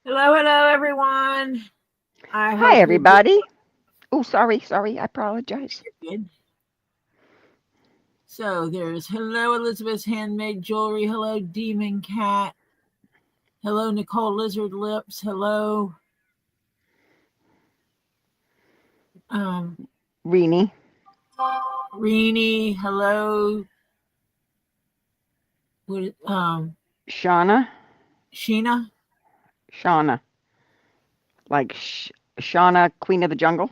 Hello, hello, everyone. I Hi, hope you're everybody. Oh, sorry. I apologize. good. So there's hello, Elizabeth's Handmade Jewelry. Hello, Demon Cat. Hello, Nicole Lizard Lips. Hello, um, Reenie. Reenie. Hello, what? Shauna. Sheena. Shauna. Like Shauna, Queen of the Jungle.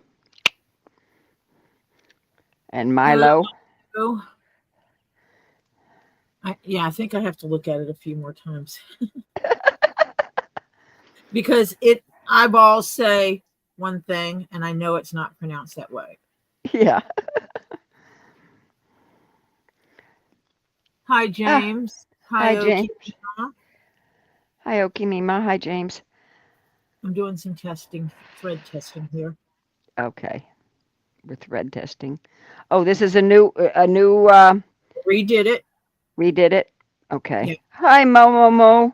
And Hello. Milo. I think I have to look at it a few more times because eyeballs say one thing, and I know it's not pronounced that way. Yeah. Hi, Ah, James. hi, Hi, James. Oki. Hi, Okimima. Hi, James. I'm doing some testing, thread testing here. Okay. We're thread testing. Oh, this is a new, Redid it. redid it. Yeah. Okay. Hi, Momomo.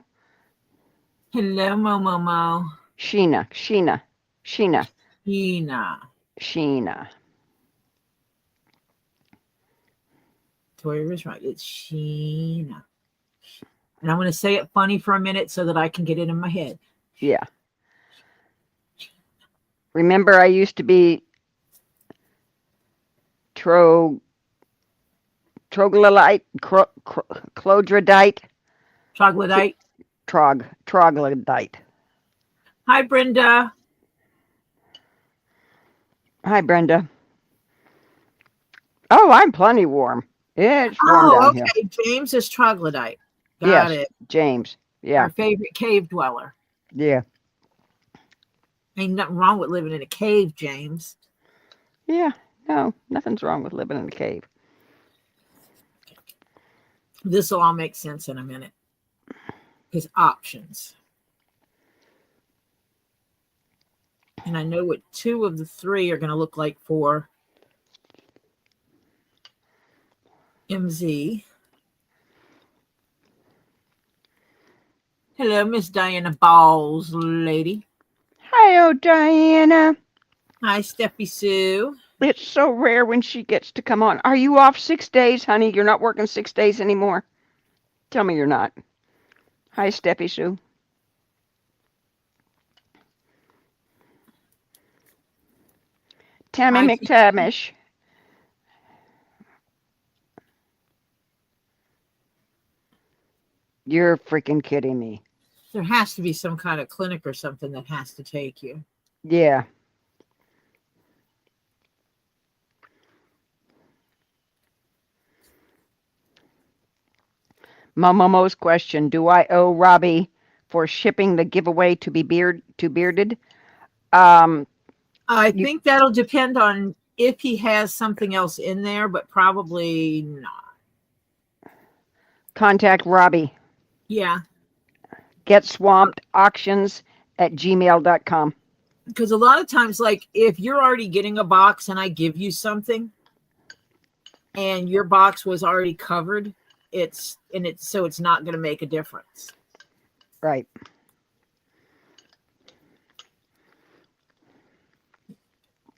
Hello, Momomo. Sheena. Sheena. Sheena. Tori was right. It's Sheena. And I'm going to say it funny for a minute so that I can get it in my head. Yeah. Remember, I used to be troglodyte, clodrodite, Troglodyte. troglodyte. Hi, Brenda. Hi, Brenda. Oh, I'm plenty warm. It's warm Oh, down here. okay. James is troglodyte. Got Yes, it. James. Yeah, Our favorite cave dweller. yeah, Ain't nothing wrong with living in a cave, James. yeah. No, nothing's wrong with living in a cave. This will all make sense in a minute. His options. And I know what two of the three are going to look like for MZ. Hello, Miss Diana Balls, lady. Hi, Diana. Hi, Steffi Sue. It's so rare when she gets to come on. Are you off 6 days, honey? You're not working 6 days anymore? Tell me you're not. Hi, Steffi Sue. Tammy Hi, McTamish. You're freaking kidding me. there has to be some kind of clinic or something that has to take you. Yeah. Momo's question: do I owe Robbie for shipping the giveaway to Bearded? Um, I you think that'll depend on if he has something else in there, but probably not. contact Robbie. Yeah, Get swamped auctions at gmail.com. because a lot of times, like if you're already getting a box and I give you something and your box was already covered, it's not going to make a difference. Right.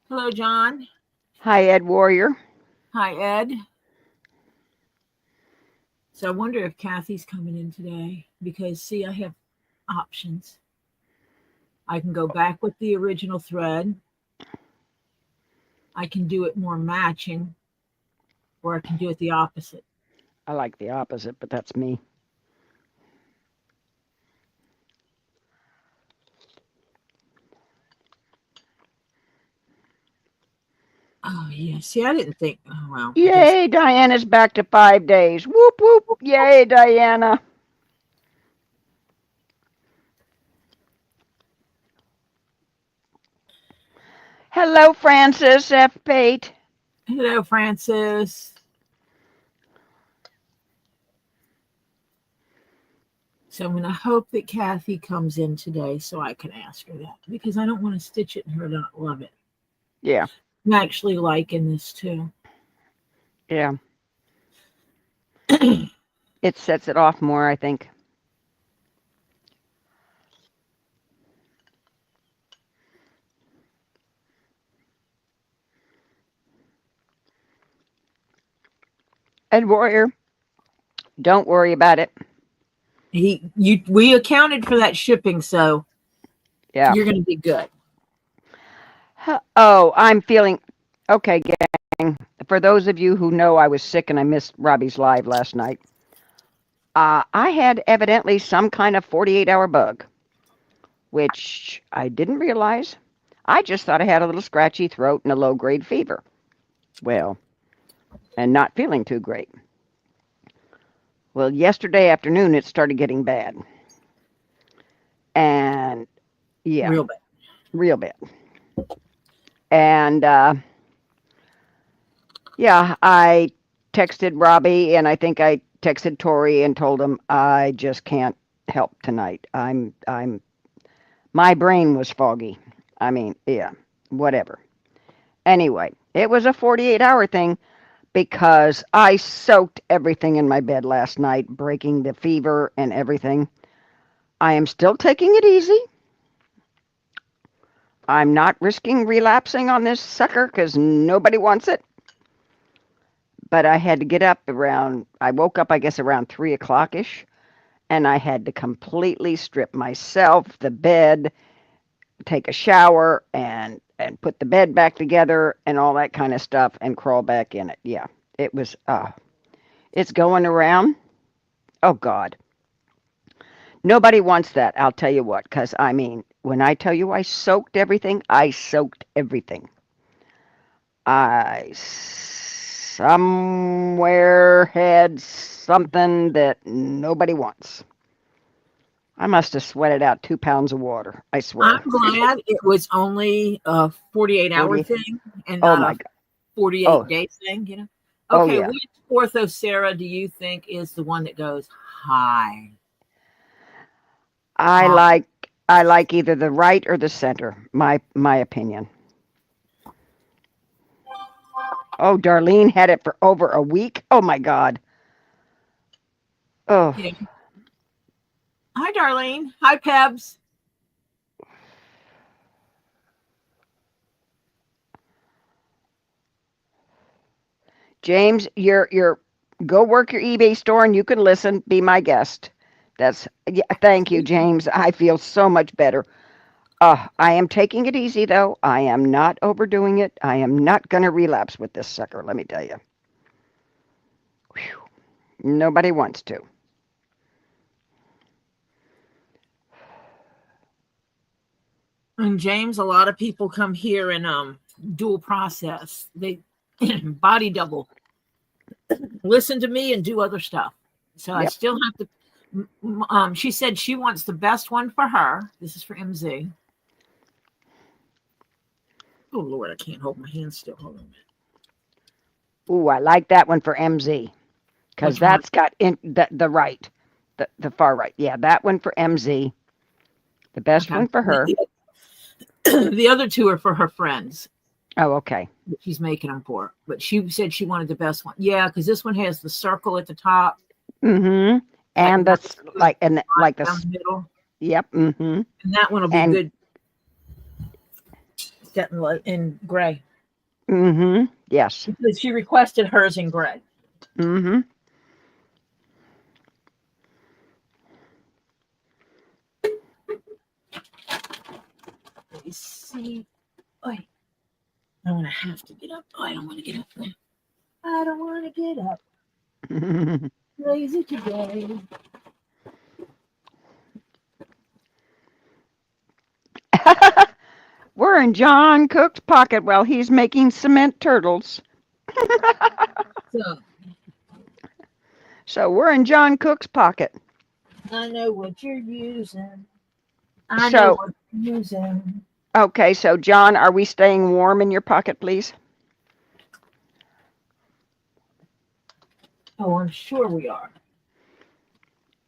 Hello, John. Hi, Ed Warrior. Hi, Ed. So I wonder if Kathy's coming in today because, see, I have options. I can go back with the original thread. I can do it more matching, or I can do it the opposite. I like the opposite, but that's me. Oh, yeah. See, I didn't think, oh, well, I guess. Yay, Diana's back to 5 days. Whoop, whoop. Yay, Diana. Hello, Francis F. Pate. Hello, Francis. So I'm going to hope that Kathy comes in today so I can ask her that because I don't want to stitch it and her not love it. Yeah, I'm actually liking this too. yeah. It sets it off more, I think. Ed Warrior, don't worry about it. We accounted for that shipping, so Yeah. you're going to be good. Oh, I'm feeling okay, gang. For those of you who know I was sick and I missed Robbie's live last night, I had evidently some kind of 48-hour bug, which I didn't realize. I just thought I had a little scratchy throat and a low-grade fever. Well, and not feeling too great. Well, yesterday afternoon it started getting bad. And yeah, real bad. And yeah, I texted Robbie and I think I texted Tori and told him I just can't help tonight. My brain was foggy. I mean, yeah, whatever. Anyway, it was a 48-hour thing because I soaked everything in my bed last night, breaking the fever and everything. I am still taking it easy. I'm not risking relapsing on this sucker because nobody wants it. But I had to get up I woke up, I guess, around 3 o'clock-ish, and I had to completely strip myself, the bed, take a shower, and put the bed back together and all that kind of stuff and crawl back in it. Yeah, it was, it's going around. Oh, God. Nobody wants that, I'll tell you what, because, I mean, when I tell you I soaked everything, I soaked everything. I somewhere had something that nobody wants. I must have sweated out 2 pounds of water, I swear. I'm glad it was only a 48-hour thing and not a 48-day thing, you know? Okay, which ortho Sarah do you think is the one that goes high? I like either the right or the center, my opinion. Oh, Darlene had it for over a week. Oh my God. Oh. Yeah. Hi, Darlene. Hi, Pebs. James, you're go work your eBay store and you can listen. Be my guest. Thank you, James. I feel so much better. I am taking it easy though. I am not overdoing it. I am not gonna relapse with this sucker. Let me tell you. Whew. Nobody wants to. And James, a lot of people come here and dual process. They body double. Listen to me and do other stuff. So I still have to. She said she wants the best one for her. This is for MZ. Oh Lord, I can't hold my hand still. Hold on a minute. Ooh, I like that one for MZ because that's got the right, the far right. Yeah, that one for MZ. The best one for her. The other two are for her friends. Oh, okay. She's making them for, but she said she wanted the best one. Yeah, because this one has the circle at the top. Mm-hmm. And that's like the middle. Yep. Mm-hmm. And that one will be good. Set in gray. Mm-hmm. Yes. Because she requested hers in gray. Mm-hmm. Let me see. Oh, I'm gonna have to get up. Oh, I don't want to get up. I don't want to get up. Lazy today. We're in John Cook's pocket while he's making cement turtles. So we're in John Cook's pocket. I know what you're using. I know what you're using. Okay, so John, are we staying warm in your pocket, please? Oh, I'm sure we are.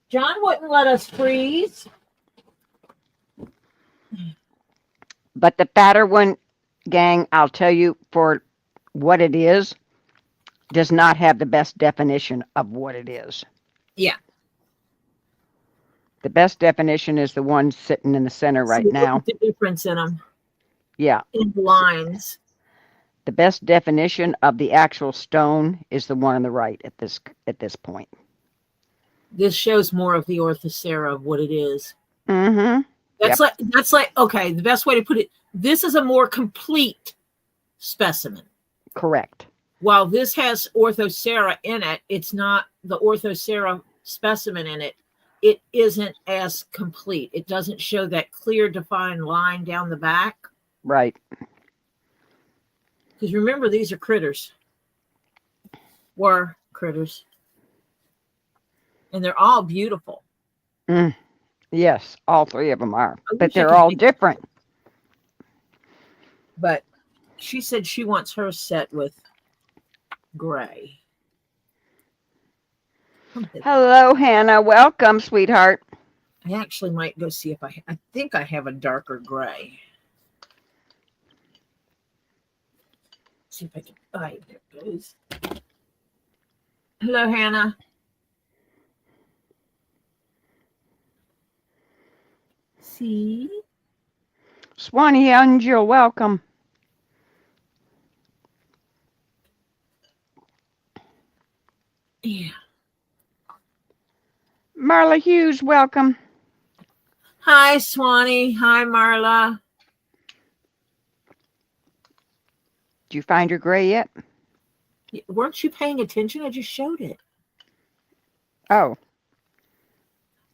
John wouldn't let us freeze. But the fatter one, gang, I'll tell you for what it is, does not have the best definition of what it is. Yeah. The best definition is the one sitting in the center right now. The difference in them. Yeah. In lines. The best definition of the actual stone is the one on the right at this point. This shows more of the orthocera of what it is. Mm-hmm. That's like okay, the best way to put it, this is a more complete specimen. Correct. While this has orthocera in it, it's not the orthocera specimen in it. It isn't as complete. It doesn't show that clear defined line down the back. Right. Because remember, these are critters. Were critters. And they're all beautiful. Yes, all three of them are. But they're all different. But she said she wants her set with gray. Hello, Hannah. Welcome, sweetheart. I actually might go see if I think I have a darker gray. See if I can. Oh, there it goes. Hello, Hannah. See? Swanee Angel, welcome. Yeah. Marla Hughes, welcome. Hi, Swanee. Hi, Marla. Did you find your gray yet? Weren't you paying attention? I just showed it. Oh.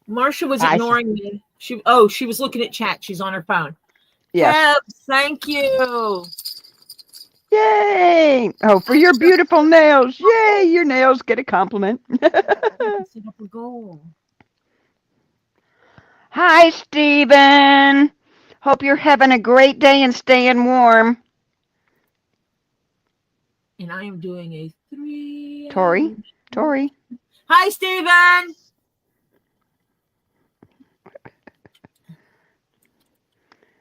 Marsha was ignoring me. She was looking at chat. She's on her phone. Yes. Thank you. Yay! Oh, for your beautiful nails. Yay! Your nails get a compliment. Set up a goal. Hi, Stephen. Hope you're having a great day and staying warm. And I am doing a 3. Tori. Hi, Stephen.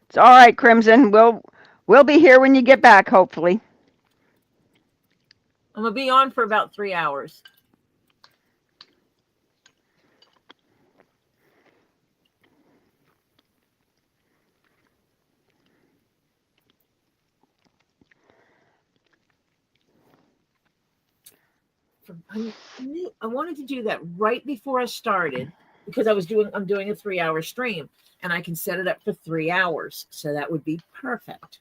It's all right, Crimson. We'll be here when you get back, hopefully. I'm gonna be on for about 3 hours. I wanted to do that right before I started because I'm doing a 3-hour stream and I can set it up for 3 hours. So that would be perfect.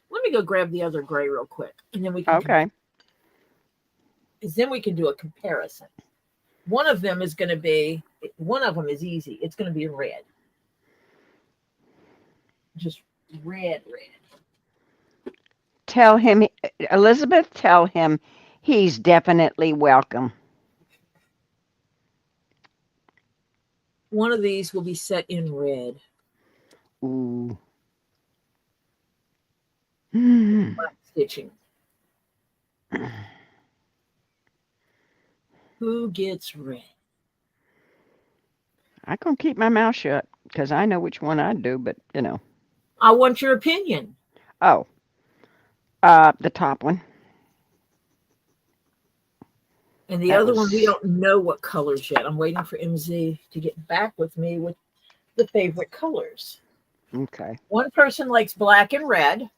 Let me go grab the other gray real quick and then we can then we can do a comparison. One of them is easy. It's going to be red. Just red. Tell him, Elizabeth, tell him he's definitely welcome. One of these will be set in red. Ooh. Black stitching. Who gets red? I can keep my mouth shut because I know which one I'd do, but you know. I want your opinion. Oh. The top one. And the other one, we don't know what colors yet. I'm waiting for MZ to get back with me with the favorite colors. Okay. One person likes black and red.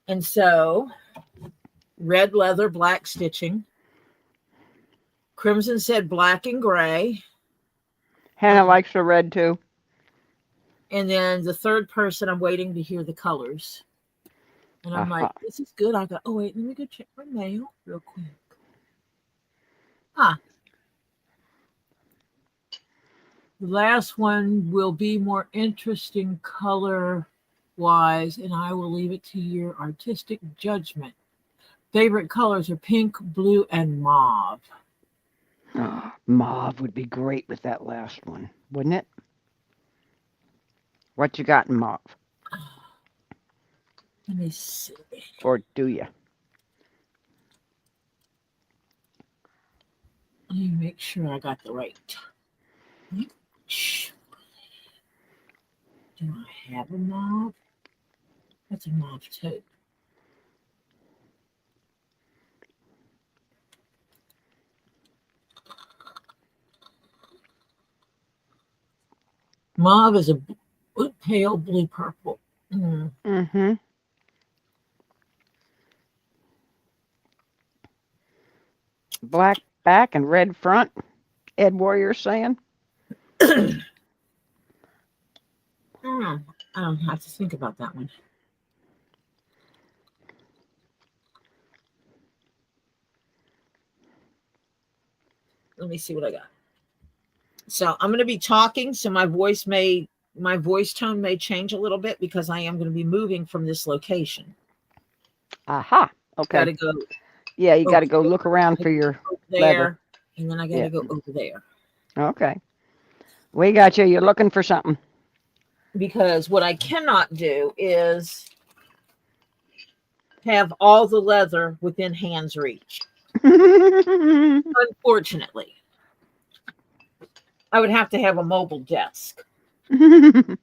And so, red leather, black stitching. Crimson said black and gray. Hannah likes the red too. And then the third person, I'm waiting to hear the colors. And I'm like, this is good. I go, oh, wait, let me go check my mail real quick. The last one will be more interesting color-wise, and I will leave it to your artistic judgment. Favorite colors are pink, blue, and mauve. Oh, mauve would be great with that last one, wouldn't it? What you got in mauve? Let me see. Or do you? Let me make sure I got the right. Do I have a mauve? That's a mauve too. Mauve is a pale blue purple. Mm-hmm. Black back and red front. Ed Warrior saying. I don't have to think about that one. Let me see what I got. So I'm going to be talking, so my voice tone may change a little bit because I am going to be moving from this location. Aha. Okay. Got to go. Yeah, you got to go look around for your there, leather. And then I got to go over there. Okay. We got you. You're looking for something. Because what I cannot do is have all the leather within hand's reach. Unfortunately. I would have to have a mobile desk. And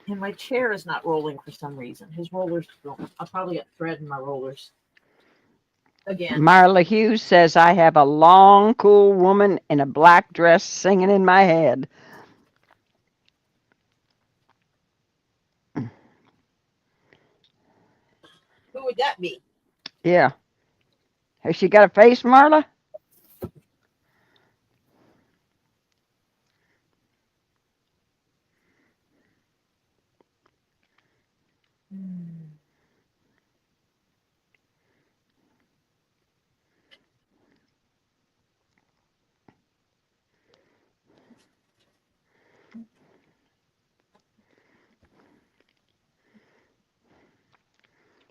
my chair is not rolling for some reason. His rollers don't. I'll probably get thread in my rollers. Again. Marla Hughes says, I have a long, cool woman in a black dress singing in my head. Who would that be? Yeah. Has she got a face, Marla?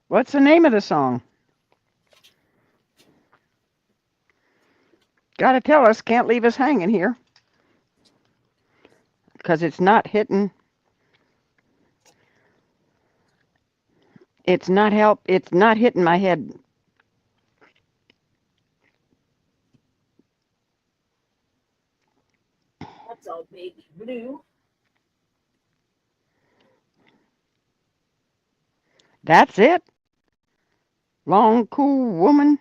What's the name of the song? Gotta tell us, can't leave us hanging here. Because it's not hitting. It's not hitting my head. That's all baby blue. That's it. Long, cool woman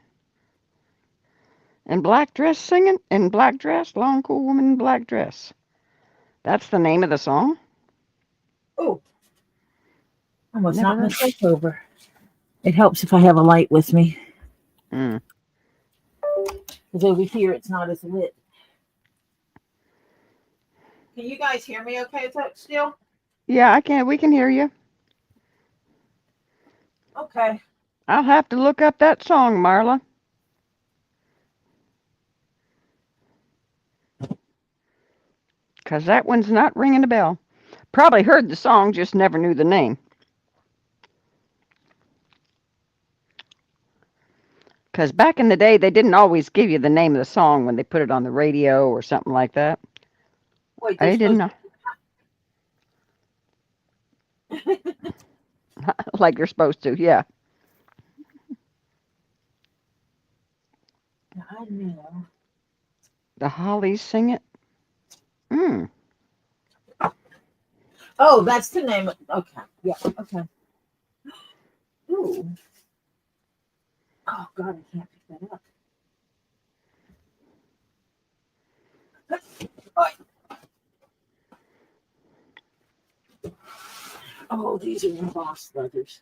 in black dress singing. In black dress. Long, cool woman in black dress. That's the name of the song? Oh. Almost knocked myself over. It helps if I have a light with me. Because over here it's not as lit. Can you guys hear me okay still? Yeah, I can. We can hear you. Okay. I'll have to look up that song, Marla. Because that one's not ringing a bell. Probably heard the song, just never knew the name. Because back in the day, they didn't always give you the name of the song when they put it on the radio or something like that. Wait, I didn't know. Like you're supposed to, yeah. I know. The Hollies sing it. Oh, that's the name. Okay. Yeah. Okay. Ooh. Oh God, I can't pick that up. Oh, these are embossed leathers.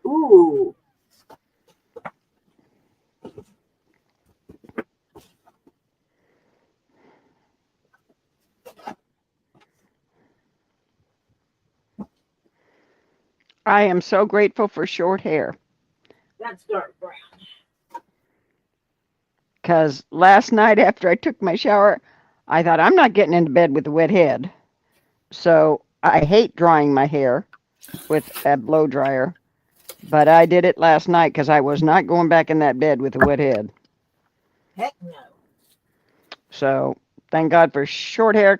Ooh. I am so grateful for short hair. That's dark brown. Because last night after I took my shower, I thought, I'm not getting into bed with a wet head. So I hate drying my hair with a blow dryer. But I did it last night because I was not going back in that bed with a wet head. Heck no. So thank God for short hair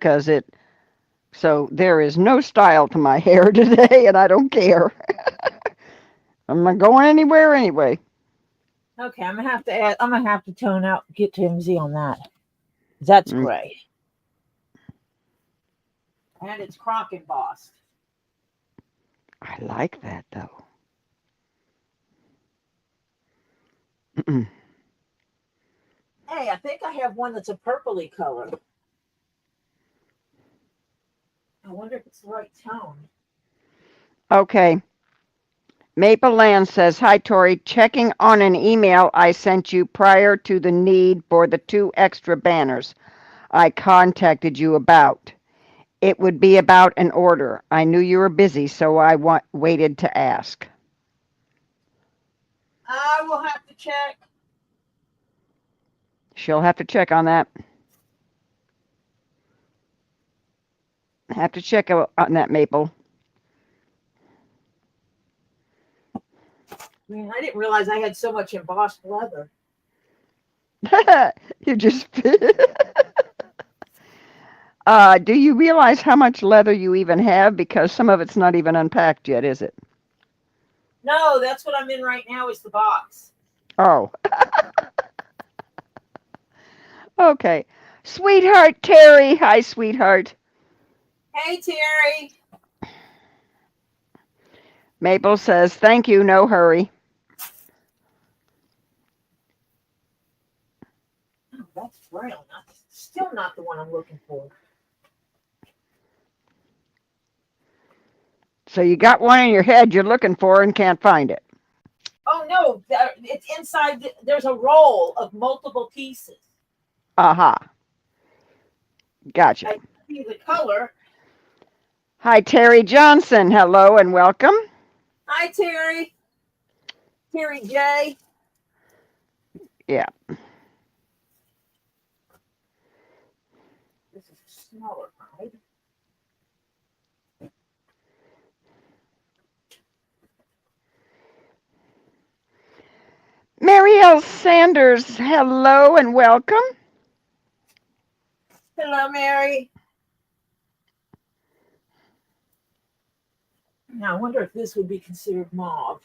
so there is no style to my hair today and I don't care. I'm not going anywhere anyway. Okay, I'm gonna have to tone out, get TMZ on that. That's gray. And it's croc embossed. I like that though. Hey, I think I have one that's a purpley color. I wonder if it's the right tone. Okay. Maple Land says, hi, Tori. Checking on an email I sent you prior to the need for the 2 extra banners I contacted you about. It would be about an order. I knew you were busy, so I waited to ask. I will have to check. She'll have to check on that. Have to check on that, Maple. Man, I didn't realize I had so much embossed leather. You just. Do you realize how much leather you even have? Because some of it's not even unpacked yet, is it? No, that's what I'm in right now is the box. Oh. Okay. Sweetheart Terry. Hi, sweetheart. Hey, Terry. Maple says, thank you, no hurry. Oh, that's braille. Still not the one I'm looking for. So you got one in your head you're looking for and can't find it. Oh, no. It's inside. There's a roll of multiple pieces. Aha. Gotcha. I see the color. Hi, Terry Johnson. Hello and welcome. Hi, Terry. Terry J. Yeah. This is a smaller hide. Marielle Sanders. Hello and welcome. Hello, Mary. Now, I wonder if this would be considered mauve.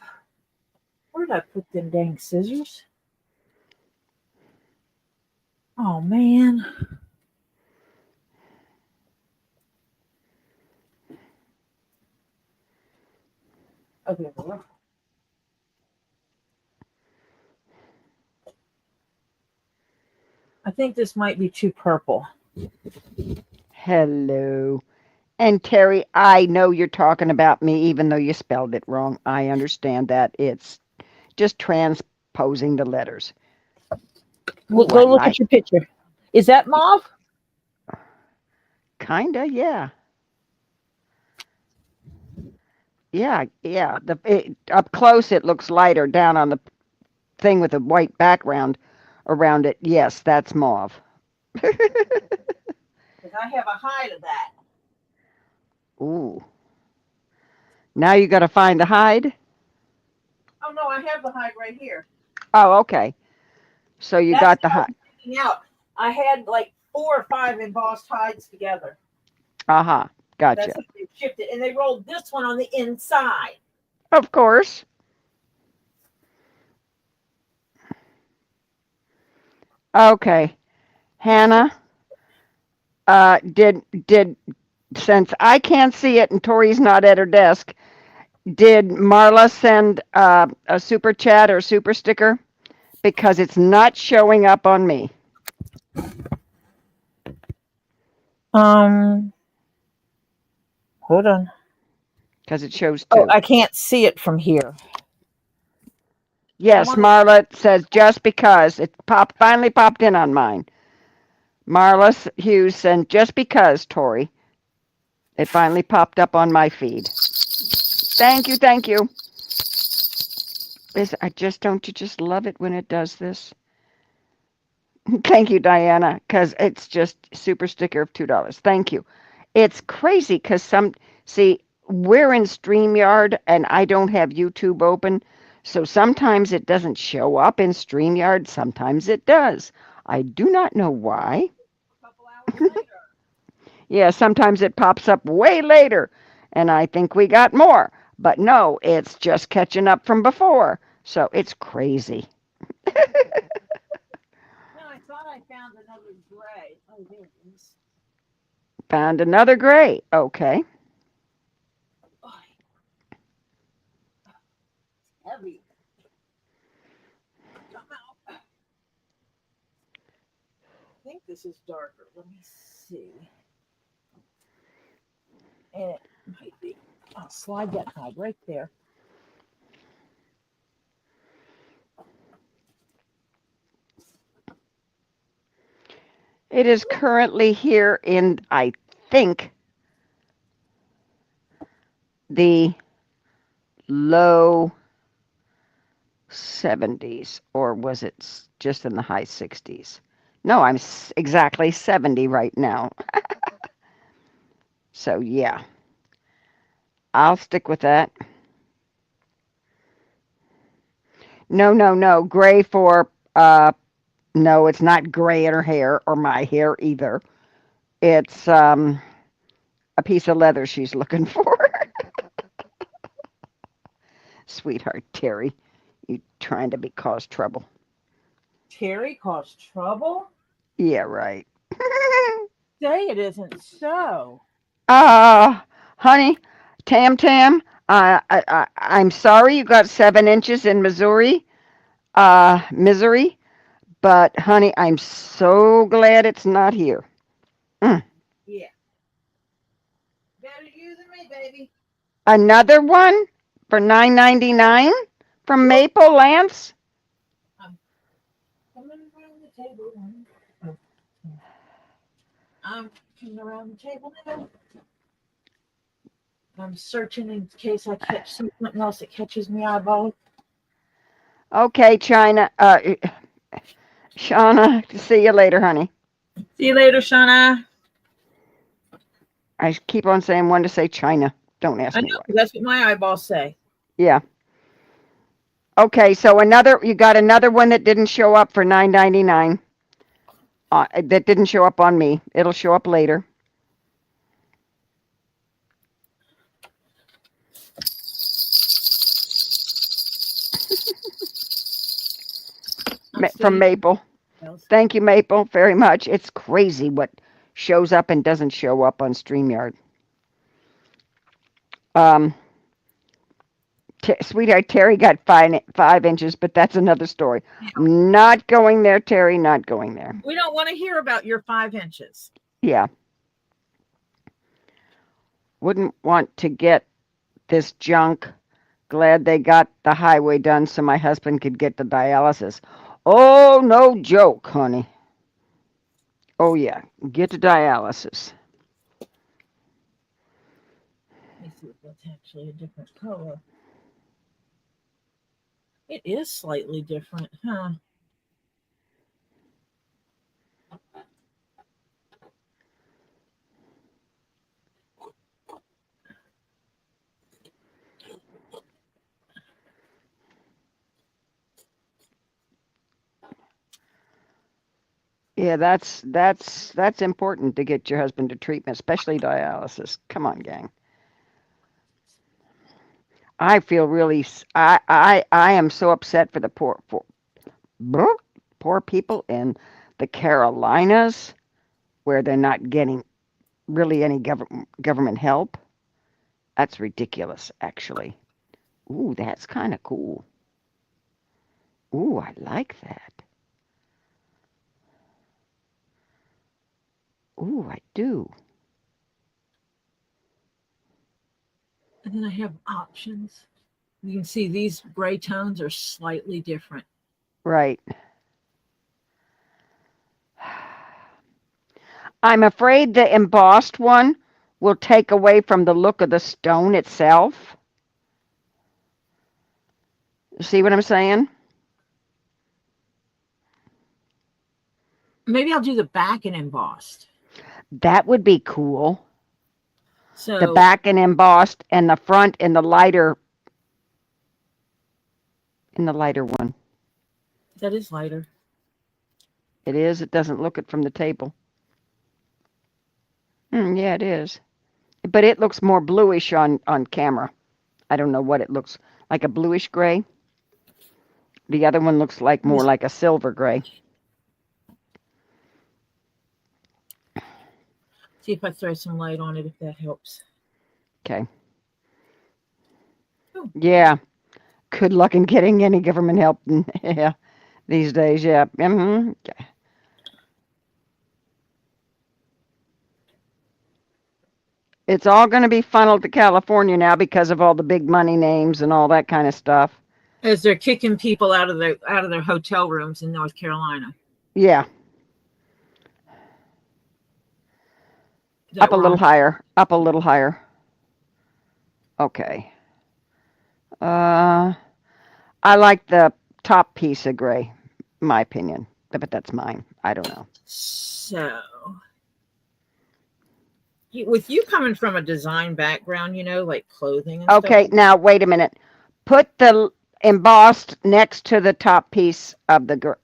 Where did I put them dang scissors? Oh, man. Okay, well, I think this might be too purple. Hello. And Terry, I know you're talking about me even though you spelled it wrong. I understand that. It's just transposing the letters. Well, go look at your picture. Is that mauve? Kinda, yeah. Yeah. Up close, it looks lighter. Down on the thing with a white background around it, yes, that's mauve. Because I have a hide of that. Ooh. Now you got to find the hide? Oh, no, I have the hide right here. Oh, okay. So you got the hide. Out. I had like 4 or 5 embossed hides together. Uh-huh. Gotcha. That's how they shipped it. And they rolled this one on the inside. Of course. Okay. Hannah, did since I can't see it and Tori's not at her desk, did Marla send a super chat or super sticker? Because it's not showing up on me. Hold on. Because it shows 2. Oh, I can't see it from here. Yes, Marla says just because. It finally popped in on mine. Marla Hughes sent just because, Tori. It finally popped up on my feed. Thank you, thank you. Don't you just love it when it does this? Thank you, Diana, because it's just super sticker of $2. Thank you. It's crazy because we're in StreamYard and I don't have YouTube open. So sometimes it doesn't show up in StreamYard. Sometimes it does. I do not know why. A couple hours later. Yeah, sometimes it pops up way later. And I think we got more. But no, it's just catching up from before. So it's crazy. No, I thought I found another gray. Oh, there it is. Found another gray. Okay. Oh, it's heavy. Come out. I think this is darker. Let me see. And it might be. I'll slide that hide right there. It is currently here in, I think, the low 70s, or was it just in the high 60s? No, I'm exactly 70 right now. So yeah, I'll stick with that. No. Gray for, no, it's not gray in her hair or my hair either. It's a piece of leather she's looking for. Sweetheart Terry, you trying to cause trouble. Terry caused trouble? Yeah, right. Say it isn't so. Honey, Tam, I'm sorry you got 7 inches in Missouri, misery, but honey, I'm so glad it's not here. Yeah. Better you than me, baby. Another one for $9.99 from Maple Lance. I'm coming around the table. I'm coming around the table now. I'm searching in case I catch something else that catches me eyeball. Okay, Shauna, see you later, honey. See you later, Shauna. I keep on saying when to say China. Don't ask me why. That's what my eyeballs say. Yeah. Okay, so you got another one that didn't show up for $9.99. That didn't show up on me. It'll show up later. From Maple. Thank you, Maple, very much. It's crazy what shows up and doesn't show up on StreamYard. Sweetheart Terry got 5 inches, but that's another story. Not going there, Terry, not going there. We don't want to hear about your 5 inches. Yeah. Wouldn't want to get this junk. Glad they got the highway done so my husband could get the dialysis. Oh, no joke, honey. Oh, yeah. Get to dialysis. Let me see if that's actually a different color. It is slightly different, huh? Yeah, that's important to get your husband to treatment, especially dialysis. Come on, gang. I feel really. I am so upset for the poor people in the Carolinas where they're not getting really any government help. That's ridiculous, actually. Ooh, that's kind of cool. Ooh, I like that. Ooh, I do. And then I have options. You can see these gray tones are slightly different. Right. I'm afraid the embossed one will take away from the look of the stone itself. See what I'm saying? Maybe I'll do the back and embossed. That would be cool. So the back and embossed and the front in the lighter one. That is lighter. It is. It doesn't look it from the table. Yeah, it is. But it looks more bluish on camera. I don't know what it looks like, a bluish gray. The other one looks like more like a silver gray. See if I throw some light on it, if that helps. Okay. Ooh. Yeah. Good luck in getting any government help these days. Yeah. Okay. It's all going to be funneled to California now because of all the big money names and all that kind of stuff. As they're kicking people out of their hotel rooms in North Carolina. Yeah. Is that Up a little wrong? higher. Up a little higher. Okay. I like the top piece of gray, my opinion. But that's mine. I don't know. So, with you coming from a design background, like clothing and stuff. Okay, now wait a minute. Put the embossed next to the top piece of the gray.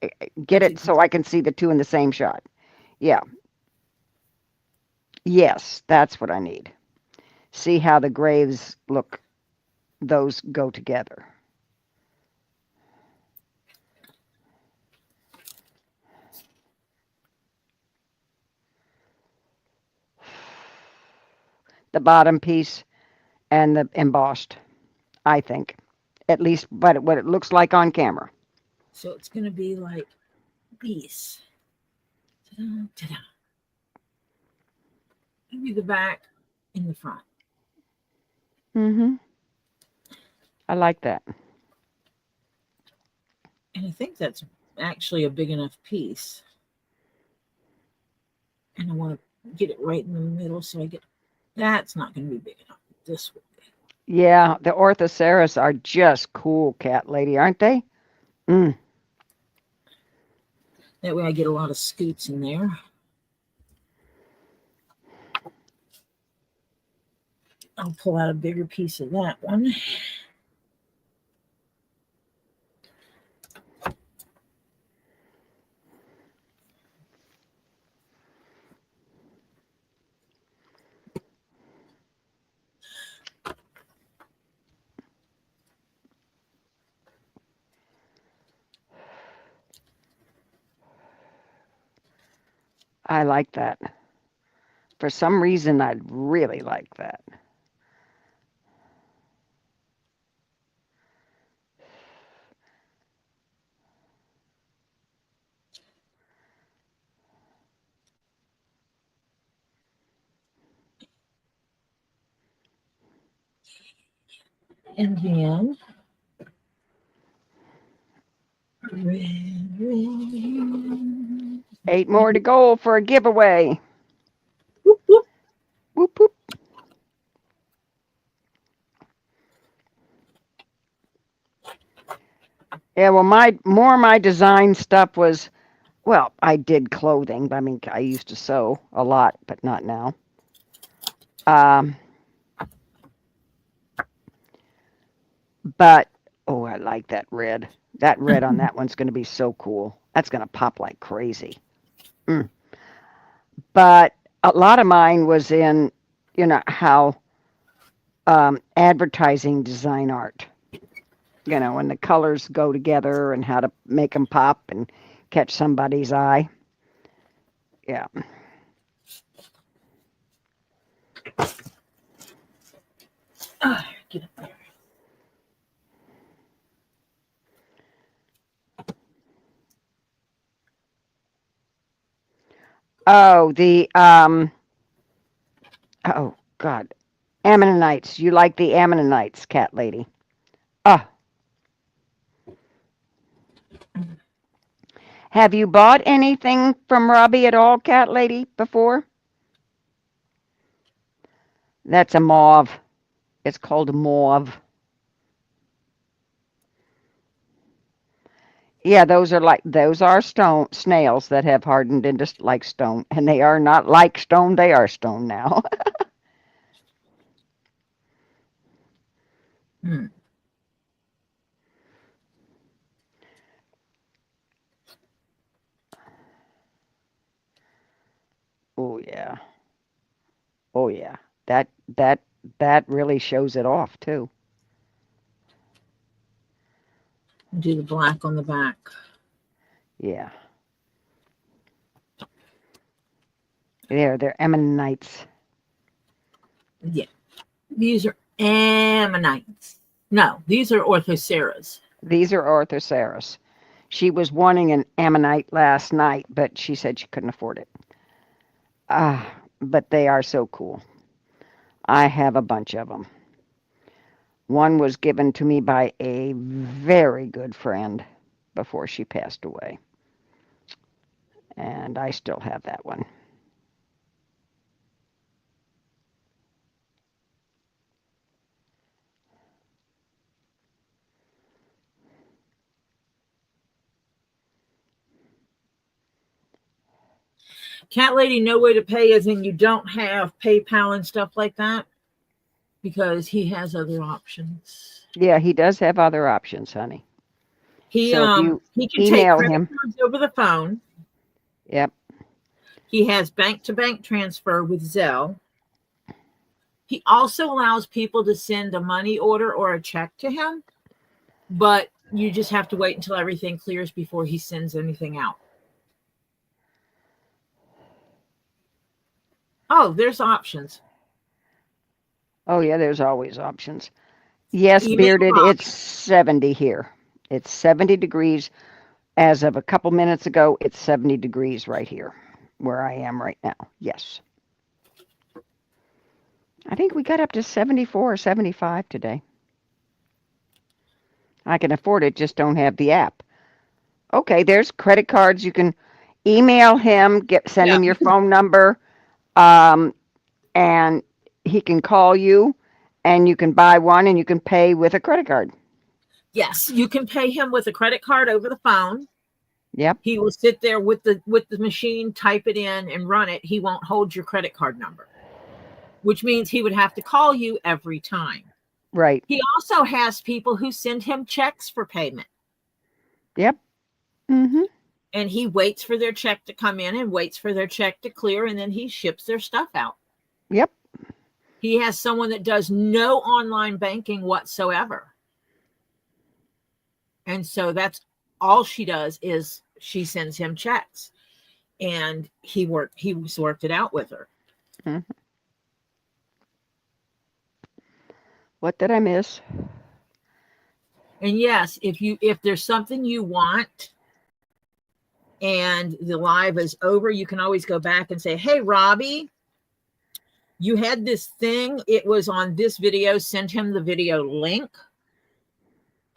Get it so I can see the two in the same shot. Yeah. Yes, that's what I need. See how the grays look. Those go together. The bottom piece and the embossed, I think. At least but what it looks like on camera. So it's going to be like these. Ta-da, ta-da. Maybe the back and the front. Mm-hmm. I like that. And I think that's actually a big enough piece. And I want to get it right in the middle so I get, that's not going to be big enough. This will be. Yeah, the orthoceras are just cool, cat lady, aren't they? Mm. That way I get a lot of scoots in there. I'll pull out a bigger piece of that one. I like that. For some reason, I really like that. And then red. 8 more to go for a giveaway. Whoop, whoop. Whoop, whoop. Yeah, well, my design stuff was, well, I did clothing. I mean, I used to sew a lot, but not now. But, oh, I like that red. That red on that one's going to be so cool. That's going to pop like crazy. Mm. But a lot of mine was in, how advertising design art. When the colors go together and how to make them pop and catch somebody's eye. Yeah. Get up there. Oh, oh God, Ammonites. You like the Ammonites, cat lady? Ah. Have you bought anything from Robbie at all, cat lady, before? That's a mauve. It's called a mauve. Yeah, those are stone snails that have hardened into like stone, and they are not like stone. They are stone now. Hmm. Oh yeah. Oh yeah. That that that really shows it off too. Do the black on the back. Yeah. They're ammonites. Yeah. These are ammonites. No, these are orthoceras. These are orthoceras. She was wanting an ammonite last night, but she said she couldn't afford it. But they are so cool. I have a bunch of them. One was given to me by a very good friend before she passed away. And I still have that one. Cat Lady, no way to pay as in you don't have PayPal and stuff like that, because he has other options. Yeah, he does have other options, honey. He So if you he can take email credit him, cards over the phone. yep, He has bank-to-bank transfer with Zelle. He also allows people to send a money order or a check to him, but you just have to wait until everything clears before he sends anything out. Oh, there's options. oh yeah, there's always options. Yes, Email Bearded, Rob. it's 70 here. It's 70 degrees. As of a couple minutes ago, it's 70 degrees right here where I am right now. Yes. I think we got up to 74 or 75 today. I can afford it, just don't have the app. Okay, there's credit cards. You can email him, send him your phone number, and he can call you, and you can buy one, and you can pay with a credit card. Yes, you can pay him with a credit card over the phone. Yep. He will sit there with the machine, type it in, and run it. He won't hold your credit card number, which means he would have to call you every time. Right. He also has people who send him checks for payment. Yep. Mm-hmm. And he waits for their check to come in and waits for their check to clear, and then he ships their stuff out. Yep. He has someone that does no online banking whatsoever. And so that's all she does is she sends him checks. And he worked it out with her. Mm-hmm. What did I miss? And yes, if there's something you want and the live is over, you can always go back and say, hey, Robbie, you had this thing. It was on this video. Send him the video link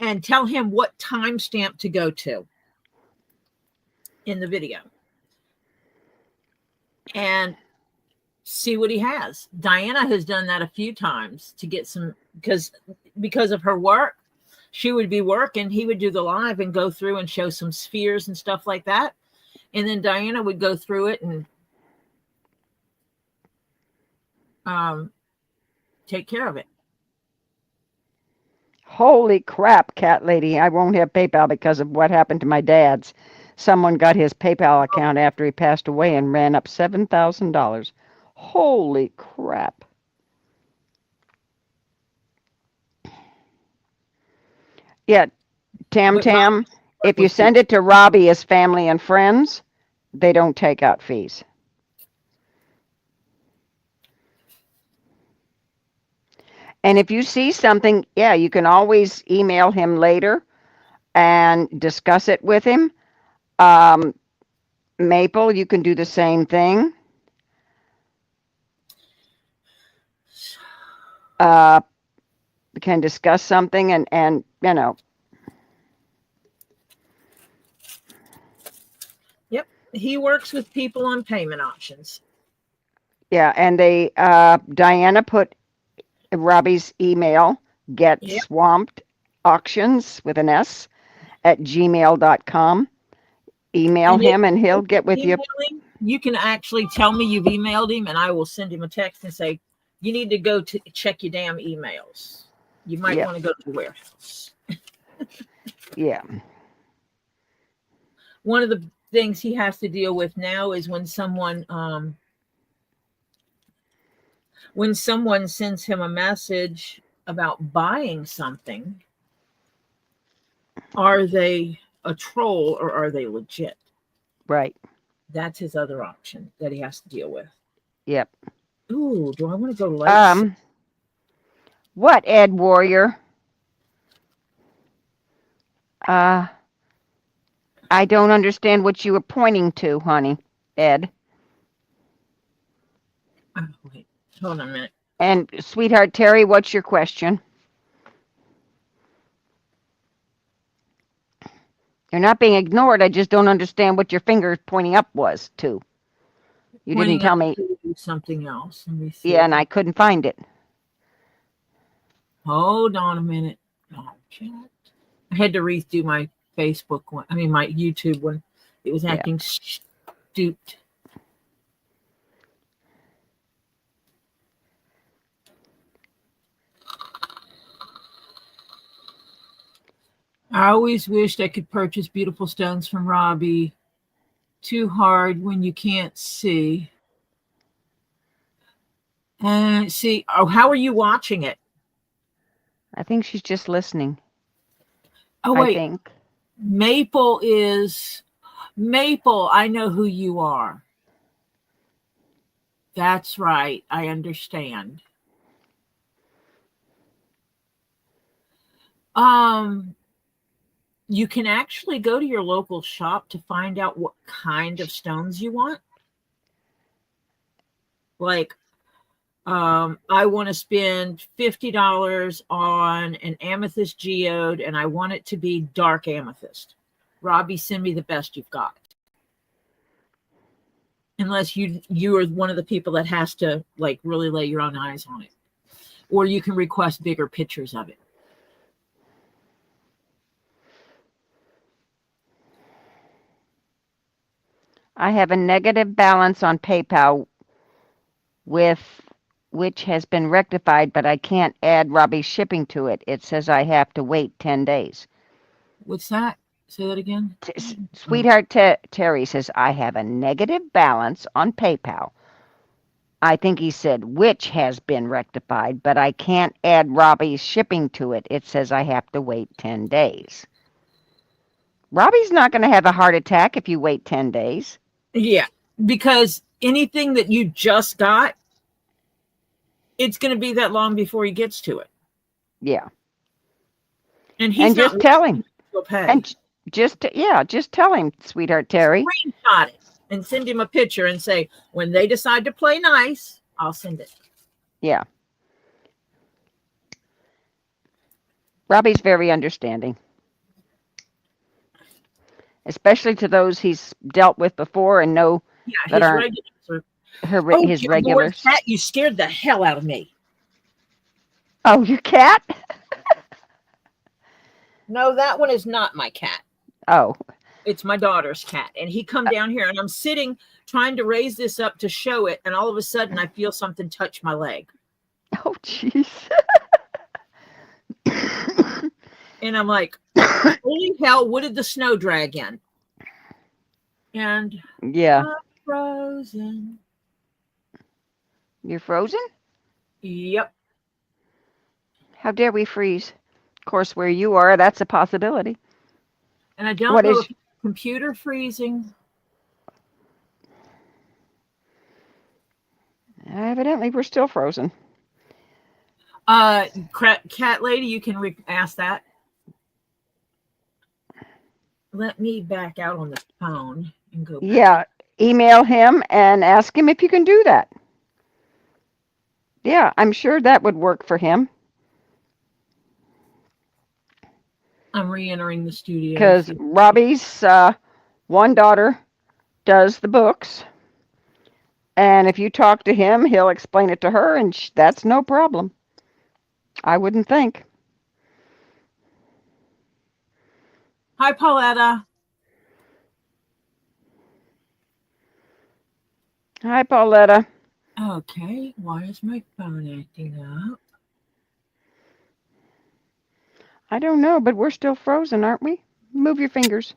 and tell him what timestamp to go to in the video. And see what he has. Diana has done that a few times to get some, because of her work. She would be working, he would do the live and go through and show some spheres and stuff like that. And then Diana would go through it and take care of it. Holy crap, Cat Lady. I won't have PayPal because of what happened to my dad's. Someone got his PayPal account after he passed away and ran up $7,000. Holy crap. Yeah, Tam, if you send it to Robbie as family and friends, they don't take out fees. And if you see something, yeah, you can always email him later and discuss it with him. Maple, you can do the same thing. Can discuss something and you know. Yep, he works with people on payment options. Yeah, and they Diana put Robbie's email, getswampedauctions with an S at gmail.com. Email him and he'll get with you. You can actually tell me you've emailed him and I will send him a text and say, you need to go to check your damn emails. You might want to go to the warehouse. Yeah. One of the things he has to deal with now is when someone sends him a message about buying something, are they a troll or are they legit? Right. That's his other option that he has to deal with. Yep. Ooh, do I want to go light? What, Ed Warrior? I don't understand what you were pointing to, honey, Ed. Oh, wait, hold on a minute. And sweetheart Terry, what's your question? You're not being ignored. I just don't understand what your finger pointing up was to. You didn't tell me something else. Let me see. Yeah, and I couldn't find it. Hold on a minute. Oh, chat. I had to redo my Facebook one. I mean, my YouTube one. It was acting stupid. I always wished I could purchase beautiful stones from Robbie. Too hard when you can't see. And see, oh, how are you watching it? I think she's just listening. Oh, I wait. think. Maple is Maple. I know who you are. That's right. I understand. You can actually go to your local shop to find out what kind of stones you want. Like, I want to spend $50 on an amethyst geode, and I want it to be dark amethyst. Robbie, send me the best you've got. Unless you are one of the people that has to like really lay your own eyes on it, or you can request bigger pictures of it. I have a negative balance on PayPal which has been rectified, but I can't add Robbie's shipping to it. It says I have to wait 10 days. What's that? Say that again. Sweetheart Terry says, I have a negative balance on PayPal. I think he said, which has been rectified, but I can't add Robbie's shipping to it. It says I have to wait 10 days. Robbie's not going to have a heart attack if you wait 10 days. Yeah, because anything that you just got, it's going to be that long before he gets to it. Yeah. And he's just tell him. And just tell him, Sweetheart Terry. Screenshot it and send him a picture and say, when they decide to play nice, I'll send it. Yeah. Robbie's very understanding. Especially to those he's dealt with before and know that aren't his regulars. Cat, you scared the hell out of me. Oh, your cat? No, that one is not my cat. Oh. It's my daughter's cat. And he come down here and I'm sitting trying to raise this up to show it. And all of a sudden I feel something touch my leg. Oh, jeez. And I'm like, holy hell, what did the snow drag in? And yeah. I'm frozen. You're frozen? Yep. How dare we freeze? Of course, where you are, that's a possibility. And I don't know if it's computer freezing. Evidently, we're still frozen. Cat lady, you can ask that. Let me back out on the phone and go back. Yeah, email him and ask him if you can do that. Yeah, I'm sure that would work for him. I'm re-entering the studio. Because Robbie's one daughter does the books. And if you talk to him, he'll explain it to her, and that's no problem. I wouldn't think. Hi, Pauletta. Hi, Pauletta. Okay, why is my phone acting up? I don't know, but we're still frozen, aren't we? Move your fingers.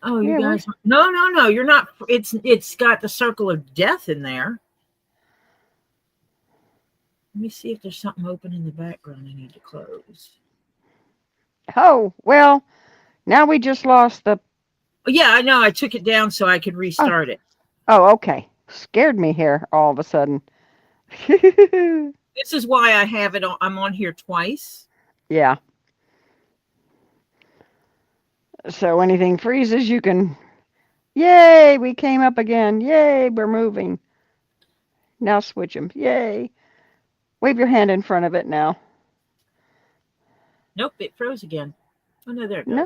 Oh, you guys. No, you're not. It's got the circle of death in there. Let me see if there's something open in the background I need to close. Oh, well, now we just lost the... Yeah, I know. I took it down so I could restart it. Oh, okay. Scared me here all of a sudden. This is why I have it on. I'm on here twice. Yeah. So anything freezes, you can... Yay, we came up again. Yay, we're moving. Now switch them. Yay. Wave your hand in front of it now. Nope, it froze again. Oh, no, there it goes. No,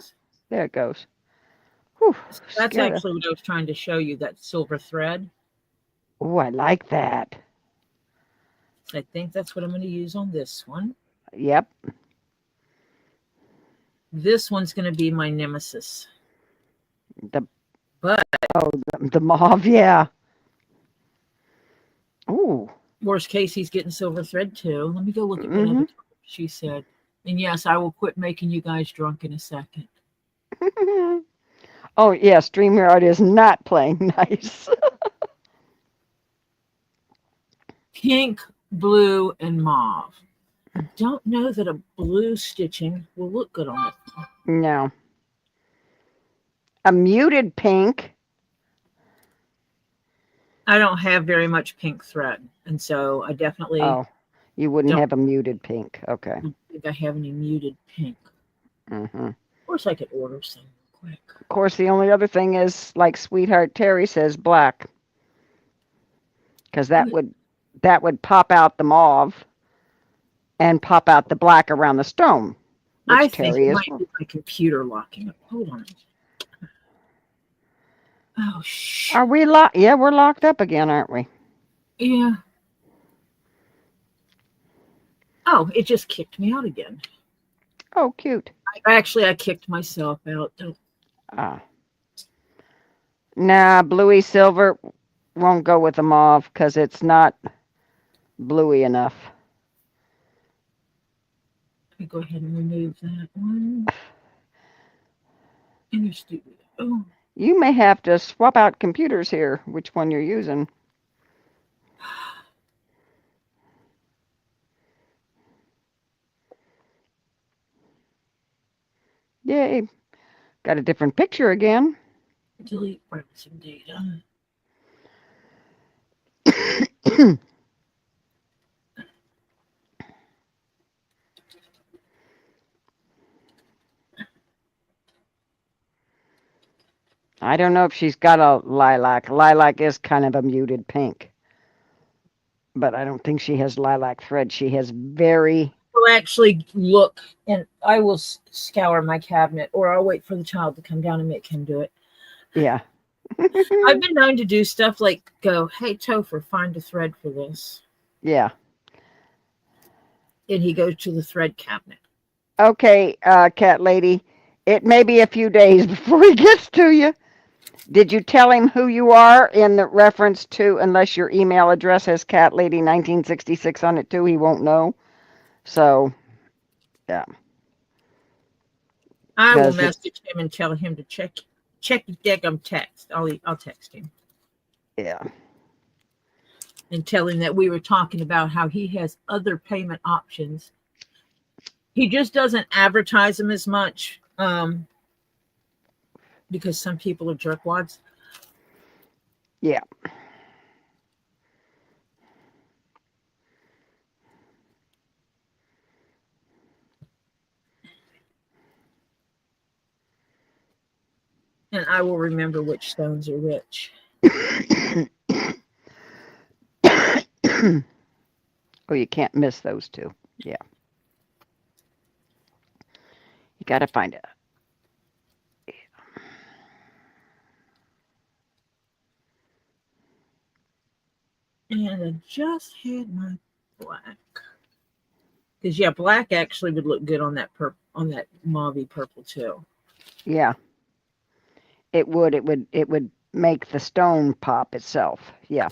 there it goes. Whew, that's actually what I was trying to show you, that silver thread. Oh, I like that. I think that's what I'm going to use on this one. Yep. This one's going to be my nemesis. The mauve, yeah. Ooh. Worst case, he's getting silver thread too. Let me go look at what she said. And yes, I will quit making you guys drunk in a second. Oh, yeah, StreamYard is not playing nice. Pink, blue, and mauve. I don't know that a blue stitching will look good on it. No. A muted pink. I don't have very much pink thread, and so I definitely Oh, you wouldn't don't have a muted pink. Okay. think I have any muted pink. Mm-hmm. Of course, I could order some quick. Of course, the only other thing is, like Sweetheart Terry says, black, because that would pop out the mauve and pop out the black around the stone, I which think Terry it is. might be my computer locking up. Hold on. Oh, shit. Are we locked? Yeah, we're locked up again, aren't we? Yeah. Oh, it just kicked me out again. Oh, cute. I kicked myself out. Ah. Nah, bluey silver won't go with the mauve because it's not bluey enough. Let me go ahead and remove that one. And you're stupid. Oh. You may have to swap out computers here, which one you're using. Yay. Got a different picture again. Delete browsing data. I don't know if she's got a lilac. Lilac is kind of a muted pink. But I don't think she has lilac thread. She has very... We'll actually look, and I will scour my cabinet, or I'll wait for the child to come down and make him do it. Yeah. I've been known to do stuff like go, hey, Topher, find a thread for this. Yeah. And he goes to the thread cabinet. Okay, Cat Lady. It may be a few days before he gets to you. Did you tell him who you are in the reference to, unless your email address has Cat Lady 1966 on it too, he won't know. So, yeah. I will message him and tell him to check your daggum text. I'll text him. Yeah. And tell him that we were talking about how he has other payment options. He just doesn't advertise them as much because some people are jerkwads. Yeah. And I will remember which stones are which. Oh, you can't miss those two. Yeah. You got to find it. And I just had my black. Because yeah, black actually would look good on that mauve purple too. Yeah. It would make the stone pop itself. Yeah.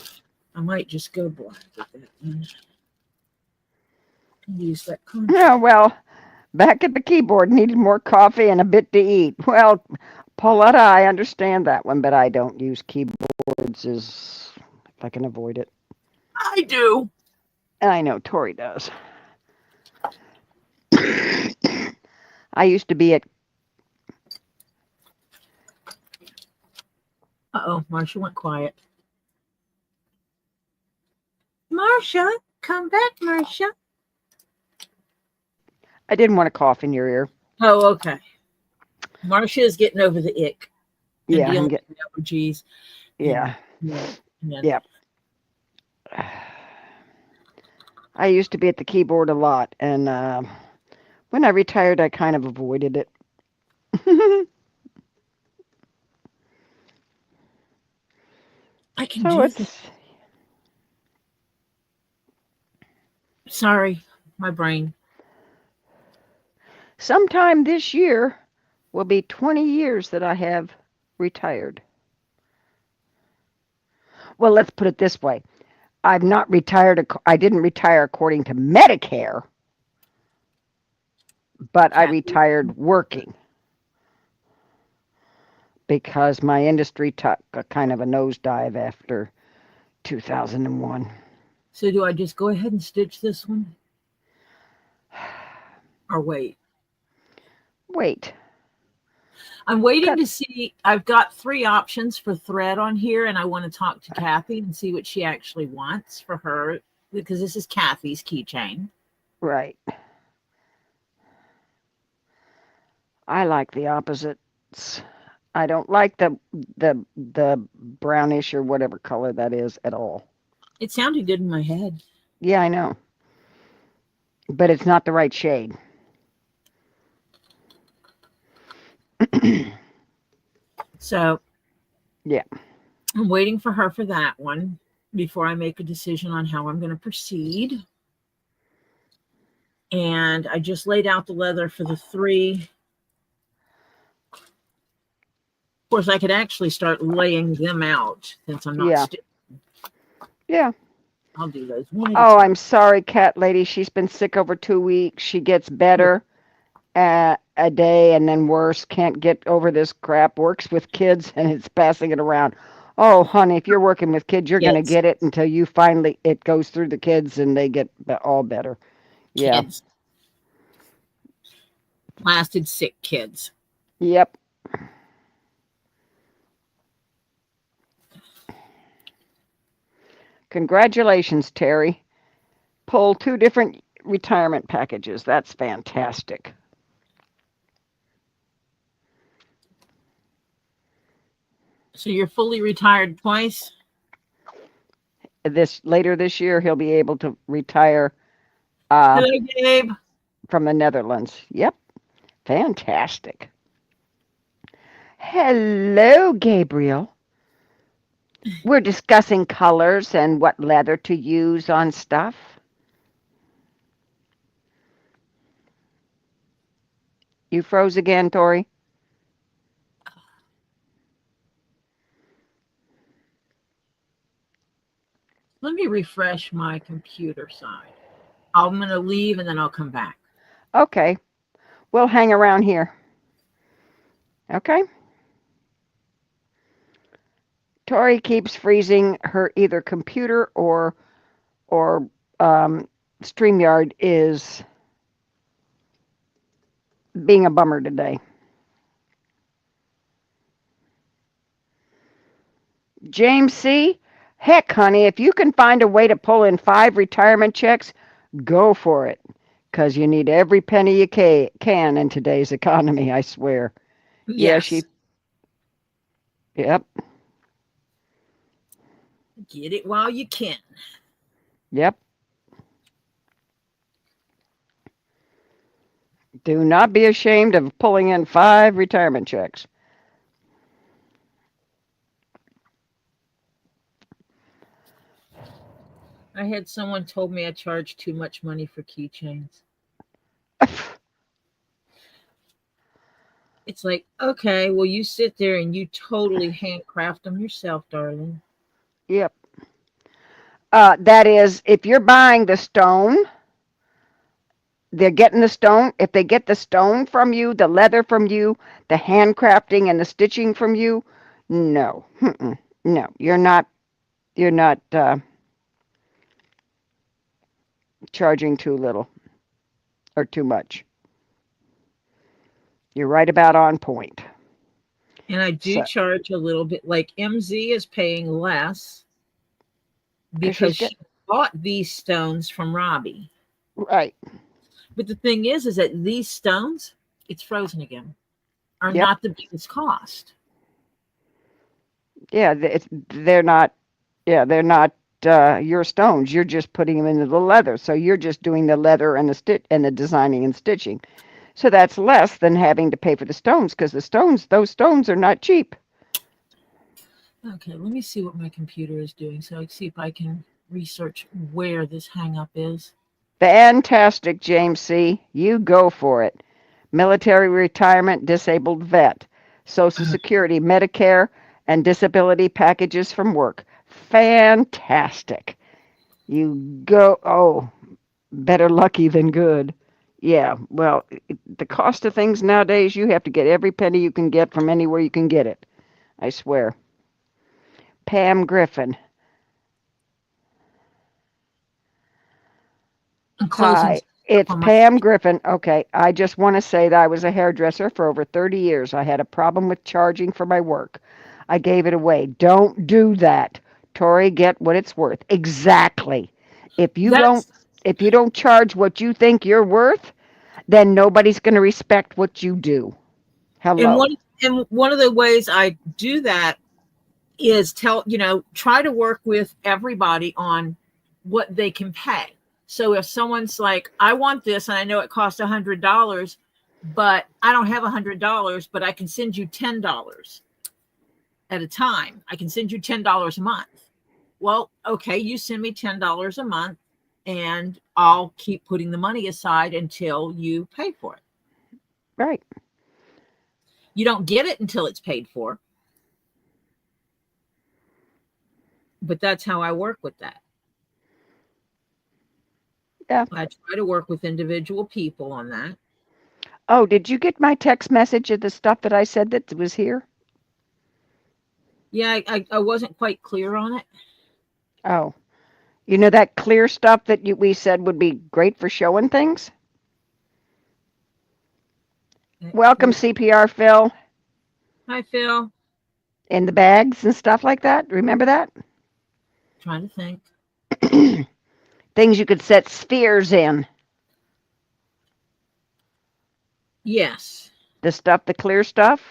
I might just go black with that one. Use that Yeah, well, back at the keyboard, needed more coffee and a bit to eat. Well, Pauletta, I understand that one, but I don't use keyboards if I can avoid it. I do. I know Tori does. I used to be at... Uh-oh, Marsha went quiet. Marsha, come back, Marsha. I didn't want to cough in your ear. Oh, okay. Marsha is getting over the ick. And Yeah, dealing with allergies. Yeah. And Yeah. I used to be at the keyboard a lot, and when I retired, I kind of avoided it. I can do this. Sorry, my brain. Sometime this year will be 20 years that I have retired. Well, let's put it this way. I've not retired. I didn't retire according to Medicare. but I Kathy. retired working because my industry took a kind of a nosedive after 2001. So do I just go ahead and stitch this one? Or wait? Wait. I'm waiting Cut. to see. I've got 3 options for thread on here, and I want to talk to Kathy and see what she actually wants for her, because this is Kathy's keychain. Right. I like the opposites. I don't like the brownish or whatever color that is at all. It sounded good in my head. Yeah, I know. But it's not the right shade. So Yeah. I'm waiting for her for that one before I make a decision on how I'm going to proceed. And I just laid out the leather for the 3. Of course, I could actually start laying them out since I'm not Yeah. Yeah. I'll do those one at a Oh, time. I'm sorry, cat lady. She's been sick over 2 weeks. She gets better a day and then worse. Can't get over this crap. Works with kids and it's passing it around. Oh, honey, if you're working with kids, you're going to Kids, get it until you finally, it goes through the kids and they get all better. Yeah. kids, lasted sick kids. Yep. Congratulations, Terry. Pull 2 different retirement packages. That's fantastic. So you're fully retired twice? Later this year, he'll be able to retire uh, Hello, Gabe. from the Netherlands. Yep. Fantastic. Hello, Gabriel. We're discussing colors and what leather to use on stuff. You froze again, Tori? Let me refresh my computer side. I'm going to leave and then I'll come back. Okay. We'll hang around here. Okay. Tori keeps freezing. Her either computer or StreamYard is being a bummer today. James C. Heck, honey, if you can find a way to pull in 5 retirement checks, go for it. Because you need every penny you can in today's economy, I swear. Yeah, Yes. Yep. Get it while you can. Yep. Do not be ashamed of pulling in 5 retirement checks. I had someone told me I charged too much money for keychains. It's like, okay, well, you sit there and you totally handcraft them yourself, darling. Yep. That is, if you're buying the stone, they're getting the stone. If they get the stone from you, the leather from you, the handcrafting and the stitching from you, no, no, you're not. You're not charging too little or too much. You're right about on point. And I do So, charge a little bit. Like MZ is paying less because she's because good, she bought these stones from Robbie. right? But the thing is that these stones, it's frozen again, are Yep. not the biggest cost. Yeah, they're not. Yeah, they're not your stones. You're just putting them into the leather. So you're just doing the leather and the stitch and the designing and stitching. So that's less than having to pay for the stones because those stones are not cheap. Okay, let me see what my computer is doing so I can see if I can research where this hang up is. Fantastic, James C. You go for it. Military retirement, disabled vet, Social Security, Medicare, and disability packages from work. Fantastic. You go. Oh, better lucky than good. Yeah, well, the cost of things nowadays, you have to get every penny you can get from anywhere you can get it. I swear. Pam Griffin. I'm closing Hi, stuff it's on my. Pam Griffin. Okay, I just want to say that I was a hairdresser for over 30 years. I had a problem with charging for my work. I gave it away. Don't do that. Tori, get what it's worth. Exactly. If you don't That's if you don't charge what you think you're worth, then nobody's going to respect what you do. and Hello. one of the ways I do that is try to work with everybody on what they can pay. So if someone's like, I want this and I know it costs $100, but I don't have $100, but I can send you $10 at a time. I can send you $10 a month. Well, okay, you send me $10 a month and I'll keep putting the money aside until you pay for it. Right. You don't get it until it's paid for, but that's how I work with that. Yeah. I try to work with individual people on that. Oh, did you get my text message of the stuff that I said that was here? Yeah, I wasn't quite clear on it. Oh, you know that clear stuff that we said would be great for showing things? Welcome, CPR Phil, Hi, Phil. in the bags and stuff like that. Remember that? Trying to think. Things you could set spheres in. Yes. The stuff, the clear stuff.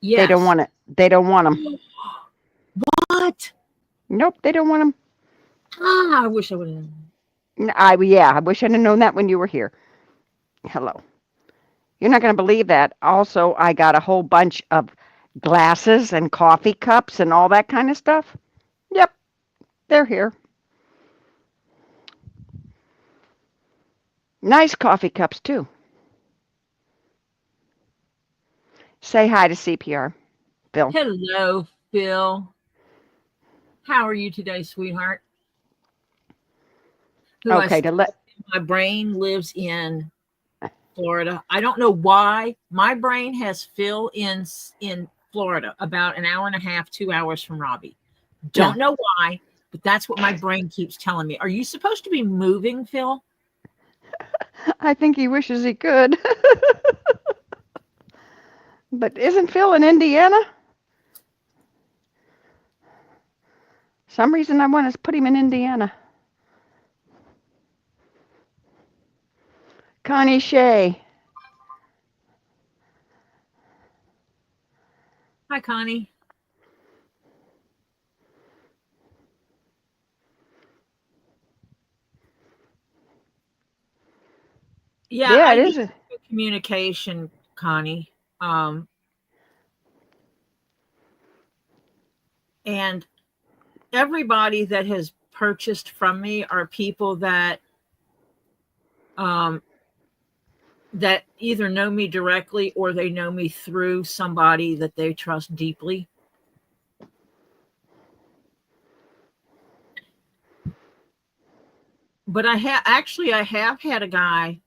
They don't Yes. want it. They don't want them. What? Nope, they don't want them. Ah, I wish I would have. I wish I'd have known that when you were here. Hello. You're not going to believe that. Also, I got a whole bunch of glasses and coffee cups and all that kind of stuff. Yep, they're here. Nice coffee cups, too. Say hi to CPR, Phil. Hello, Phil. How are you today, sweetheart? Who Okay, to let my brain lives in Florida. I don't know why my brain has Phil in Florida, about an hour and a half, 2 hours from Robbie. no, Don't know why, but that's what my brain keeps telling me. Are you supposed to be moving, Phil? I think he wishes he could. But isn't Phil in Indiana? Some reason I want to put him in Indiana. Connie Shea. Hi, Connie. Yeah, Yeah, I it need is. communication, Connie. And everybody that has purchased from me are people um, that either know me directly or they know me through somebody that they trust deeply. But I have had a guy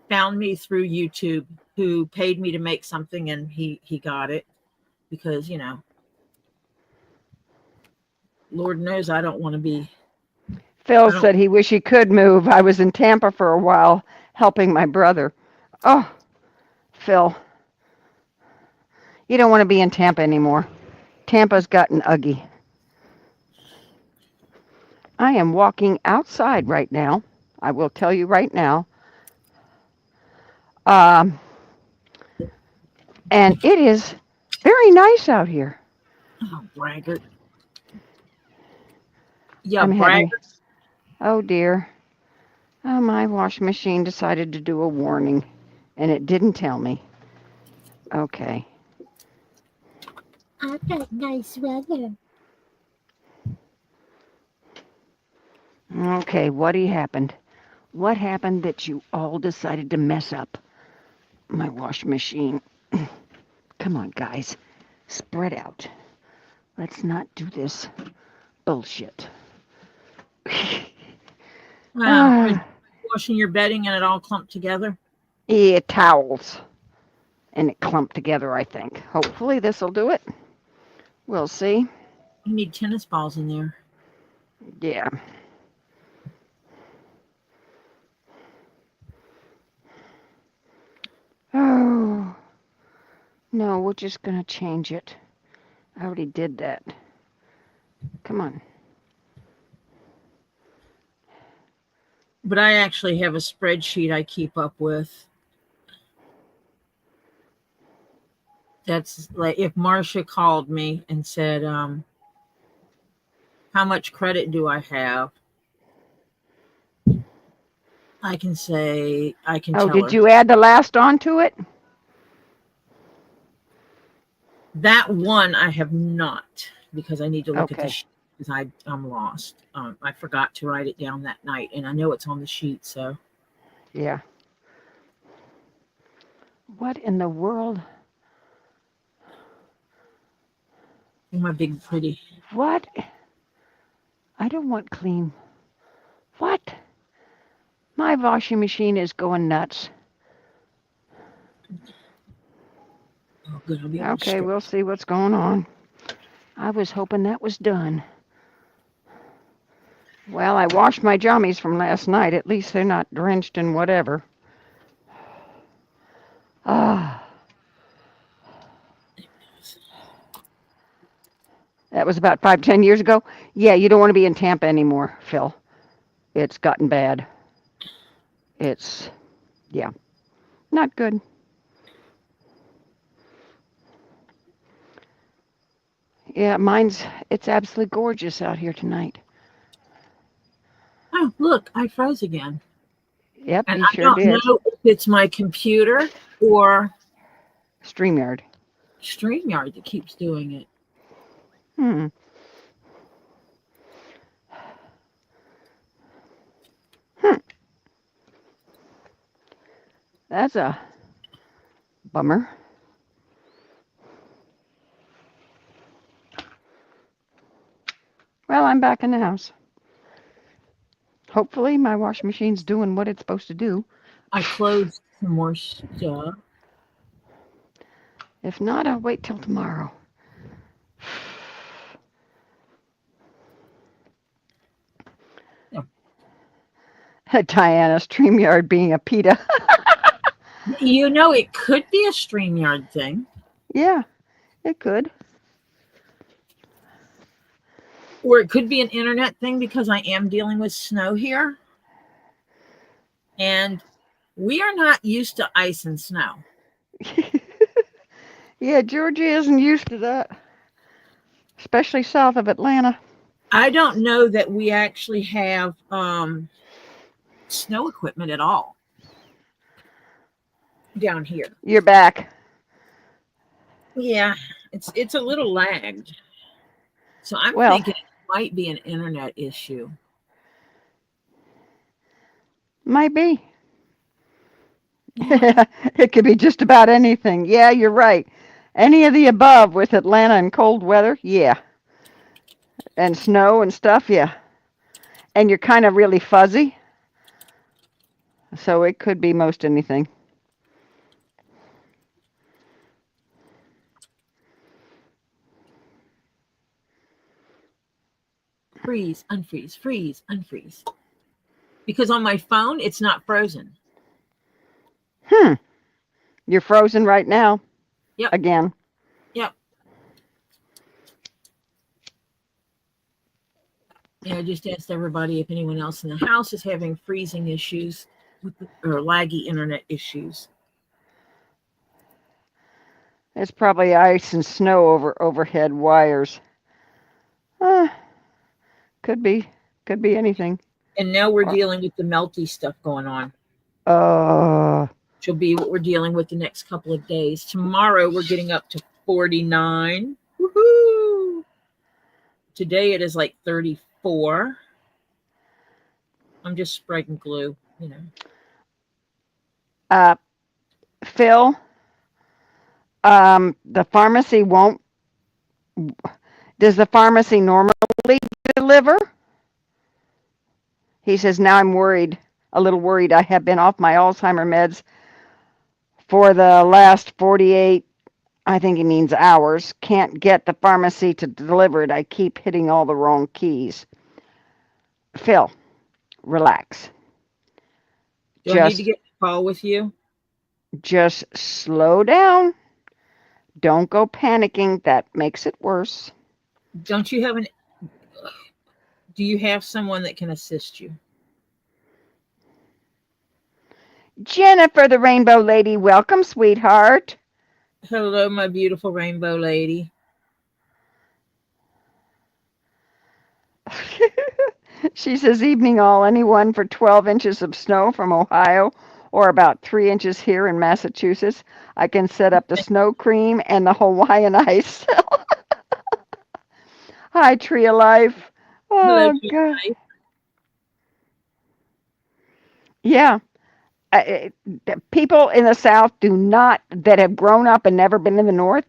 found me through YouTube who paid me to make something and he got it because, Lord knows I don't want to be. Phil I don't. said he wish he could move. I was in Tampa for a while helping my brother. Oh, Phil, you don't want to be in Tampa anymore. Tampa's gotten ugly. I am walking outside right now. I will tell you right now. Um, and it is very nice out here. Oh, braggart. Yeah, I'm having, braggart. oh dear. Oh, my washing machine decided to do a warning and it didn't tell me. Okay. I've got nice weather. Okay, what happened? What happened that you all decided to mess up my washing machine? Come on, guys. Spread out. Let's not do this bullshit. Wow. Ah, washing your bedding and it all clumped together? Yeah, towels. And it clumped together, I think. Hopefully this will do it. We'll see. You need tennis balls in there. Yeah. Oh. No, we're just going to change it. I already did that. Come on. But I actually have a spreadsheet I keep up with. That's like if Marcia called me and said, how much credit do I have? I can say, I can tell her. Oh, did you add the last on to it? That one I have not, because I need to look at Okay. the sheet because I'm lost. I forgot to write it down that night, and I know it's on the sheet, so. Yeah. What in the world? My big pretty. What? I don't want clean. What? My washing machine is going nuts. Oh, good. I'll be able to Okay, we'll see what's going on. I was hoping that was done. Well, I washed my jammies from last night. At least they're not drenched in whatever. Ah. That was about 5-10 years ago. Yeah, you don't want to be in Tampa anymore, Phil. It's gotten bad. It's, yeah, not good. Yeah, it's absolutely gorgeous out here tonight. Oh, look, I froze again. Yep, And you I sure don't did. know if it's my computer or StreamYard that keeps doing it. Hmm. That's a bummer. Well, I'm back in the house. Hopefully my washing machine's doing what it's supposed to do. I closed some more stuff. If not, I'll wait till tomorrow. Diana, StreamYard being a PETA. You know, it could be a StreamYard thing. Yeah, it could. Or it could be an internet thing because I am dealing with snow here. And we are not used to ice and snow. Yeah, Georgia isn't used to that, especially south of Atlanta. I don't know that we actually have snow equipment at all down here. You're back. Yeah, it's a little lagged. So I'm Well, thinking it might be an internet issue. Might be. Yeah. It could be just about anything. Yeah, you're right. Any of the above with Atlanta and cold weather, yeah. And snow and stuff, yeah. And you're kind of really fuzzy. So it could be most anything. Freeze, unfreeze, freeze, unfreeze. Because on my phone, it's not frozen. You're frozen right now. Yep. Again. Yep. Yeah, I just asked everybody if anyone else in the house is having freezing issues or laggy internet issues. It's probably ice and snow over overhead wires. Could be anything. And now we're dealing with the melty stuff going on. Which will be what we're dealing with the next couple of days. Tomorrow we're getting up to 49. Woohoo! Today it is like 34. I'm just spreading glue, you know. Phil, the pharmacy won't. Does the pharmacy normally deliver? He says, now I'm worried. a little worried. I have been off my Alzheimer meds for the last 48, I think he means hours. Can't get the pharmacy to deliver it. I keep hitting all the wrong keys. Phil, relax. Do I need to get a call with you? Just slow down. Don't go panicking. That makes it worse. Don't you have do you have someone that can assist you? Jennifer, the Rainbow Lady, welcome, sweetheart. Hello, my beautiful rainbow lady. She says, evening all. Anyone for 12 inches of snow from Ohio or about 3 inches here in Massachusetts? I can set up the snow cream and the Hawaiian ice. Hi, Tree of Life. Hello, Oh, God. Life. Yeah. People in the South that have grown up and never been in the North,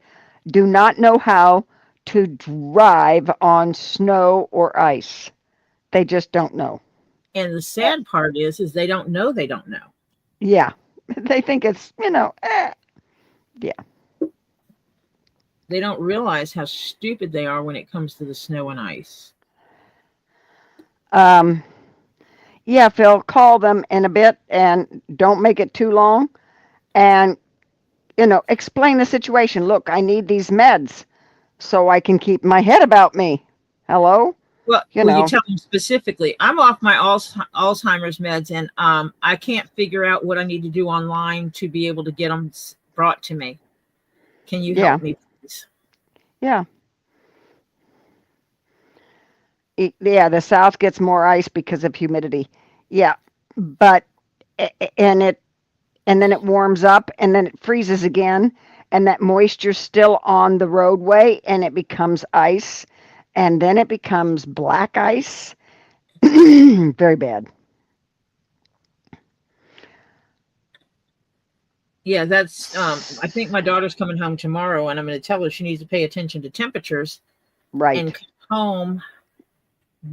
do not know how to drive on snow or ice. They just don't know. And the sad part is they don't know they don't know. Yeah. They think it's, yeah. They don't realize how stupid they are when it comes to the snow and ice. Yeah, Phil, call them in a bit and don't make it too long. And, explain the situation. Look, I need these meds so I can keep my head about me. Hello? Well, you tell them specifically, I'm off my Alzheimer's meds and I can't figure out what I need to do online to be able to get them brought to me. Can you help me, please? Yeah. Yeah, the South gets more ice because of humidity. Yeah, but and then it warms up and then it freezes again and that moisture's still on the roadway and it becomes ice and then it becomes black ice. Very bad. Yeah, that's I think my daughter's coming home tomorrow and I'm going to tell her she needs to pay attention to temperatures. Right. And come home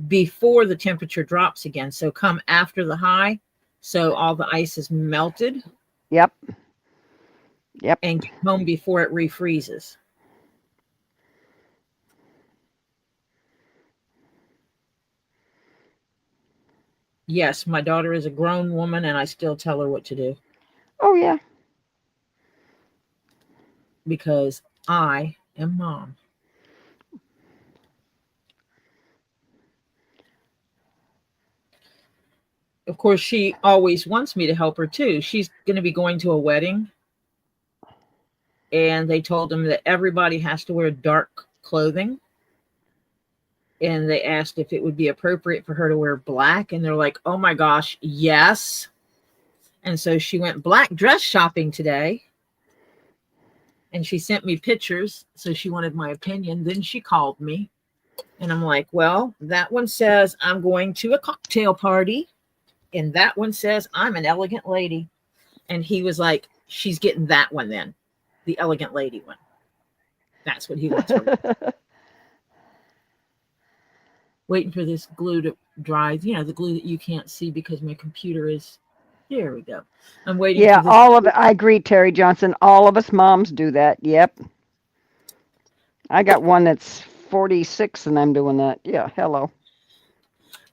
before the temperature drops again. So come after the high. So all the ice is melted. Yep. And get home before it refreezes. Yes, my daughter is a grown woman and I still tell her what to do. Oh, yeah. Because I am mom. Of course, she always wants me to help her too. She's going to be going to a wedding. And they told them that everybody has to wear dark clothing. And they asked if it would be appropriate for her to wear black. And they're like, oh my gosh, yes. And so she went black dress shopping today. And she sent me pictures. So she wanted my opinion. Then she called me. And I'm like, well, that one says I'm going to a cocktail party. And that one says I'm an elegant lady. And he was like, she's getting that one then. The elegant lady one. That's what he wants. Waiting for this glue to dry. The glue that you can't see because my computer is. There we go. I'm waiting. Yeah, for this all of it. I agree, Terry Johnson. All of us moms do that. Yep. I got one that's 46 and I'm doing that. Yeah, hello.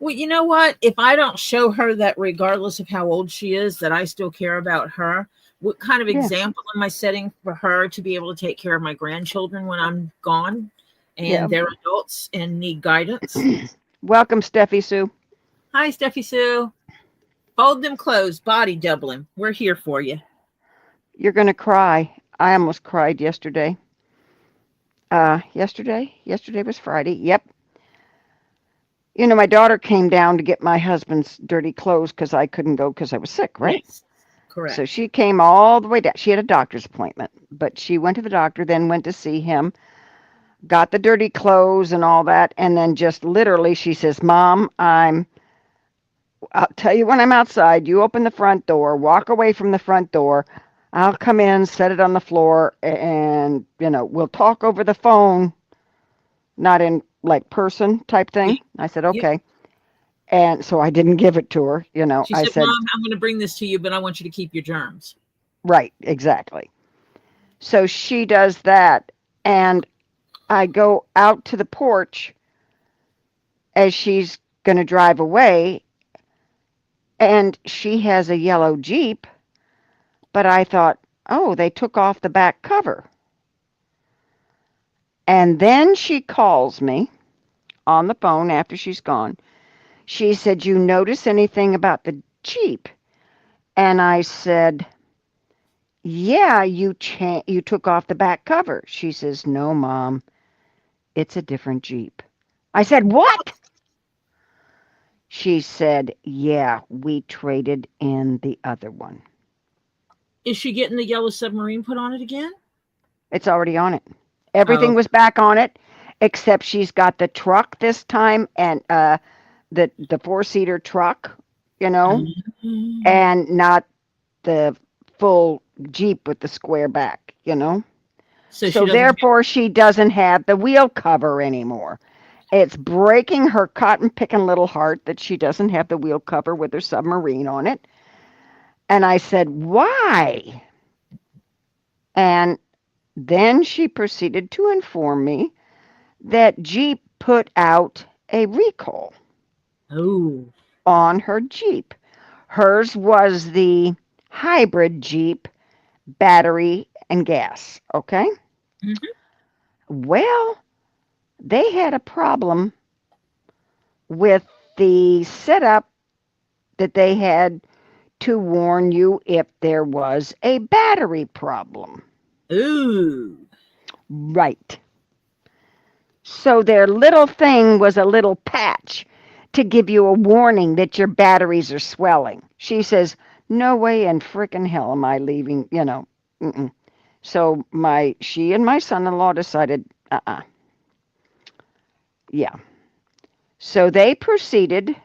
Well, you know what? If I don't show her that regardless of how old she is, that I still care about her, what kind of example am I setting for her to be able to take care of my grandchildren when I'm gone and they're adults and need guidance? Welcome, Steffi Sue. Hi, Steffi Sue. Fold them clothes, body doubling. We're here for you. You're going to cry. I almost cried yesterday. Yesterday was Friday. Yep. My daughter came down to get my husband's dirty clothes because I couldn't go because I was sick, right? Yes, correct. So she came all the way down. She had a doctor's appointment, but she went to the doctor, then went to see him, got the dirty clothes and all that, and then just literally she says, Mom, I'll tell you when I'm outside, you open the front door, walk away from the front door, I'll come in, set it on the floor, and, we'll talk over the phone, not in like person type thing. I said, okay. And so I didn't give it to her. You know, She I said, said, Mom, I'm going to bring this to you, but I want you to keep your germs. right, exactly. So she does that. And I go out to the porch as she's going to drive away. And she has a yellow Jeep. But I thought, oh, they took off the back cover. And then she calls me on the phone after she's gone. She said, you notice anything about the Jeep? And I said, yeah, you took off the back cover. She says, no, Mom, it's a different Jeep. I said, what? She said, yeah, we traded in the other one. Is she getting the yellow submarine put on it again? It's already on it. Everything was back on it, except she's got the truck this time, and the 4-seater truck, you know, and not the full Jeep with the square back, you know. So therefore, she doesn't have the wheel cover anymore. It's breaking her cotton-picking little heart that she doesn't have the wheel cover with her submarine on it. And I said, why? And then she proceeded to inform me that Jeep put out a recall on her Jeep. Hers was the hybrid Jeep, battery and gas, okay? Well, they had a problem with the setup that they had to warn you if there was a battery problem. Ooh. Right. So their little thing was a little patch to give you a warning that your batteries are swelling. She says, no way in frickin' hell am I leaving, you know. Mm-mm. So she and my son-in-law decided, yeah. So they proceeded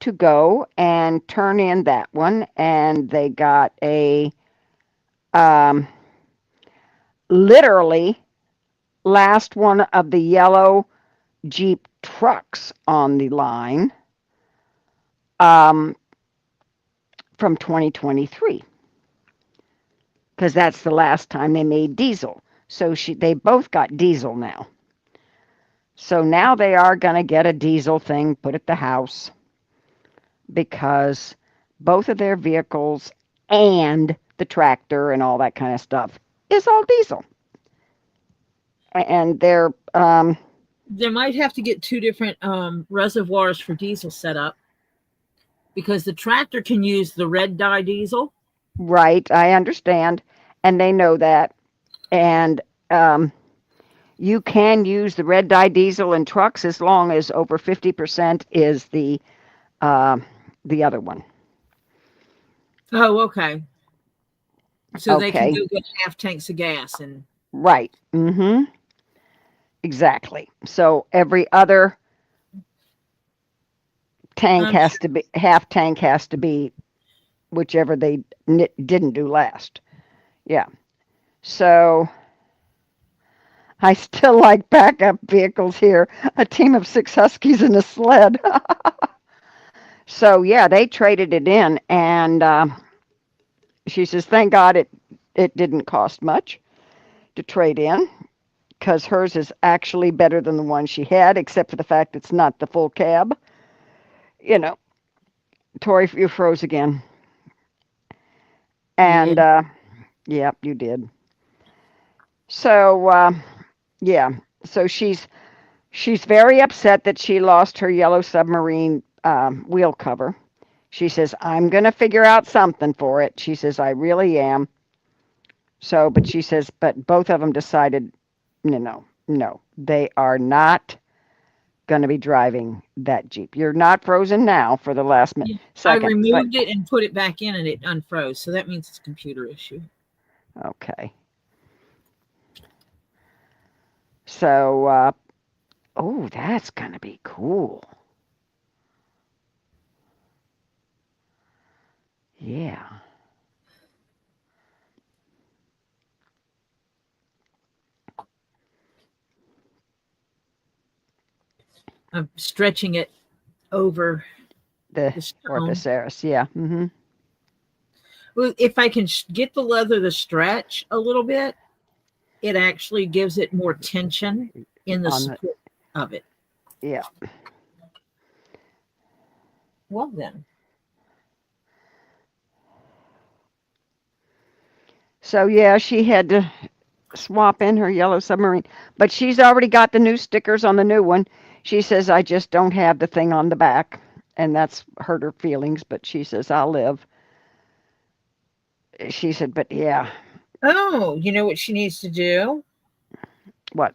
to go and turn in that one, and they got a literally last one of the yellow Jeep trucks on the line from 2023, because that's the last time they made diesel. So they both got diesel now. So now they are going to get a diesel thing put at the house, because both of their vehicles and the tractor and all that kind of stuff is all diesel. And they're they might have to get 2 different reservoirs for diesel set up, because the tractor can use the red dye diesel. Right, I understand, and they know that. And you can use the red dye diesel in trucks as long as over 50% is the other one. Oh, okay. So they can Okay. go get half tanks of gas and Right. Mm-hmm. Exactly. So every other tank has to be, half tank has to be whichever they didn't do last. Yeah. So I still like backup vehicles here. A team of 6 Huskies and a sled. So yeah, they traded it in, and she says, thank God it didn't cost much to trade in, because hers is actually better than the one she had, except for the fact it's not the full cab. You know, Tori, you froze again. And yeah, you did. So yeah, so she's very upset that she lost her yellow submarine wheel cover. She says, I'm going to figure out something for it. She says, I really am. So, but she says, but both of them decided, no, they are not going to be driving that Jeep. You're not frozen now for the last second. I removed it and put it back in, and it unfroze. So that means it's a computer issue. Okay. So, oh, that's going to be cool. Yeah. I'm stretching it over The the stone. Orthoceras, yeah. Mm-hmm. Well, if I can get the leather to stretch a little bit, it actually gives it more tension in the On the support of it. yeah. Well, then. So yeah, she had to swap in her yellow submarine, but she's already got the new stickers on the new one. She says I just don't have the thing on the back, and that's hurt her feelings. But she says I'll live. She said, but yeah, Oh, you know what she needs to do? what?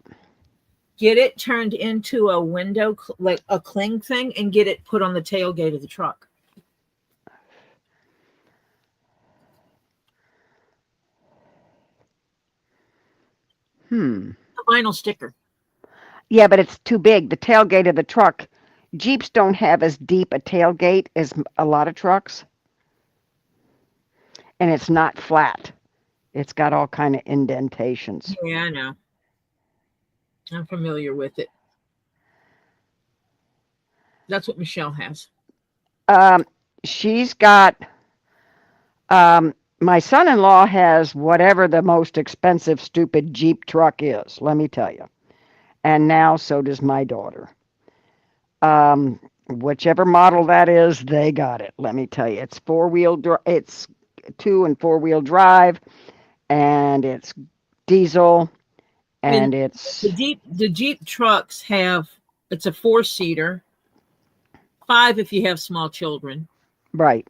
Get it turned into a window, like a cling thing, and get it put on the tailgate of the truck. A vinyl sticker. Yeah, but it's too big. The tailgate of the truck. Jeeps don't have as deep a tailgate as a lot of trucks, and it's not flat. It's got all kind of indentations. Yeah, I know. I'm familiar with it. That's what Michelle has. Um, she's got. My son-in-law has whatever the most expensive, stupid Jeep truck is. Let me tell you. And now so does my daughter. Whichever model that is, they got it. Let me tell you, it's four-wheel. It's 2 and 4-wheel drive, and it's diesel, And and it's the Jeep trucks have, it's a 4-seater, 5 if you have small children. right.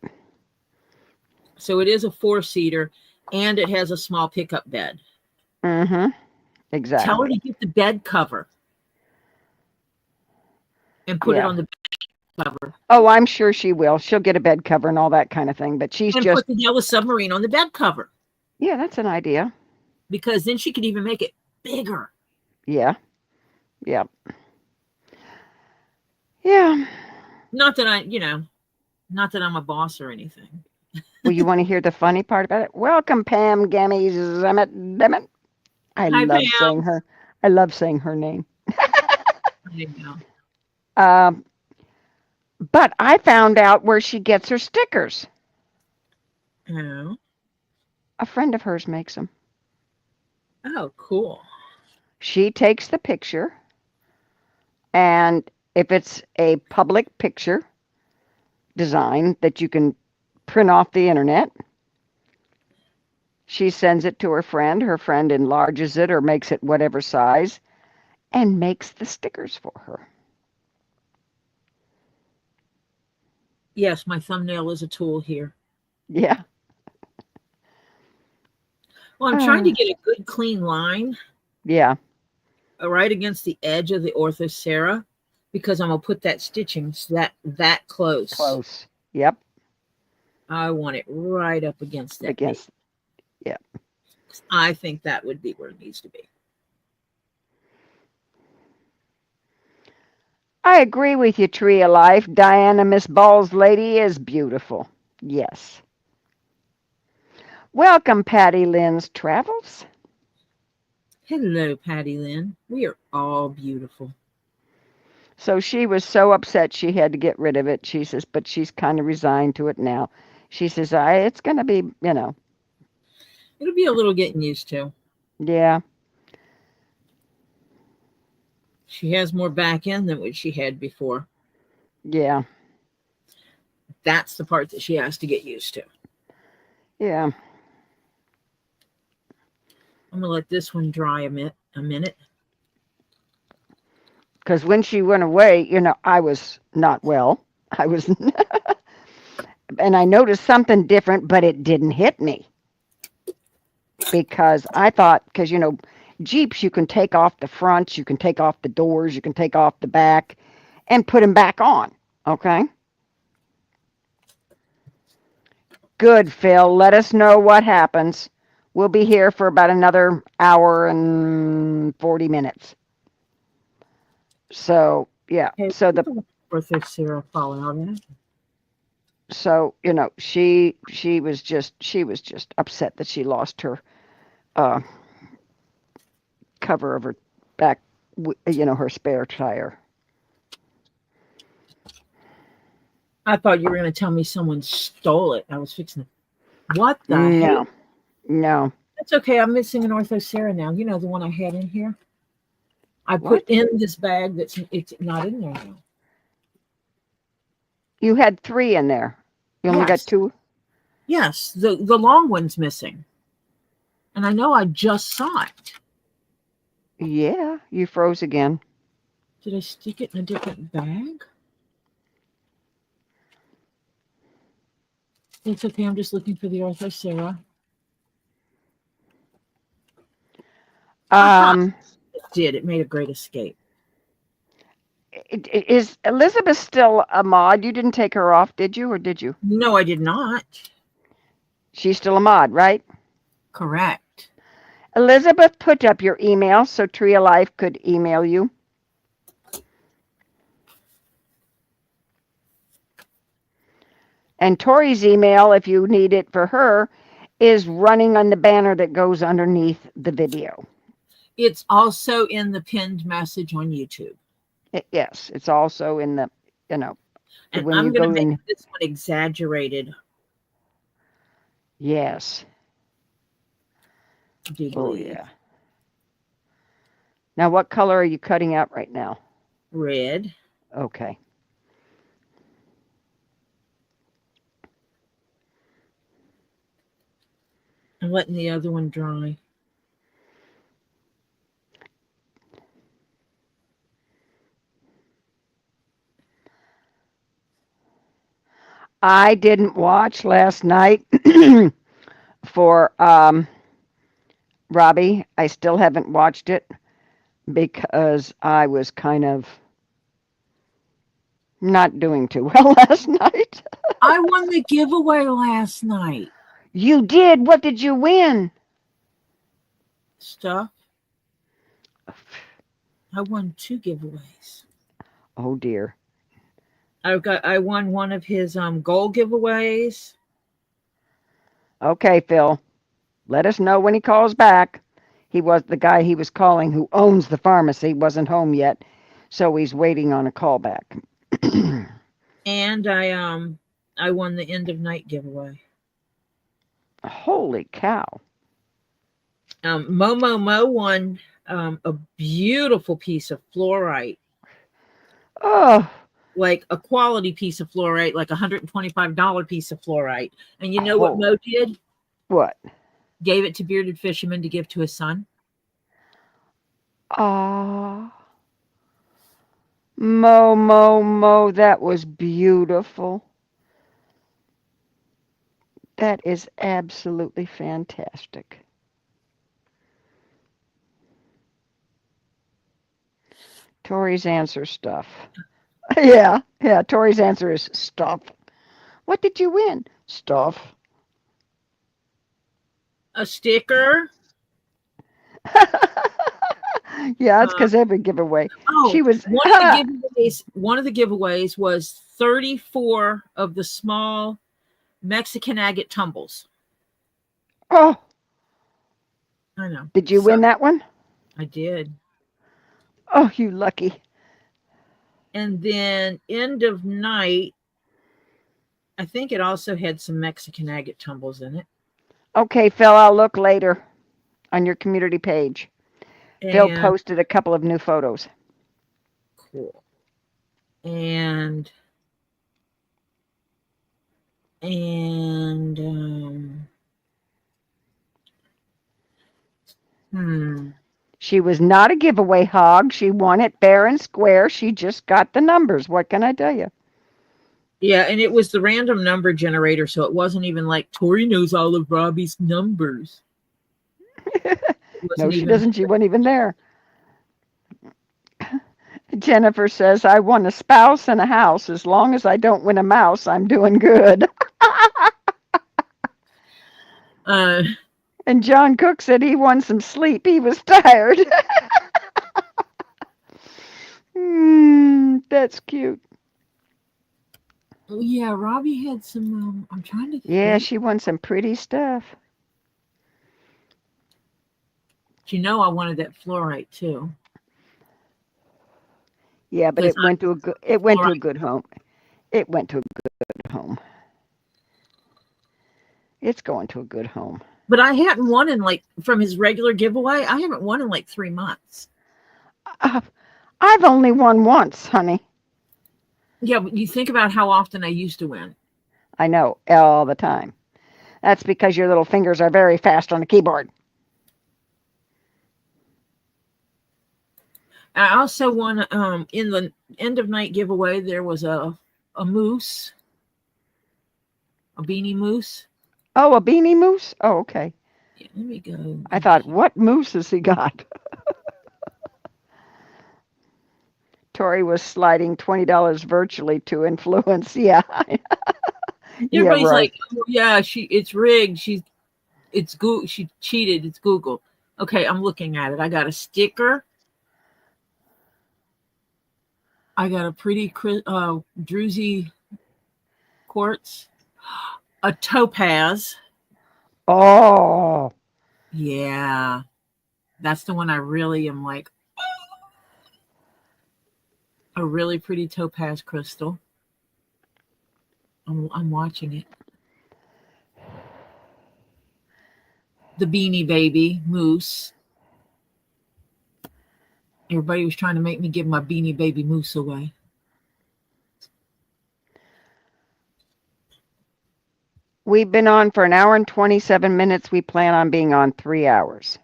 So it is a 4-seater, and it has a small pickup bed. Mm-hmm. Tell her Exactly. to get the bed cover and put it Yeah. on the bed cover, Oh, I'm sure she will. She'll get a bed cover and all that kind of thing. But she's and just, put the yellow submarine on the bed cover, yeah, that's an idea. because then she could even make it bigger. Yeah. Yeah. Yeah. Not that not that I'm a boss or anything. Well, you want to hear the funny part about it? Welcome, Pam Gammy Zemet Demet. I Hi, love Pam. saying her. I love saying her name. I know. Um, but I found out where she gets her stickers. Oh, A friend of hers makes them. oh, cool. She takes the picture, and if it's a public picture design that you can print off the internet, she sends it to her friend. Her friend enlarges it or makes it whatever size and makes the stickers for her. Yes, my thumbnail is a tool here. Yeah. Well, I'm trying to get a good clean line Yeah. right against the edge of the orthocera, because I'm gonna put that stitching so that close. Close. Yep. I want it right up against that base. Against. Yeah. I think that would be where it needs to be. I agree with you, Tree of Life. Diana Miss Ball's lady is beautiful. Yes. Welcome, Patty Lynn's Travels. Hello, Patty Lynn. We are all beautiful. So she was so upset she had to get rid of it. She says, but she's kind of resigned to it now. She says, it's going to be, It'll be a little getting used to. yeah, She has more back end than what she had before. yeah, That's the part that she has to get used to. yeah. I'm gonna let this one dry a minute. Because when she went away, I was not well. I was, and I noticed something different, but it didn't hit me. Because I thought, Jeeps, you can take off the fronts, you can take off the doors, you can take off the back and put them back on. Okay? Good, Phil. Let us know what happens. We'll be here for about another hour and 40 minutes. So, yeah. Okay, So orthocera falling out in it. so, she was just upset that she lost her cover of her back, her spare tire. I thought you were going to tell me someone stole it. I was fixing it. What the No, heck? no. That's okay. I'm missing an Orthocera now. You know, the one I had in here. I put What? in this bag it's not in there now. You had 3 in there. You only got Yes. 2? Yes. The long one's missing. And I know I just saw it. Yeah, you froze again. Did I stick it in a different bag? It's okay. I'm just looking for the Orthocera. Aha! It did. It made a great escape. Is Elizabeth still a mod? You didn't take her off, did you, or did you? No, I did not. She's still a mod, right? Correct. Elizabeth, put up your email so Tree of Life could email you. And Tori's email, if you need it for her, is running on the banner that goes underneath the video. It's also in the pinned message on YouTube. Yes, it's also in the, and when I'm you going go to make in. this one exaggerated. Yes. I do Oh, believe. yeah. Now, what color are you cutting out right now? Red. Okay. I'm letting the other one dry. I didn't watch last night for Robbie. I still haven't watched it because I was kind of not doing too well last night. I won the giveaway last night. You did? What did you win? Stuff. I won 2 giveaways. Oh dear. I won one of his gold giveaways. Okay, Phil. Let us know when he calls back. He was the guy he was calling who owns the pharmacy, wasn't home yet, so he's waiting on a call back. And I won the end of night giveaway. Holy cow. Mo won a beautiful piece of fluorite. Oh. Like a quality piece of fluorite, like $125 piece of fluorite. And you know what Mo did? What? Gave it to Bearded Fisherman to give to his son. Ah. Mo, that was beautiful. That is absolutely fantastic. Tori's answer stuff. Yeah, Tori's answer is stuff. What did you win? Stuff. A sticker. Yeah, it's because every giveaway. Oh, she was one of the giveaways was 34 of the small Mexican agate tumbles. Oh. I know. Did you win that one? I did. Oh, you lucky. And then end of night, I think it also had some Mexican agate tumbles in it. Okay, Phil, I'll look later on your community page. Phil posted a couple of new photos. Cool. And She was not a giveaway hog. She won it fair and square. She just got the numbers. What can I tell you? Yeah, and it was the random number generator, so it wasn't even like Tori knows all of Robbie's numbers. No, she doesn't. She wasn't even there. Jennifer says, I won a spouse and a house. As long as I don't win a mouse, I'm doing good. And John Cook said he won some sleep. He was tired. That's cute. Oh, yeah, Robbie had some, I'm trying to think. Yeah, she won some pretty stuff. You know I wanted that fluorite too. Yeah, but it went to a good home. It went to a good home. It's going to a good home. But I hadn't won in from his regular giveaway. I haven't won in 3 months. I've only won once, honey. Yeah, but you think about how often I used to win. I know, all the time. That's because your little fingers are very fast on the keyboard. I also won in the end of night giveaway. There was a moose, a beanie moose. Oh, a beanie moose? Oh, okay. Yeah, let me go. I thought, what moose has he got? Tori was sliding $20 virtually to influence. Yeah. Everybody's right. like, oh, yeah, it's rigged. She cheated. It's Google. Okay, I'm looking at it. I got a sticker. I got a pretty druzy quartz, a topaz. Oh. Yeah, that's the one I really am like. A really pretty topaz crystal. I'm watching it. The Beanie Baby moose. Everybody was trying to make me give my Beanie Baby moose away. We've been on for 1 hour and 27 minutes. We plan on being on 3 hours.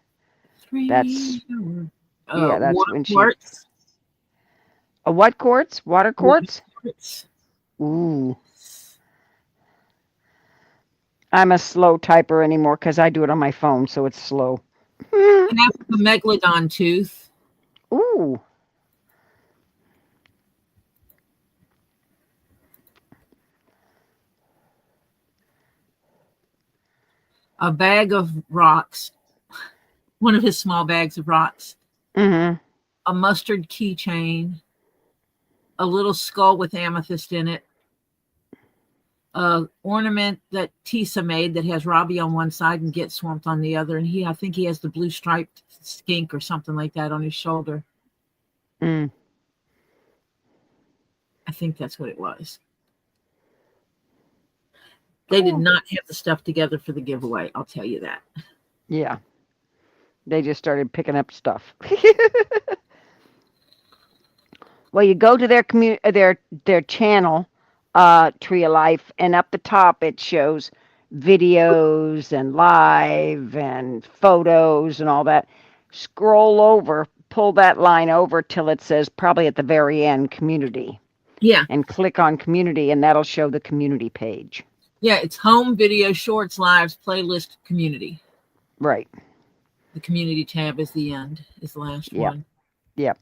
3 hours. Yeah, that's water when quartz. A what quartz? Water quartz? Water quartz. Ooh. I'm a slow typer anymore because I do it on my phone, so it's slow. And that's the megalodon tooth. Ooh. A bag of rocks. One of his small bags of rocks. Mm-hmm. A mustard keychain. A little skull with amethyst in it. A ornament that Teesa made that has Robbie on one side and Get Swamped on the other. And I think he has the blue striped skink or something like that on his shoulder. Mm. I think that's what it was. They did not have the stuff together for the giveaway. I'll tell you that. Yeah. They just started picking up stuff. Well, you go to their channel, Tree of Life, and up the top it shows videos and live and photos and all that. Scroll over, pull that line over till it says probably at the very end, community. Yeah. And click on community, and that'll show the community page. Yeah, it's home, video, shorts, lives, playlist, community. Right. The community tab is the end, is the last one. Yep.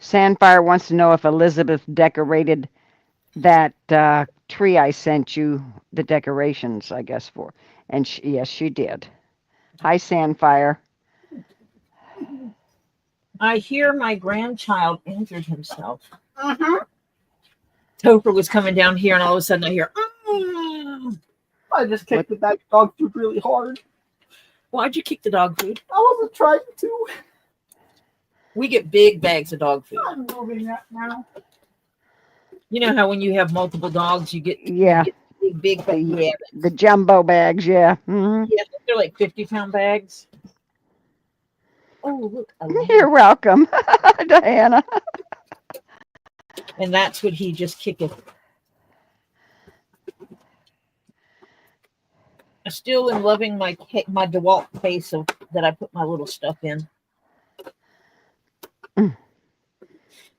Sandfire wants to know if Elizabeth decorated that tree I sent you, the decorations, I guess, for. And yes, she did. Hi, Sandfire. I hear my grandchild injured himself. Topher was coming down here, and all of a sudden I hear, I just kicked the back dog food really hard. Why'd you kick the dog food? I wasn't trying to. We get big bags of dog food. I'm moving that now. You know how when you have multiple dogs, you get big bags? Yeah. The jumbo bags, yeah. Mm-hmm. Yeah, they're like 50-pound bags. Oh, look. You're welcome, Diana. And that's what he just kicked. I still am loving my DeWalt case that I put my little stuff in.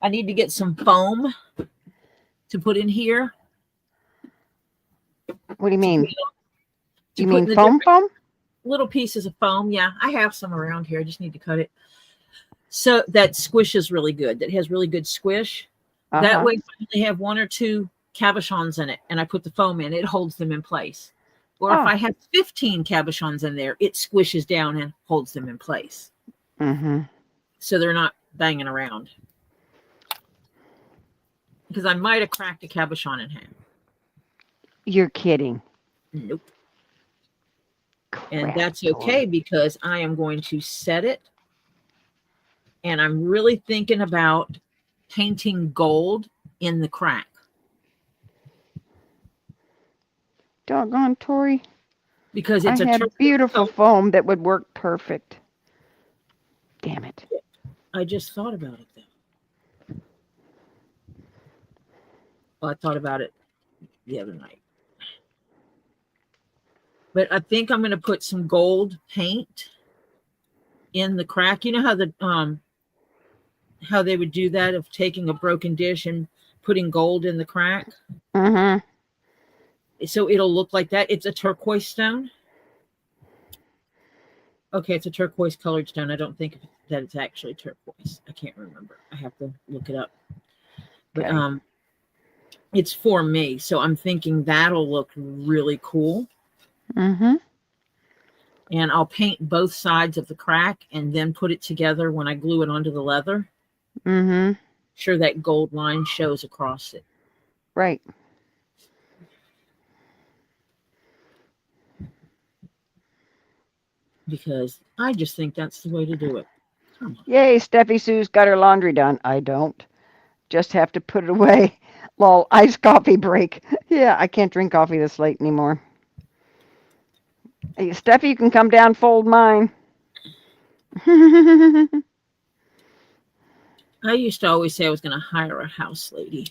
I need to get some foam to put in here. What do you mean? You put mean foam? Little pieces of foam. Yeah, I have some around here. I just need to cut it. So that squishes really good. That has really good squish. That way, if I only have 1 or 2 cabochons in it and I put the foam in, it holds them in place. Or if I have 15 cabochons in there, it squishes down and holds them in place. Mm-hmm. So they're not banging around. Because I might have cracked a cabochon in half. You're kidding. Nope. Crap, and that's okay because I am going to set it And I'm really thinking about painting gold in the crack. Doggone, Tori. Because I it's a had beautiful foam that would work perfect. Damn it. I just thought about it though. Well, I thought about it the other night. But I think I'm going to put some gold paint in the crack. You know how they would do that of taking a broken dish and putting gold in the crack? Mm-hmm. So it'll look like that. It's a turquoise stone. Okay, it's a turquoise colored stone. I don't think that it's actually turquoise. I can't remember. I have to look it up. But Okay. it's for me. So I'm thinking that'll look really cool. Mm-hmm. And I'll paint both sides of the crack and then put it together when I glue it onto the leather. Mm-hmm. Sure that gold line shows across it. Right. Because I just think that's the way to do it. Come on. Yay, Steffi Sue's got her laundry done. I don't. Just have to put it away. Lol, iced coffee break. Yeah, I can't drink coffee this late anymore. Hey, Steffi, you can come down, fold mine. I used to always say I was going to hire a house lady.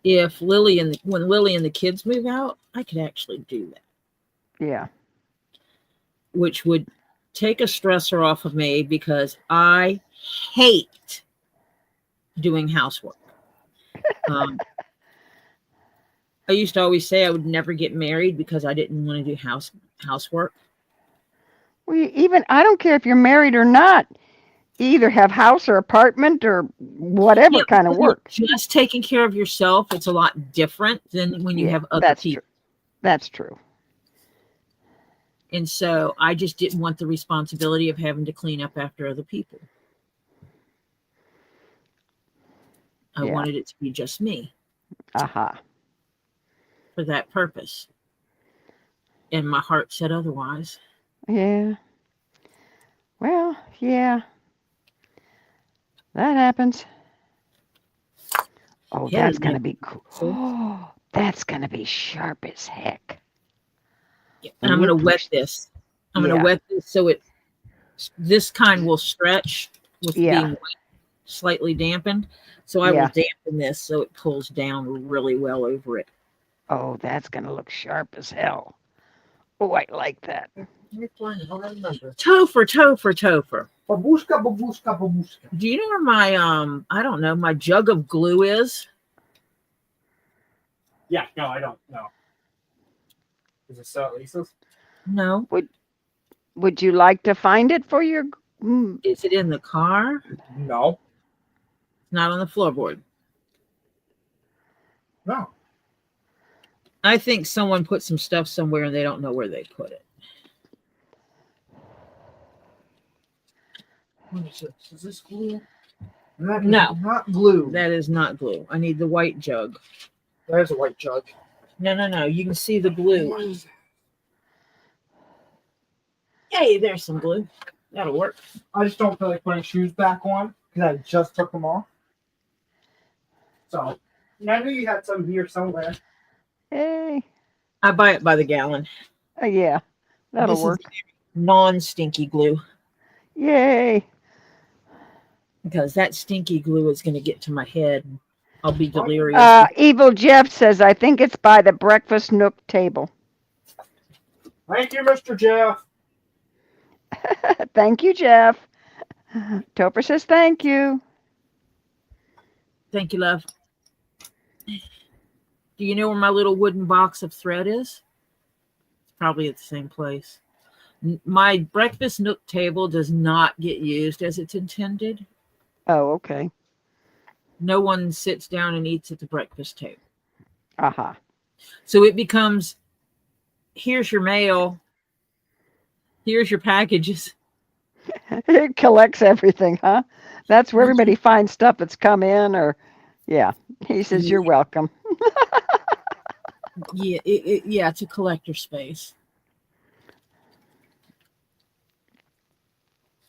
If when Lily and the kids move out, I could actually do that. Yeah. Which would take a stressor off of me because I hate doing housework. I used to always say I would never get married because I didn't want to do housework. Well, I don't care if you're married or not. You either have house or apartment or whatever kind of work. Just taking care of yourself, it's a lot different than when you have other people. True. That's true. And so I just didn't want the responsibility of having to clean up after other people. I wanted it to be just me. Aha. For that purpose. And my heart said otherwise. Yeah. Well, yeah. That happens. Oh, Yeah, that's going to be cool. Oh, that's going to be sharp as heck. Yeah. And I'm going to wet this. I'm going to wet this so this kind will stretch with being wet, slightly dampened. So I will dampen this so it pulls down really well over it. Oh, that's going to look sharp as hell. Oh, I like that. Topher. Babushka, babushka, babushka. Do you know where my, I don't know, my jug of glue is? Yeah, no, I don't know. Is it still at Lisa's? No. Would you like to find it for your... Is it in the car? No. It's not on the floorboard. No. I think someone put some stuff somewhere and they don't know where they put it. What is this? Is this glue? No. Not glue. That is not glue. I need the white jug. There's a white jug. No. You can see the glue. Hey, there's some glue. That'll work. I just don't feel like putting shoes back on because I just took them off. So, I knew you had some here somewhere. Hey. I buy it by the gallon. Yeah, that'll work. Non-stinky glue. Yay. Because that stinky glue is going to get to my head. I'll be delirious. Evil Jeff says, I think it's by the breakfast nook table. Thank you, Mr. Jeff. Thank you, Jeff. Topher says thank you. Thank you, love. Do you know where my little wooden box of thread is? It's probably at the same place. My breakfast nook table does not get used as it's intended. Oh, okay. No one sits down and eats at the breakfast table. Aha. So it becomes, here's your mail. Here's your packages. It collects everything, huh? That's where everybody finds stuff that's come in or, yeah. He says, you're welcome. Yeah, it's a collector space.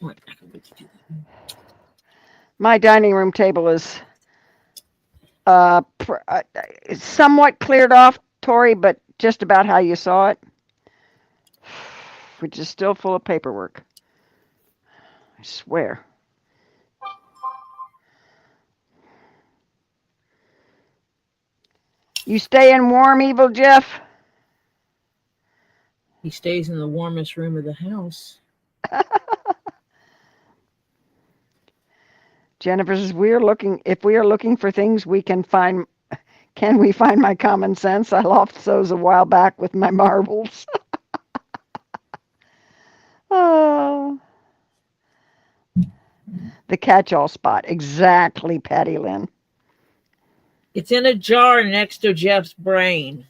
Wait, I can wait to do that. My dining room table is somewhat cleared off, Tori, but just about how you saw it, which is still full of paperwork. I swear. You staying warm, Evil Jeff? He stays in the warmest room of the house. Jennifer says, if we are looking for things we can find, can we find my common sense? I lost those a while back with my marbles. Oh. The catch-all spot. Exactly, Patty Lynn. It's in a jar next to Jeff's brain.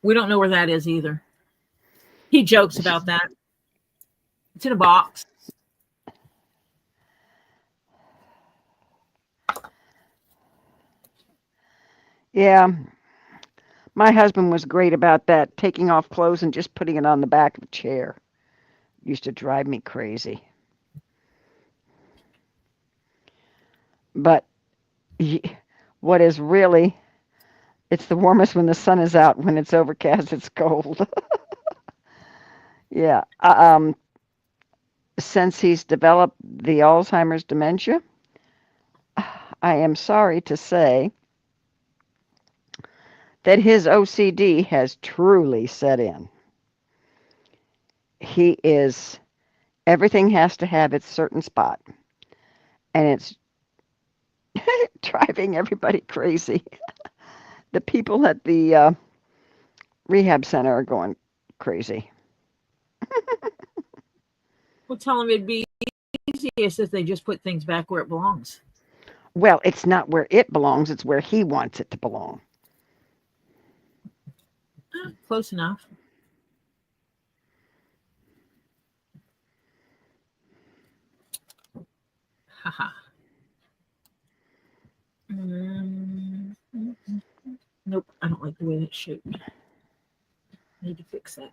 We don't know where that is either. He jokes about that. It's in a box. Yeah. My husband was great about that, taking off clothes and just putting it on the back of a chair. Used to drive me crazy. But what is really, it's the warmest when the sun is out. When it's overcast, it's cold. Yeah. Since he's developed the Alzheimer's dementia, I am sorry to say that his OCD has truly set in. Everything has to have its certain spot, and it's driving everybody crazy. The people at the rehab center are going crazy. We'll tell him it'd be easiest if they just put things back where it belongs. Well, it's not where it belongs, it's where he wants it to belong. Close enough. Haha. Nope, I don't like the way that's shaped. Need to fix that.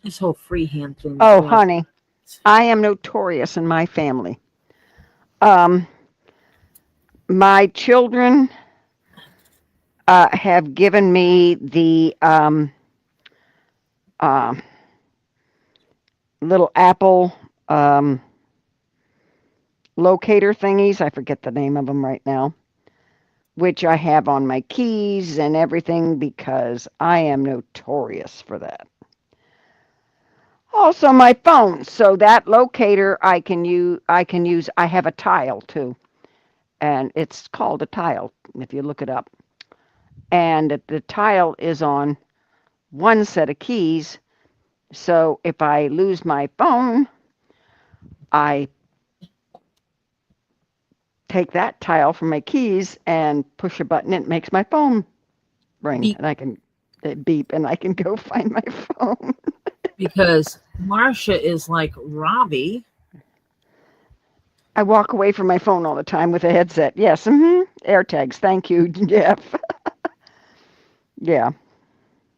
This whole freehand thing. Oh, honey, I am notorious in my family. My children have given me the little Apple locator thingies. I forget the name of them right now, which I have on my keys and everything because I am notorious for that. Also, my phone. So that locator I can use. I have a tile too, and it's called a tile if you look it up. And the tile is on one set of keys. So if I lose my phone, I take that tile from my keys and push a button. It makes my phone ring, beep. And I can beep, and I can go find my phone. Because Marcia is like Robbie. I walk away from my phone all the time with a headset. Yes, AirTags. Thank you, Jeff. Yeah.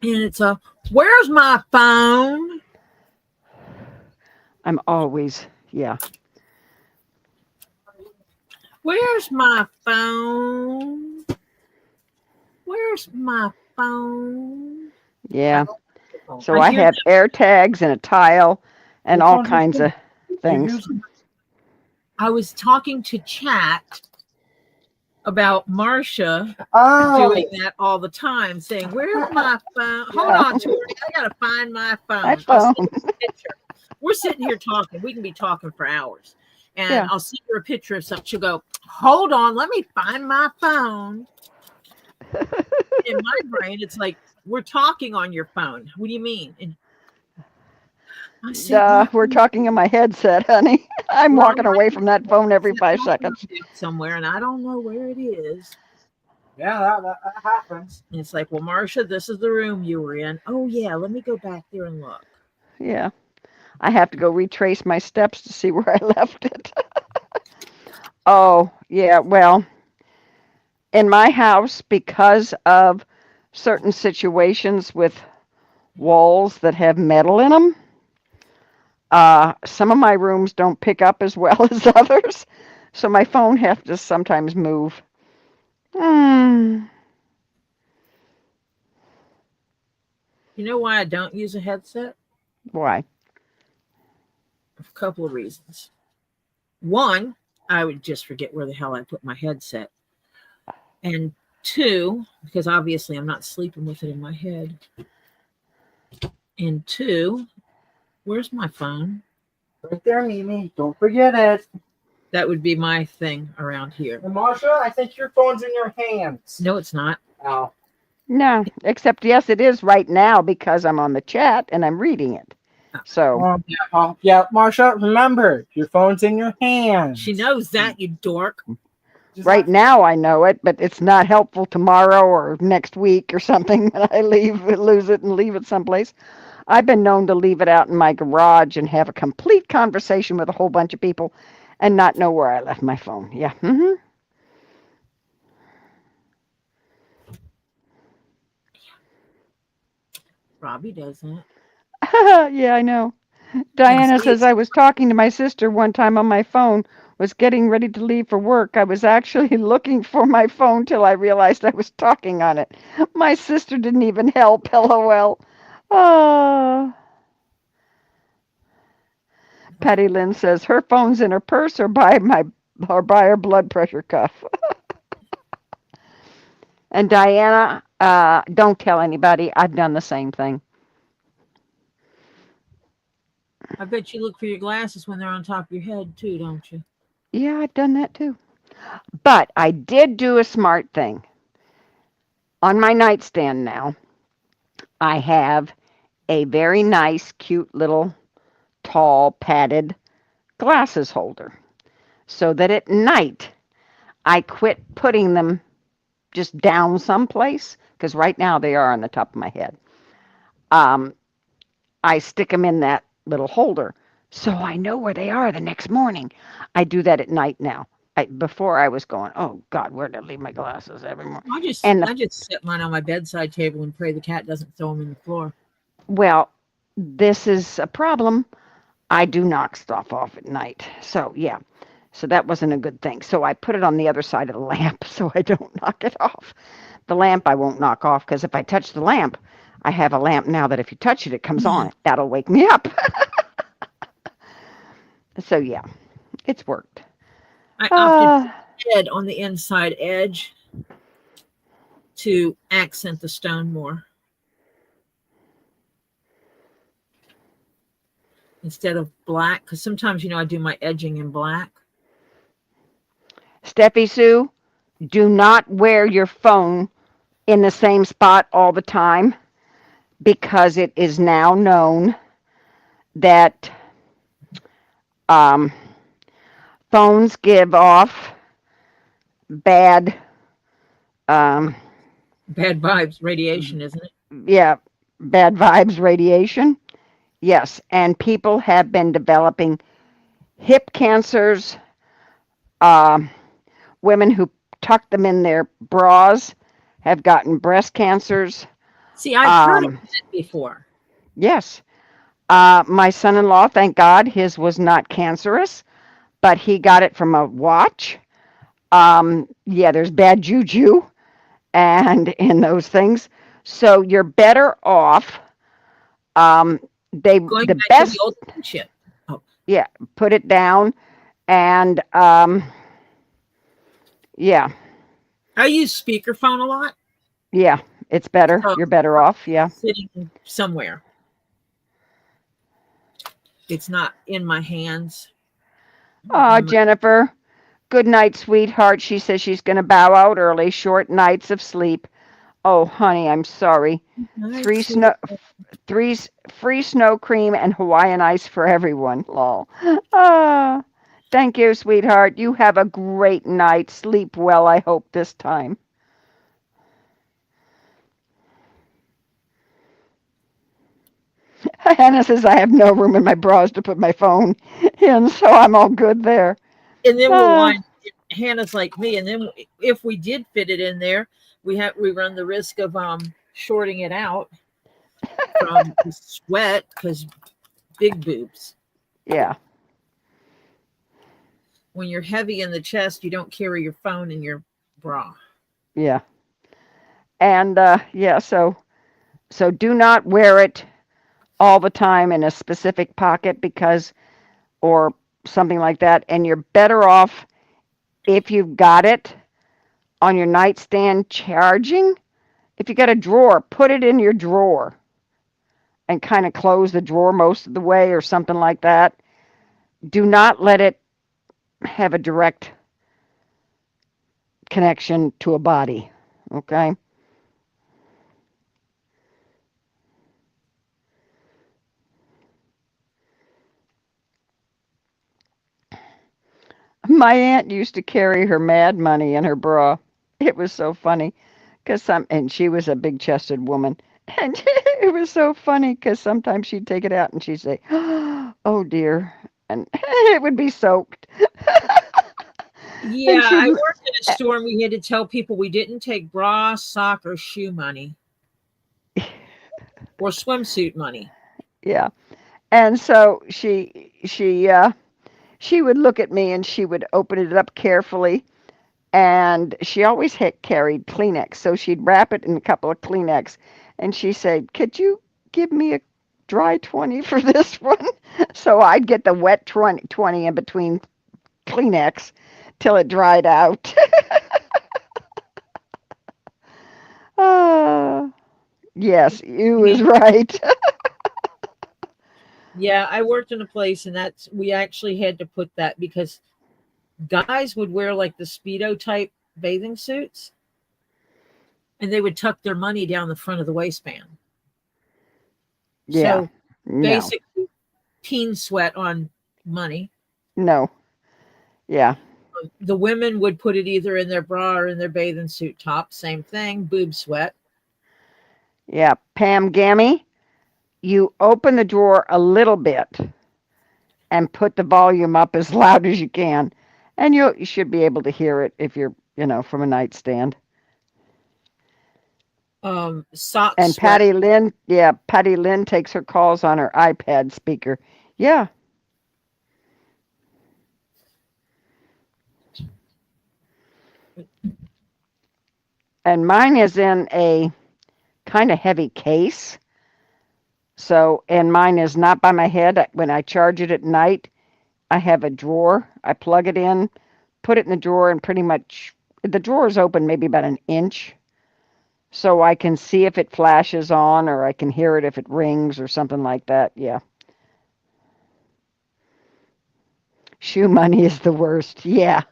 And it's where's my phone? I'm always, yeah. Where's my phone? Where's my phone? Yeah. So I have AirTags and a tile and all kinds of things. I was talking to Chat about Marcia doing that all the time, saying, where's my phone? Hold on, Tori, I gotta find my phone. My phone. We're sitting here talking. We can be talking for hours. And I'll send her a picture of something. She'll go, hold on, let me find my phone. In my brain, it's like, we're talking on your phone. What do you mean? And we're talking on my headset, honey. I'm Well, walking away from that phone every it's 5 seconds. somewhere, and I don't know where it is. Yeah, that happens. And it's like, well, Marcia, this is the room you were in. Oh yeah, let me go back there and look. Yeah. I have to go retrace my steps to see where I left it. Oh, yeah. Well, in my house, because of certain situations with walls that have metal in them, some of my rooms don't pick up as well as others. So my phone has to sometimes move. You know why I don't use a headset? Why? A couple of reasons. One, I would just forget where the hell I put my headset. And two, because obviously I'm not sleeping with it in my head. And two, where's my phone? Right there, Mimi. Don't forget it. That would be my thing around here. And Marsha, I think your phone's in your hands. No, it's not. Oh. No, except yes, it is right now because I'm on the chat and I'm reading it. So Yeah, Marsha, remember, your phone's in your hands. She knows that, you dork. right now I know it, but it's not helpful tomorrow or next week or something when I lose it and leave it someplace. I've been known to leave it out in my garage and have a complete conversation with a whole bunch of people and not know where I left my phone. Yeah. Robbie does that. Yeah, I know. Diana says, I was talking to my sister one time on my phone, was getting ready to leave for work. I was actually looking for my phone till I realized I was talking on it. My sister didn't even help. LOL. Patty Lynn says her phone's in her purse or by her blood pressure cuff. And Diana, don't tell anybody. I've done the same thing. I bet you look for your glasses when they're on top of your head too, don't you? Yeah, I've done that too. But I did do a smart thing. On my nightstand now, I have a very nice, cute little tall padded glasses holder so that at night I quit putting them just down someplace because right now they are on the top of my head. I stick them in that little holder so I know where they are the next morning. I do that at night now. Before I was going, oh God, where did I leave my glasses every morning? I just set mine on my bedside table and pray the cat doesn't throw them in the floor. Well, this is a problem. I do knock stuff off at night. So yeah. So that wasn't a good thing. So I put it on the other side of the lamp so I don't knock it off. The lamp I won't knock off because if I touch the lamp, I have a lamp now that if you touch it, it comes on. That'll wake me up. So yeah, it's worked. I opted head on the inside edge to accent the stone more. Instead of black, because sometimes, I do my edging in black. Steffi Sue, do not wear your phone in the same spot all the time because it is now known that phones give off bad vibes radiation, isn't it? Yeah, bad vibes radiation. Yes, and people have been developing hip cancers. Women who tuck them in their bras have gotten breast cancers. See, I've heard of that before. Yes. My son-in-law, thank God, his was not cancerous, but he got it from a watch. Yeah, there's bad juju and in those things. So you're better off. Going the back best. To the old shit. Oh. Yeah, put it down, and yeah. I use speakerphone a lot. Yeah, it's better. So you're better off. Yeah. Sitting somewhere. It's not in my hands. Oh, Jennifer. Good night, sweetheart. She says she's going to bow out early. Short nights of sleep. Oh, honey, I'm sorry. Free snow cream and Hawaiian ice for everyone. Lol. Thank you, sweetheart. You have a great night. Sleep well, I hope, this time. Hannah says I have no room in my bras to put my phone in, so I'm all good there. And then we'll wind. Hannah's like me, and then if we did fit it in there, we run the risk of shorting it out from sweat because big boobs. Yeah. When you're heavy in the chest, you don't carry your phone in your bra. Yeah. And yeah, so do not wear it all the time in a specific pocket or something like that. And you're better off if you've got it on your nightstand charging. If you got a drawer, put it in your drawer and kind of close the drawer most of the way or something like that. Do not let it have a direct connection to a body. Okay? My aunt used to carry her mad money in her bra. It was so funny and she was a big-chested woman. And it was so funny because sometimes she'd take it out and she'd say, "Oh dear," and it would be soaked. Yeah, I worked in a store and we had to tell people we didn't take bra, sock, or shoe money, or swimsuit money. Yeah, and so she would look at me and she would open it up carefully. And she always had carried Kleenex, so she'd wrap it in a couple of Kleenex. And she said, "Could you give me a dry 20 for this one?" So I'd get the wet 20 in between Kleenex till it dried out. Yes, you was right. Yeah, I worked in a place and we actually had to put that because guys would wear like the Speedo type bathing suits and they would tuck their money down the front of the waistband. Yeah. So basically teen sweat on money. No. Yeah. The women would put it either in their bra or in their bathing suit top. Same thing, boob sweat. Yeah. Pam Gammy, you open the drawer a little bit and put the volume up as loud as you can. And you should be able to hear it if you're, from a nightstand. Socks. And sweat. Patty Lynn takes her calls on her iPad speaker. Yeah. And mine is in a kind of heavy case. So, and mine is not by my head. When I charge it at night, I have a drawer. I plug it in, put it in the drawer, and pretty much the drawer is open maybe about an inch. So I can see if it flashes on or I can hear it if it rings or something like that. Yeah. Shoe money is the worst. Yeah.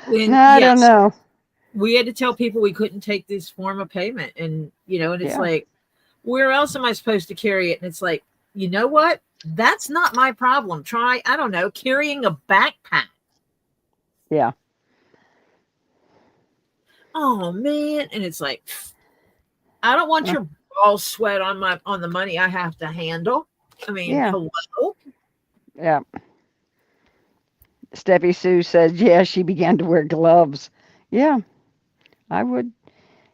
I don't know. We had to tell people we couldn't take this form of payment. And, and it's like, where else am I supposed to carry it? And it's like, you know what? That's not my problem. Try, I don't know, carrying a backpack. Yeah. Oh, man. And it's like, I don't want your ball sweat on the money I have to handle. I mean, hello? Yeah. Steffi Sue says, she began to wear gloves. Yeah, I would.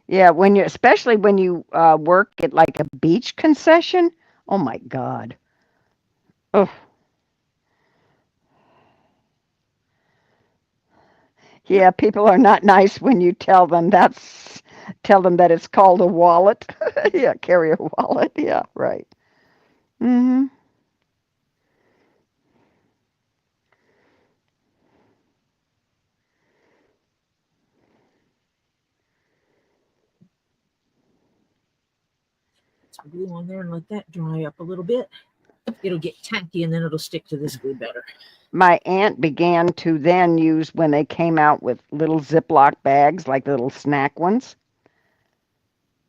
Yeah, especially when you work at like a beach concession. Oh my God. Oh. Yeah, people are not nice when you tell them that it's called a wallet. Yeah, carry a wallet. Yeah, right. Mm-hmm. Put glue on there and let that dry up a little bit. It'll get tacky and then it'll stick to this glue better. My aunt began to then use when they came out with little Ziploc bags, like little snack ones.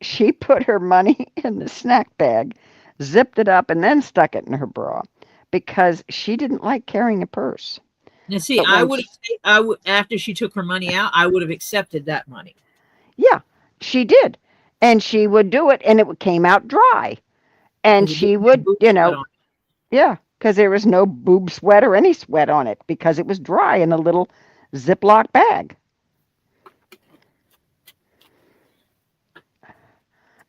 She put her money in the snack bag, zipped it up, and then stuck it in her bra because she didn't like carrying a purse. Now, see, But I when would, I would, after she took her money out, I would have accepted that money. yeah, she did. And she would do it, and it came out dry. And Because it she didn't have would, boob you sweat know, on yeah, because there was no boob sweat or any sweat on it because it was dry in a little Ziploc bag.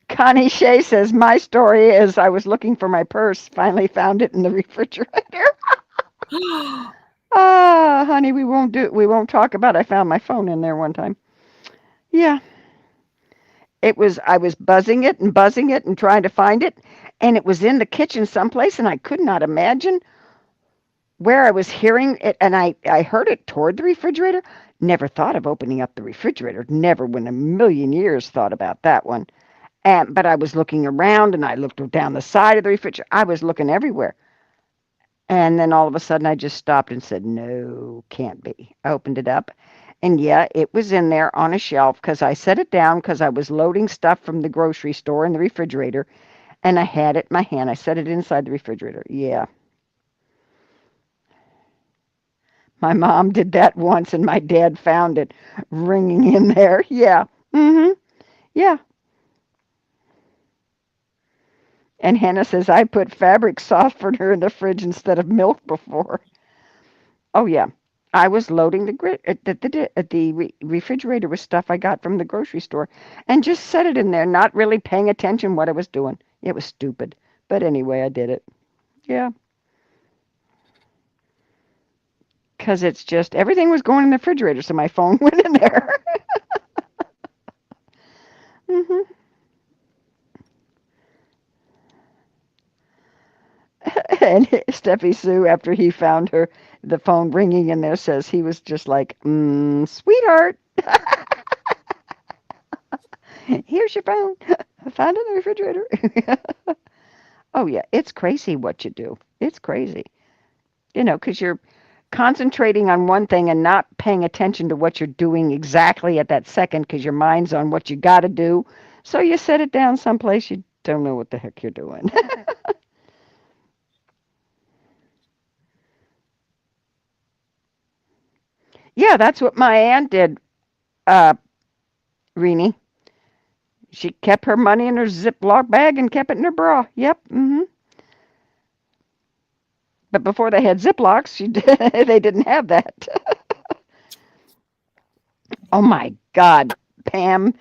Connie Shea says, my story is I was looking for my purse, finally found it in the refrigerator. it. Ah, honey, we won't talk about I found my phone in there one time. Yeah. I was buzzing it and trying to find it, and it was in the kitchen someplace, and I could not imagine where I was hearing it, and I heard it toward the refrigerator. Never thought of opening up the refrigerator. Never in a million years thought about that one. But I was looking around, and I looked down the side of the refrigerator. I was looking everywhere. And then all of a sudden I just stopped and said, no, can't be. I opened it up. And yeah, it was in there on a shelf because I set it down because I was loading stuff from the grocery store in the refrigerator. And I had it in my hand. I set it inside the refrigerator. Yeah. My mom did that once and my dad found it ringing in there. Yeah. Mm-hmm. Yeah. And Hannah says, I put fabric softener in the fridge instead of milk before. Oh, yeah. I was loading the refrigerator with stuff I got from the grocery store and just set it in there, not really paying attention what I was doing. It was stupid. But anyway, I did it. Yeah. Because it's just everything was going in the refrigerator, so my phone went in there. hmm And Steffi Sue, after he found the phone ringing in there, says he was just like, sweetheart, here's your phone. I found it in the refrigerator. Oh, yeah, it's crazy what you do. It's crazy. Because you're concentrating on one thing and not paying attention to what you're doing exactly at that second because your mind's on what you got to do. So you set it down someplace you don't know what the heck you're doing. Yeah, that's what my aunt did, uh, Renee. She kept her money in her Ziploc bag and kept it in her bra. Yep. But before they had Ziplocs, they didn't have that. Oh my God, Pam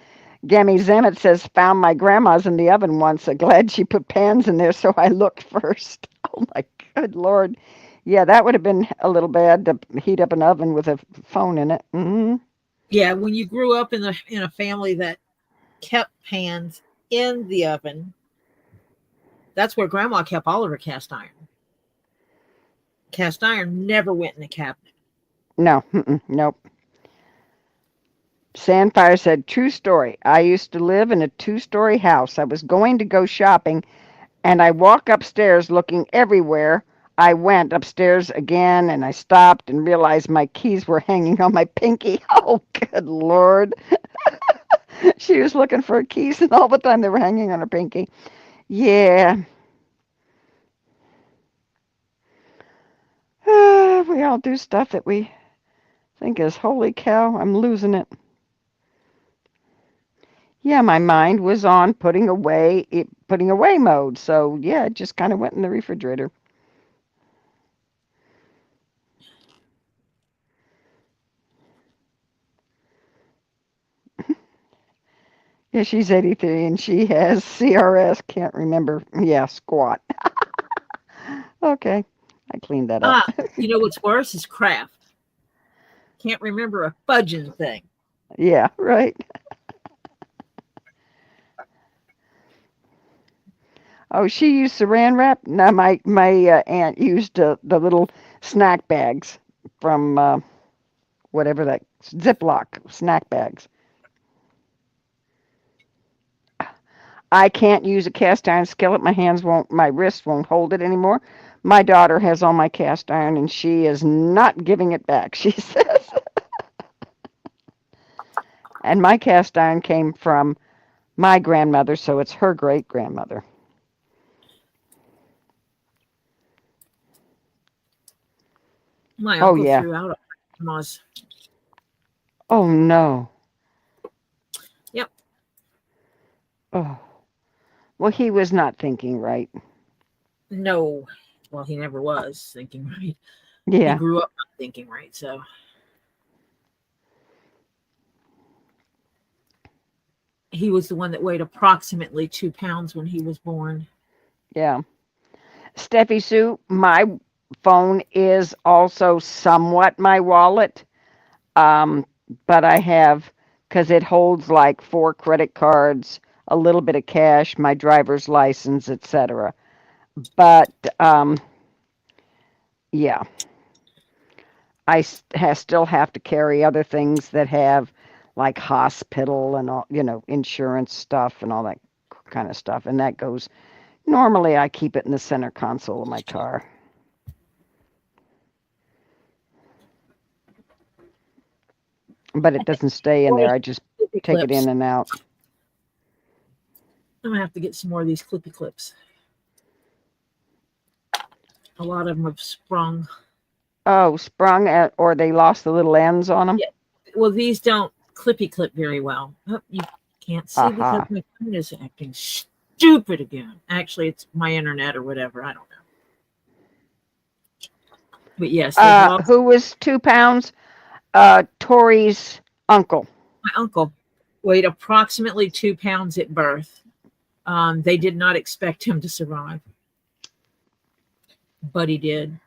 Gammy Zamet says, found my grandma's in the oven once. I'm glad she put pans in there, so I looked first. Oh my good Lord. Yeah, that would have been a little bad to heat up an oven with a phone in it. Yeah, when you grew up in a family that kept pans in the oven, that's where Grandma kept all of her cast iron. Cast iron never went in the cabinet. No, nope. Sandfire said, true story. I used to live in a 2-story house. I was going to go shopping, and I walk upstairs looking everywhere. I went upstairs again, and I stopped and realized my keys were hanging on my pinky. Oh, good Lord. She was looking for her keys, and all the time they were hanging on her pinky. Yeah. We all do stuff that we think is, holy cow, I'm losing it. Yeah, my mind was on putting away mode. So yeah, it just kind of went in the refrigerator. Yeah, she's 83 and she has CRS. Can't remember. Yeah, squat. Okay, I cleaned that up. You know what's worse is craft. Can't remember a fudging thing. Yeah, right. Oh, she used saran wrap. No, my aunt used the little snack bags from whatever that Ziploc snack bags. I can't use a cast iron skillet. My wrist won't hold it anymore. My daughter has all my cast iron and she is not giving it back, she says. And my cast iron came from my grandmother, so it's her great grandmother. My Oh, uncle yeah. threw out a grandma's. Oh, no. Yep. Oh. Well, he was not thinking right. No. Well, he never was thinking right. He Yeah. grew up not thinking right, so. He was the one that weighed approximately 2 pounds when he was born. Yeah. Steffi Sue, my phone is also somewhat my wallet. But I have, because it holds like 4 credit cards, a little bit of cash, my driver's license, etc. But yeah, I still have to carry other things that have like hospital and all, insurance stuff and all that kind of stuff. And that goes, normally I keep it in the center console of my car. But it doesn't stay in there. I just take it in and out. I'm gonna have to get some more of these clippy clips. A lot of them have sprung. Oh, sprung at, or they lost the little ends on them? Yeah. Well, these don't clippy clip very well. Oh, you can't see because my phone is acting stupid again. Actually, it's my internet or whatever. I don't know. But yes, who was 2 pounds? Tori's uncle. My uncle weighed approximately 2 pounds at birth. They did not expect him to survive, but he did.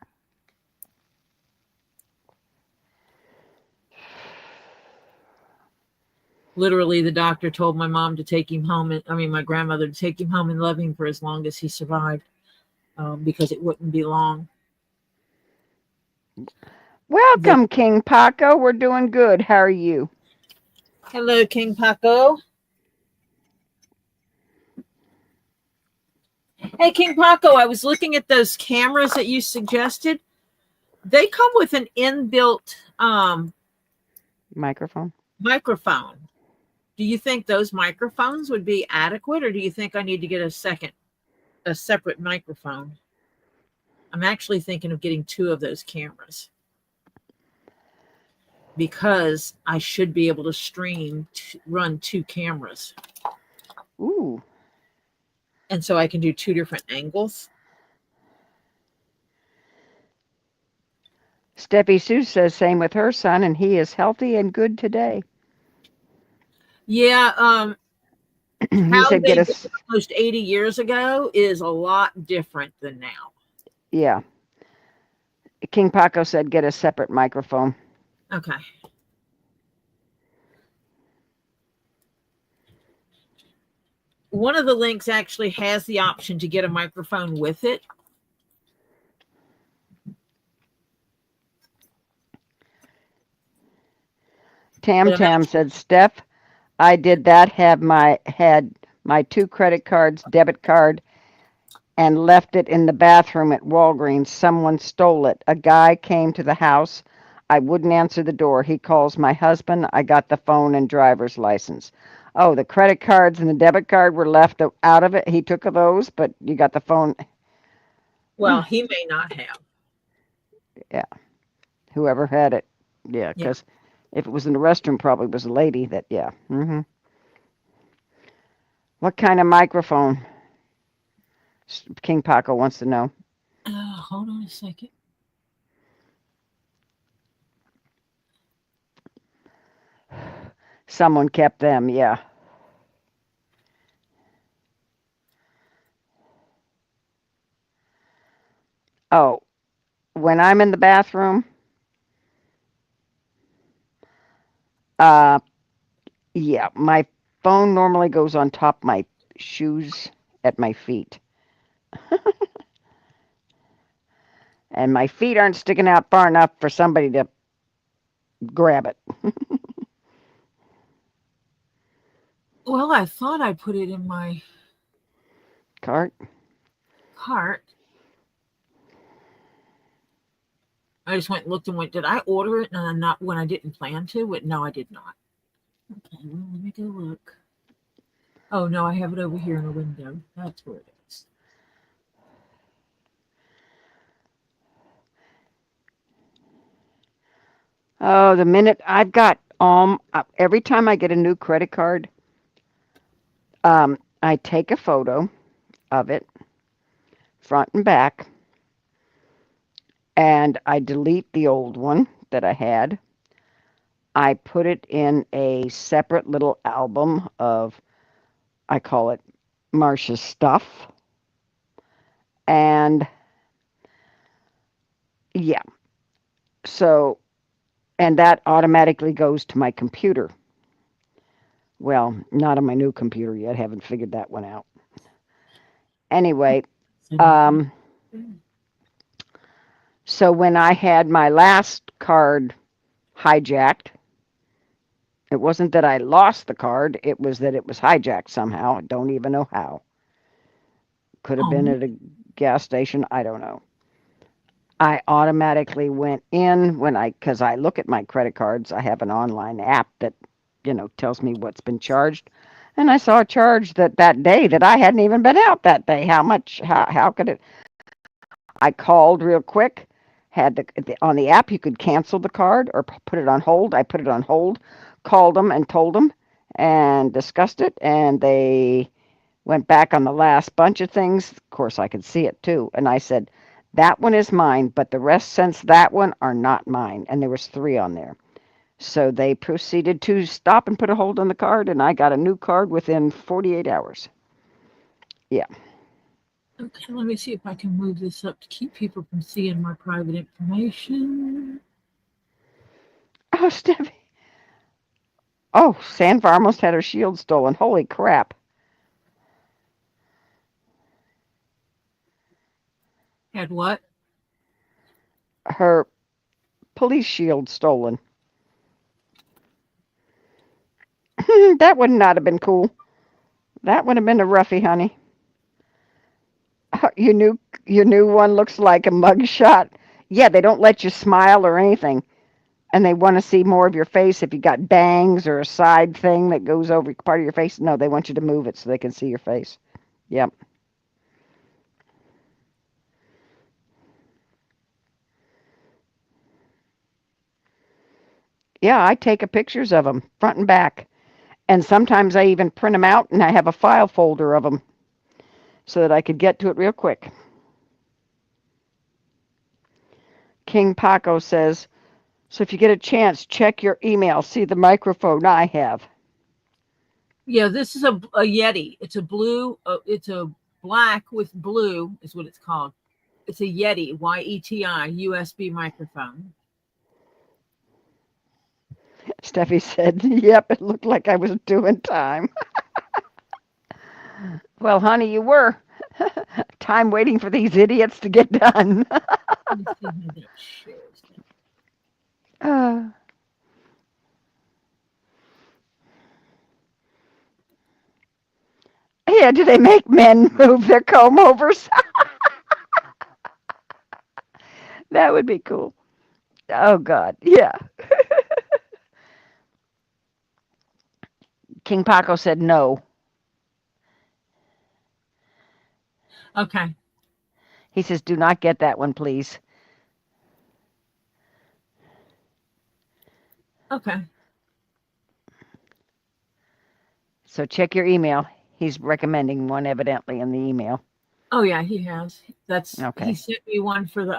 Literally, the doctor told my mom to take him home. My grandmother to take him home and love him for as long as he survived, because it wouldn't be long. Welcome, King Paco. We're doing good. How are you? Hello, King Paco. Hey, King Paco, I was looking at those cameras that you suggested. They come with an inbuilt microphone. Do you think those microphones would be adequate, or do you think I need to get a separate microphone? I'm actually thinking of getting 2 of those cameras because I should be able to run 2 cameras. Ooh. And so I can do 2 different angles. Steffi Sue says same with her son, and he is healthy and good today. Yeah, he said get us almost 80 years ago is a lot different than now. Yeah. King Paco said get a separate microphone. Okay. One of the links actually has the option to get a microphone with it. Tam said, Steph, I did that, had my 2 credit cards, debit card, and left it in the bathroom at Walgreens. Someone stole it. A guy came to the house. I wouldn't answer the door. He calls my husband. I got the phone and driver's license. Oh, the credit cards and the debit card were left out of it. He took those, but you got the phone. Well, he may not have. Yeah. Whoever had it. Yeah, because if it was in the restroom, probably was a lady that, yeah. Mm-hmm. What kind of microphone? King Paco wants to know. Hold on a second. Someone kept them, yeah. Oh, when I'm in the bathroom, yeah, my phone normally goes on top of my shoes at my feet. And my feet aren't sticking out far enough for somebody to grab it. Well, I thought I put it in my cart. I just went and looked and went, did I order it? And not when I didn't plan to? No, I did not. Okay, well, let me go look. Oh, no, I have it over here in a window. That's where it is. Oh, the minute I've got every time I get a new credit card, I take a photo of it, front and back, and I delete the old one that I had. I put it in a separate little album of, I call it Marsha's stuff. And yeah, so, and that automatically goes to my computer. Well, not on my new computer yet. Haven't figured that one out. Anyway, so when I had my last card hijacked, it wasn't that I lost the card, it was that it was hijacked somehow. I don't even know how. Could have been at a gas station, I don't know. I automatically went in because I look at my credit cards. I have an online app that, tells me what's been charged. And I saw a charge that day that I hadn't even been out that day. How could it? I called real quick. On the app, you could cancel the card or put it on hold. I put it on hold, called them and told them and discussed it. And they went back on the last bunch of things. Of course, I could see it too. And I said, that one is mine, but the rest since that one are not mine. And there was 3 on there. So they proceeded to stop and put a hold on the card, and I got a new card within 48 hours. Yeah. Okay, let me see if I can move this up to keep people from seeing my private information. Oh, Steffi. Oh, Sandvar almost had her shield stolen. Holy crap. Had what? Her police shield stolen. That would not have been cool. That would have been a roughie, honey. Your new one looks like a mugshot. Yeah, they don't let you smile or anything. And they want to see more of your face. If you got bangs or a side thing that goes over part of your face, no, they want you to move it so they can see your face. Yep. Yeah, I take pictures of them, front and back. And sometimes I even print them out and I have a file folder of them so that I could get to it real quick. King Paco says, so if you get a chance, check your email. See the microphone I have. Yeah, this is a Yeti. It's a blue. It's a black with blue is what it's called. It's a Yeti, YETI, USB microphone. Steffi said, yep, it looked like I was doing time. Well, honey, you were. Time waiting for these idiots to get done. Yeah, do they make men move their comb overs? That would be cool. Oh, God, yeah. King Paco said no. Okay. He says, do not get that one, please. Okay. So check your email. He's recommending one evidently in the email. Oh yeah, he has. That's okay. He sent me one for the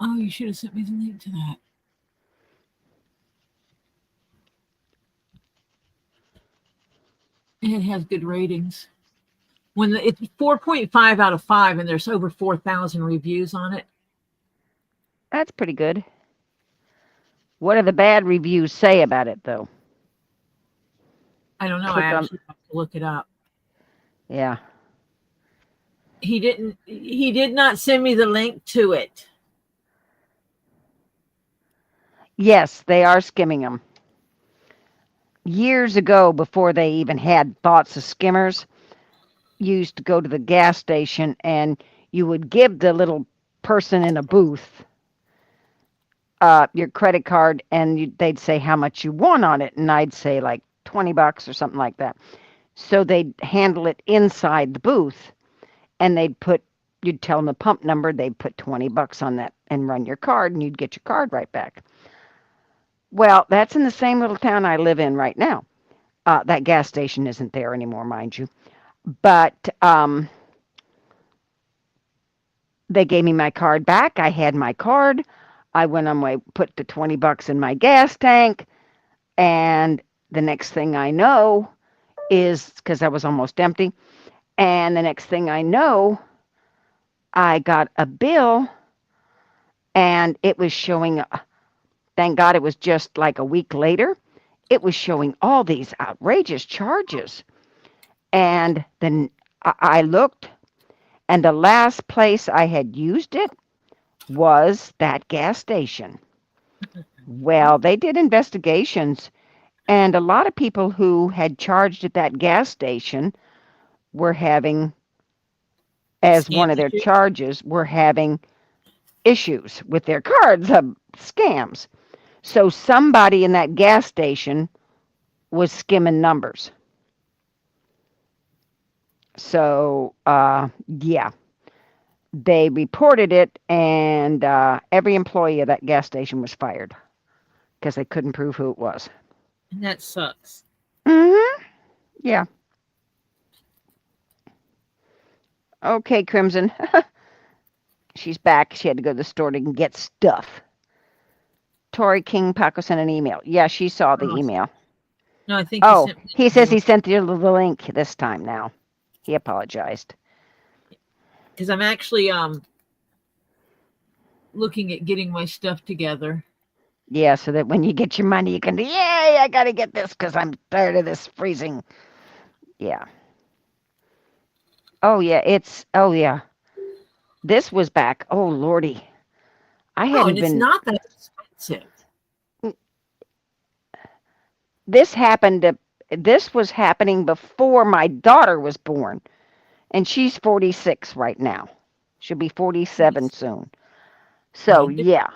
Oh, you should have sent me the link to that. And it has good ratings. It's 4.5 out of 5, and there's over 4,000 reviews on it. That's pretty good. What do the bad reviews say about it, though? I don't know. I actually have to look it up. Yeah. He did not send me the link to it. Yes, they are skimming them. Years ago, before they even had thoughts of skimmers, you used to go to the gas station and you would give the little person in a booth your credit card, and they'd say how much you won on it, and I'd say like $20 or something like that. So they'd handle it inside the booth, and you'd tell them the pump number, they'd put $20 on that and run your card, and you'd get your card right back. Well, that's in the same little town I live in right now. That gas station isn't there anymore, mind you. But they gave me my card back. I had my card. I went on my put the $20 in my gas tank, and the next thing I know is because I was almost empty, and the next thing I know, I got a bill, and it was showing. Thank God it was just like a week later. It was showing all these outrageous charges, and then I looked, and the last place I had used it was that gas station. Well, they did investigations, and a lot of people who had charged at that gas station were having, as one of their charges, were having issues with their cards, scams. So somebody in that gas station was skimming numbers. So, yeah. They reported it, and every employee of that gas station was fired because they couldn't prove who it was. And that sucks. Mm-hmm. Yeah. Okay, Crimson. She's back. She had to go to the store to get stuff. Tori King Paco sent an email. Yeah, she saw the email. No, I think he says he sent you the link this time now. He apologized. Because I'm actually looking at getting my stuff together. Yeah, so that when you get your money, you can do, yay, I got to get this because I'm tired of this freezing. Yeah. Oh, yeah. This was back. Oh, Lordy. It's not that expensive. This was happening before my daughter was born. And she's 46 right now. She'll be 47 soon. So, yeah.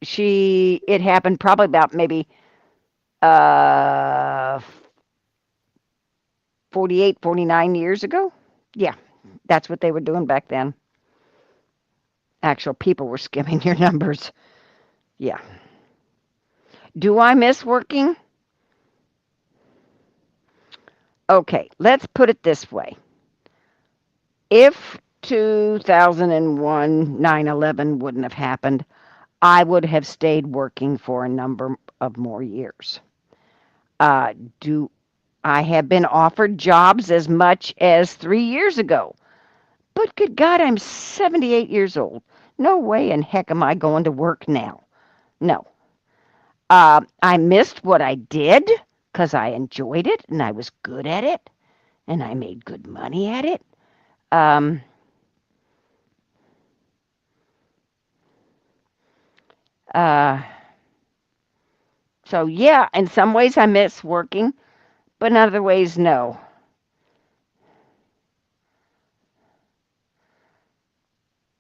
It happened probably about maybe 48, 49 years ago. Yeah, that's what they were doing back then. Actual people were skimming your numbers. Yeah. Do I miss working? Okay, let's put it this way. If 2001 9/11 wouldn't have happened, I would have stayed working for a number of more years. I have been offered jobs as much as 3 years ago. But good God, I'm 78 years old. No way in heck am I going to work now. No. I missed what I did because I enjoyed it and I was good at it and I made good money at it. So yeah, in some ways I miss working, but in other ways, no.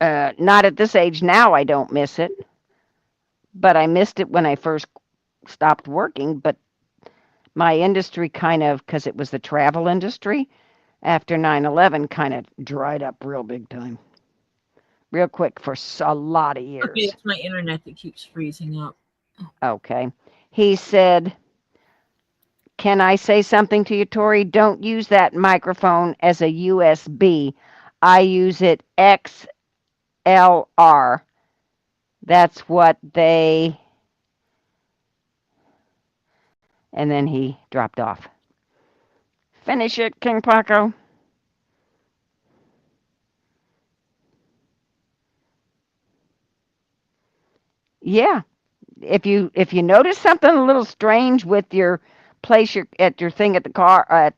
Not at this age now, I don't miss it. But I missed it when I first stopped working. But my industry kind of, because it was the travel industry, after 9/11 kind of dried up real big time. Real quick for a lot of years. Okay, it's my internet that keeps freezing up. Okay. He said, can I say something to you, Tori? Don't use that microphone as a USB. I use it XLR. That's what they... And then he dropped off. Finish it, King Paco. Yeah. If you notice something a little strange with your place at your thing at the car at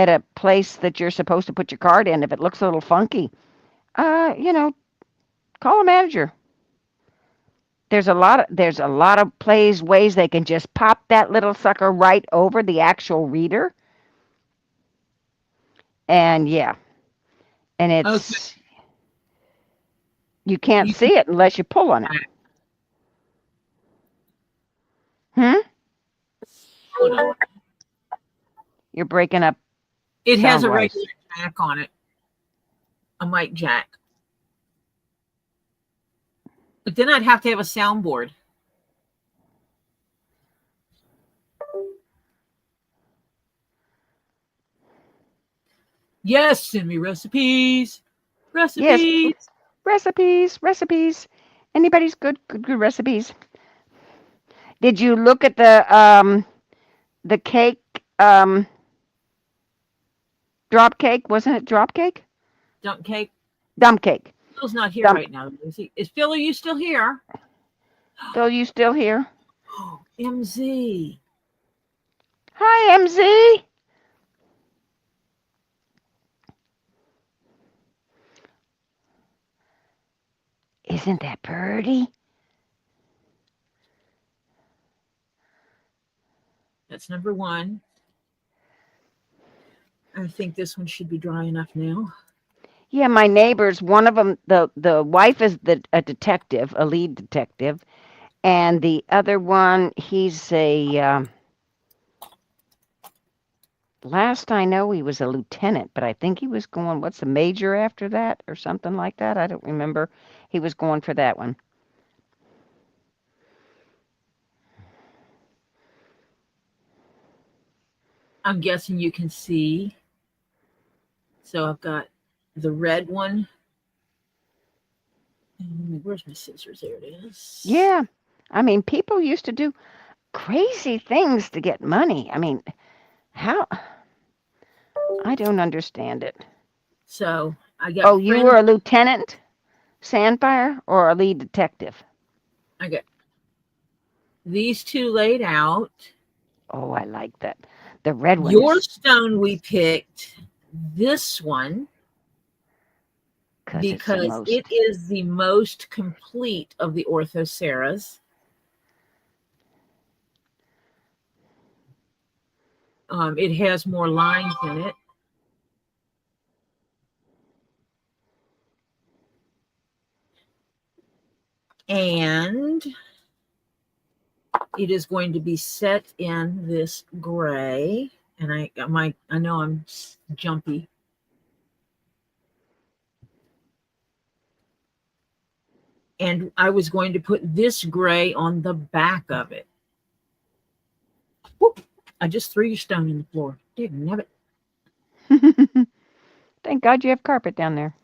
a place that you're supposed to put your card in, if it looks a little funky, call a manager. There's a lot of ways they can just pop that little sucker right over the actual reader. And yeah. And it's you can't see it unless you pull on it. You're breaking up. It has a Sound-wise. regular jack on it. A mic jack. But then I'd have to have a soundboard. Yes, send me recipes. Recipes. Yes, recipes. Anybody's good recipes. Did you look at the cake, drop cake? Wasn't it drop cake? Dump cake. Dump cake. Phil's not here Dump. right now. Is Phil, are you still here? Phil, you still here? MZ. Hi, MZ. Isn't that pretty? That's number one. I think this one should be dry enough now. Yeah, my neighbors, one of them, the wife is a detective, a lead detective, and the other one, he's a, last I know he was a lieutenant, but I think he was going, what's the major after that or something like that? I don't remember. He was going for that one. I'm guessing you can see. So I've got the red one. Where's my scissors? There it is. Yeah. I mean, people used to do crazy things to get money. I mean, how? I don't understand it. So I got. Oh, you were a lieutenant, Sandfire, or a lead detective? I got these two laid out. Oh, I like that. The red one. Your stone we picked this one because it is the most complete of the orthoceras. It has more lines in it. And it is going to be set in this gray. And I know I'm jumpy. And I was going to put this gray on the back of it. Whoop. I just threw your stone in the floor. Didn't have it. Thank God you have carpet down there.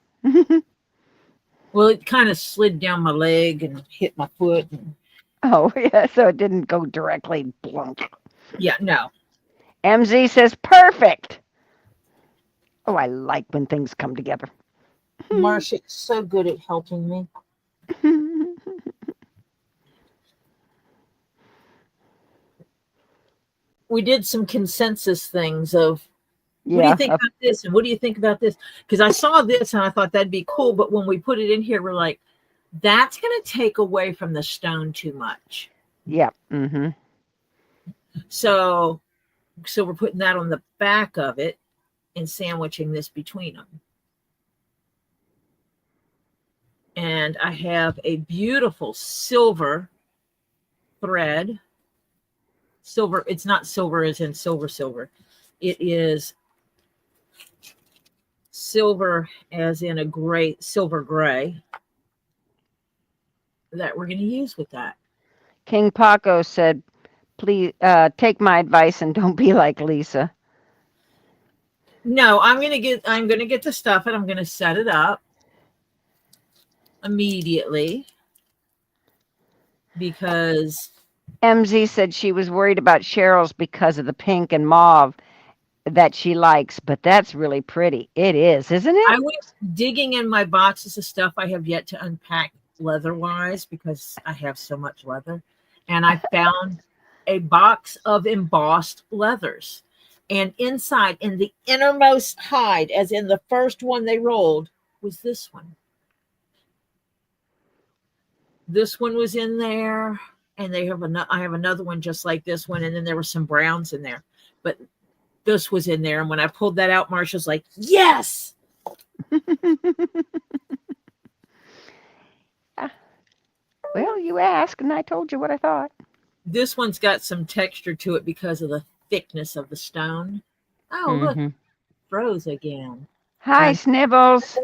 Well, it kind of slid down my leg and hit my foot. Oh, yeah, so it didn't go directly plunk. Yeah, no. MZ says, perfect. Oh, I like when things come together. Marcia's so good at helping me. We did some consensus things of, what do you think about this? And what do you think about this? Because I saw this and I thought that'd be cool. But when we put it in here, we're like, that's going to take away from the stone too much. Yeah. Mm-hmm. So we're putting that on the back of it and sandwiching this between them. And I have a beautiful silver thread. Silver, it's not silver as in silver. It is silver as in a gray, silver gray that we're going to use with that. King Paco said, please take my advice and don't be like Lisa. No, I'm going to get the stuff and I'm going to set it up immediately because MZ said she was worried about Cheryl's because of the pink and mauve that she likes, but that's really pretty. It is, isn't it? I was digging in my boxes of stuff I have yet to unpack leather-wise because I have so much leather. And I found a box of embossed leathers. And inside, in the innermost hide, as in the first one they rolled, was this one. This one was in there. And I have another one just like this one. And then there were some browns in there. But this was in there. And when I pulled that out, Marsha's like, yes. Well, you asked, and I told you what I thought. This one's got some texture to it because of the thickness of the stone. Oh, look, Mm-hmm. froze again. Hi, Snivels.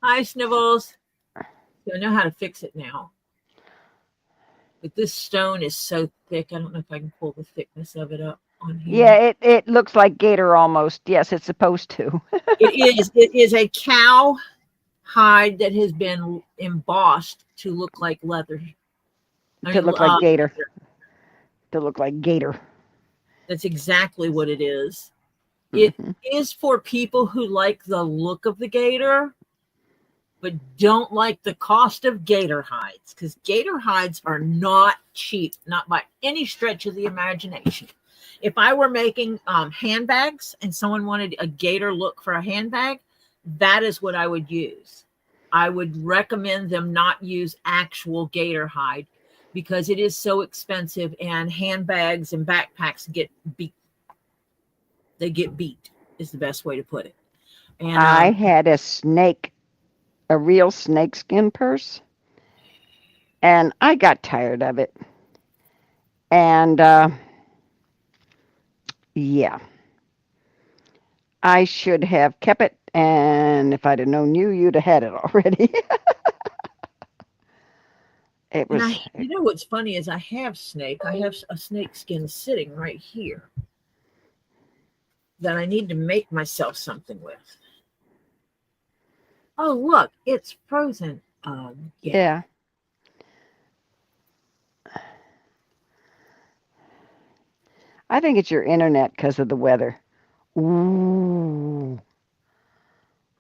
Hi, Snivels. I know how to fix it now. But this stone is so thick, I don't know if I can pull the thickness of it up on here. Yeah, it looks like gator almost. Yes, it's supposed to. It is a cow hide that has been embossed to look like leather. To look like gator. To look like gator. That's exactly what it is. It Mm-hmm. is for people who like the look of the gator, but don't like the cost of gator hides, because gator hides are not cheap, not by any stretch of the imagination. If I were making handbags and someone wanted a gator look for a handbag, that is what I would use. I would recommend them not use actual gator hide because it is so expensive, and handbags and backpacks get beat. They get beat is the best way to put it. And I had a real snakeskin purse, and I got tired of it. And yeah, I should have kept it. And if I'd have known you, you'd have had it already. It And was. you know what's funny is I have a snake skin sitting right here that I need to make myself something with. Oh, look, it's frozen. Yeah. I think it's your internet because of the weather. Ooh.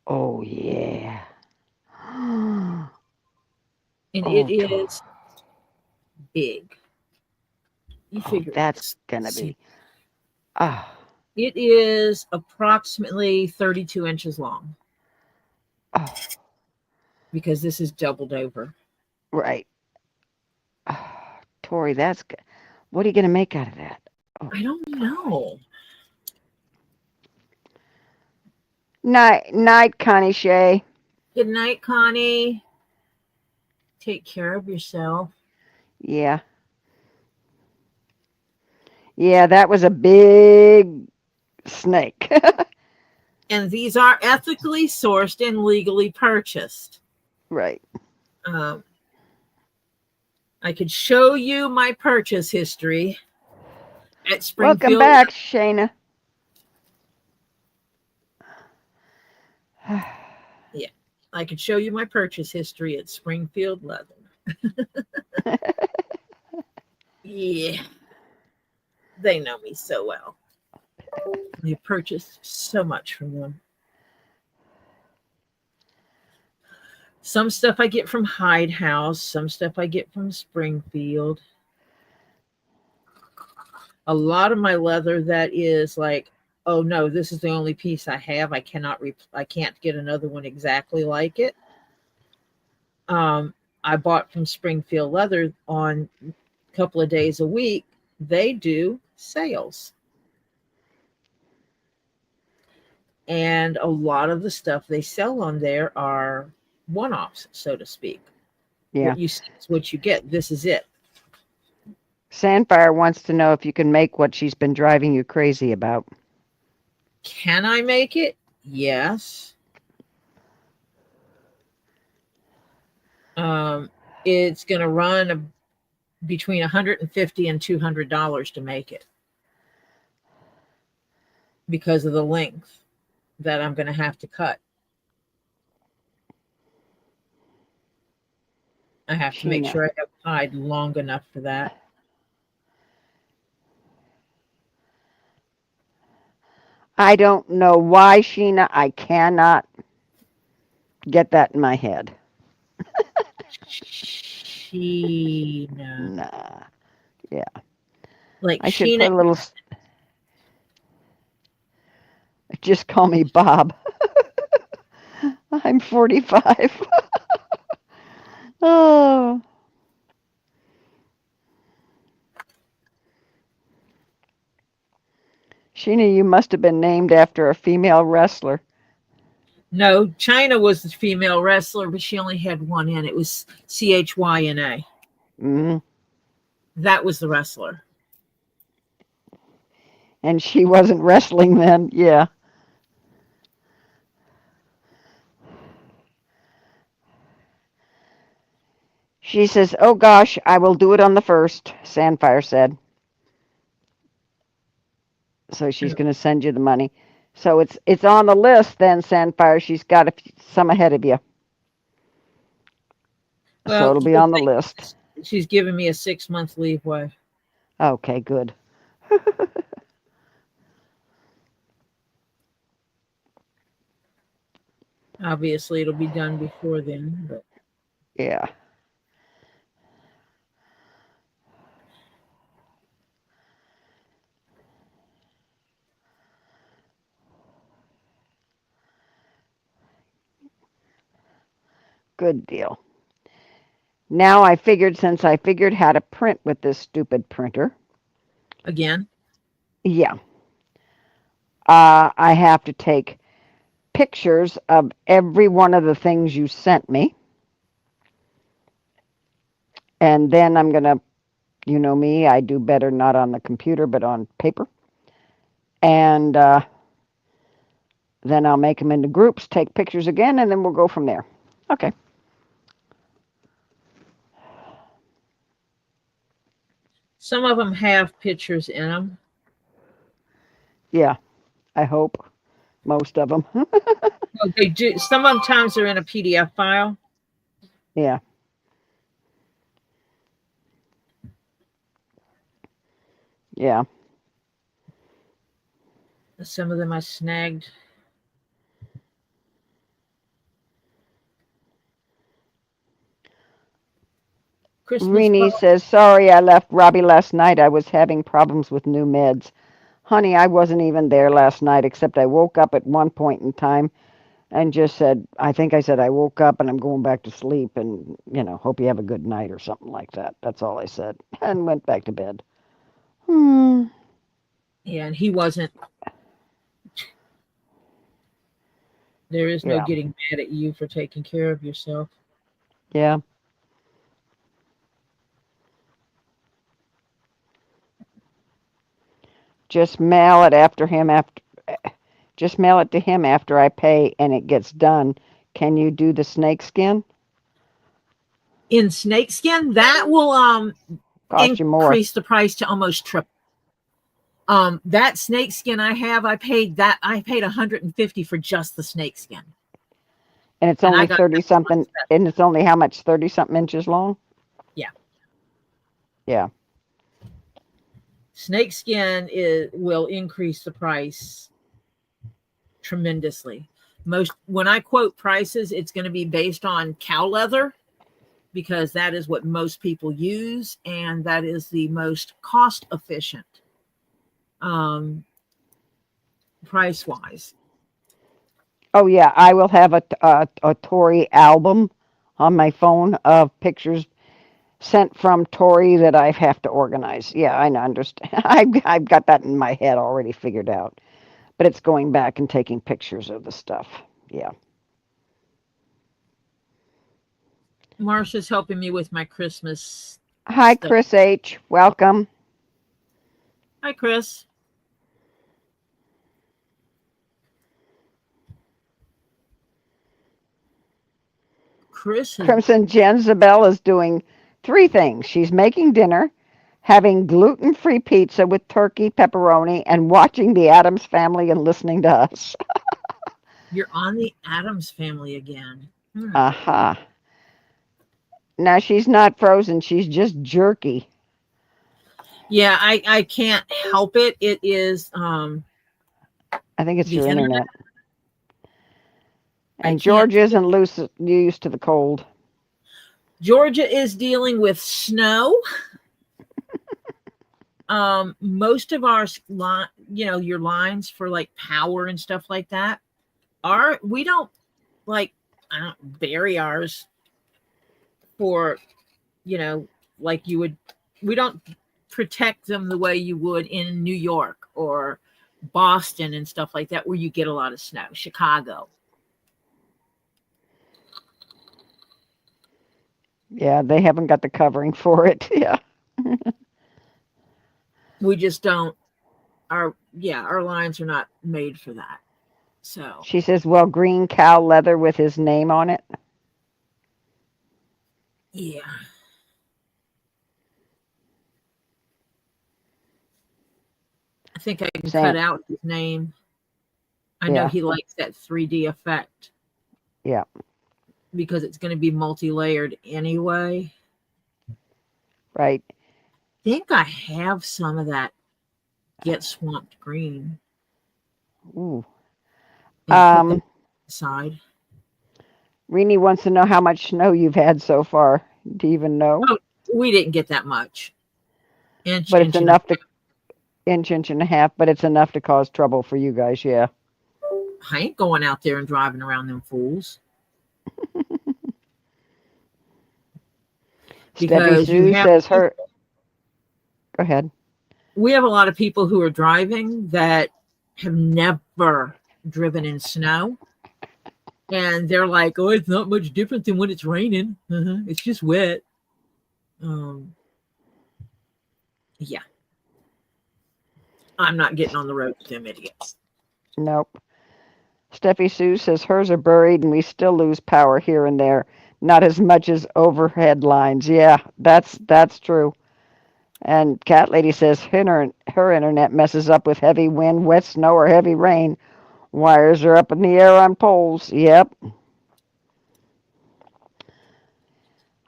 Oh yeah. And Oh, it is big. You figure that's gonna see, be. Ah. it is approximately 32 inches long Oh, because this is doubled over. right. Ah, Tori, that's good. What are you gonna make out of that? Oh, I don't know. night, Connie Shay. Good night, Connie. Take care of yourself. Yeah. Yeah, that was a big snake. And these are ethically sourced and legally purchased. Right. I could show you my purchase history at Springfield. Welcome back, Shayna. Yeah, I could show you my purchase history at Springfield Leather. Yeah, they know me so well. I purchased so much from them. Some stuff I get from Hyde House, some stuff I get from Springfield. A lot of my leather that is like, oh no, this is the only piece I have. I can't get another one exactly like it. I bought from Springfield Leather on a couple of days a week. They do sales. And a lot of the stuff they sell on there are one-offs, so to speak. Yeah. What you see is what you get. This is it. Sandfire wants to know if you can make what she's been driving you crazy about. Can I make it? Yes. It's going to run between $150 and $200 to make it because of the length that I'm going to have to cut. I have to make sure I have hide long enough for that. I don't know why, Sheena. I cannot get that in my head. Sheena. Nah. Yeah. Like I should Sheena. put a little. Just call me Bob. I'm 45. Oh. Sheena, you must have been named after a female wrestler. No, China was the female wrestler, but she only had one in. It was Chyna. Mm. That was the wrestler. And she wasn't wrestling then. Yeah. She says, "Oh gosh, I will do it on the 1st," Sandfire said. So she's going to send you the money. So it's on the list then, Sandfire. She's got some ahead of you. Well, so it'll be on the list. She's giving me a 6-month leeway. Okay, good. Obviously, it'll be done before then, but Yeah. Good deal. Now since I figured how to print with this stupid printer. again, Yeah. I have to take pictures of every one of the things you sent me. And then I'm going to, you know me, I do better not on the computer, but on paper. And then I'll make them into groups, take pictures again, and then we'll go from there. Okay. some of them have pictures in them. Yeah, I hope. Most of them. They do. Sometimes they're in a PDF file. Yeah. Yeah. Some of them I snagged. Rini says, "Sorry I left Robbie last night. I was having problems with new meds." Honey, I wasn't even there last night, except I woke up at one point in time and just said, I think I said, I woke up and I'm going back to sleep and, hope you have a good night or something like that. That's all I said. And went back to bed. Yeah, and he wasn't. There is no getting mad at you for taking care of yourself. Yeah. Just mail it to him after I pay and it gets done. Can you do the snakeskin? In snakeskin, that will cost you more. Increase the price to almost triple. That snakeskin I have, I paid $150 for just the snakeskin. And it's only 30 something, and it's only how much? 30 something inches long? Yeah. Yeah. Snakeskin will increase the price tremendously. When I quote prices, it's going to be based on cow leather because that is what most people use and that is the most cost efficient price wise. Oh yeah, I will have a Tori album on my phone of pictures sent from Tori that I have to organize. Yeah, I understand. I've got that in my head already figured out. But it's going back and taking pictures of the stuff. Yeah. Marsha's helping me with my Christmas. Hi, stuff. Chris H. Welcome. Hi, Chris. Crimson Jezebel is doing 3 things. She's making dinner, having gluten-free pizza with turkey, pepperoni, and watching the Addams Family and listening to us. You're on the Addams Family again. Aha. Now she's not frozen. She's just jerky. Yeah, I can't help it. It is. I think it's your internet. And George isn't used to the cold. Georgia is dealing with snow. Most of our, your lines for like power and stuff like that we don't bury ours for, like you would. We don't protect them the way you would in New York or Boston and stuff like that, where you get a lot of snow. Chicago. Yeah, they haven't got the covering for it. Yeah. We just don't our lines are not made for that. So She says, well, green cow leather with his name on it. yeah. I think I can cut out his name. I know he likes that 3D effect. Yeah. Because it's going to be multi-layered anyway. Right. I think I have some of that Get Swamped Green. Ooh. Side. Rini wants to know how much snow you've had so far. Do you even know? Oh, we didn't get that much. But it's enough to inch and a half, but it's enough to cause trouble for you guys, yeah. I ain't going out there and driving around them fools. Steffi Sue says her. Go ahead. We have a lot of people who are driving that have never driven in snow. And they're like, oh, it's not much different than when it's raining. It's just wet. Yeah. I'm not getting on the road with them idiots. Nope. Steffi Sue says hers are buried and we still lose power here and there. Not as much as overhead lines. Yeah, that's true. And Cat Lady says her internet messes up with heavy wind, wet snow, or heavy rain. Wires are up in the air on poles. Yep.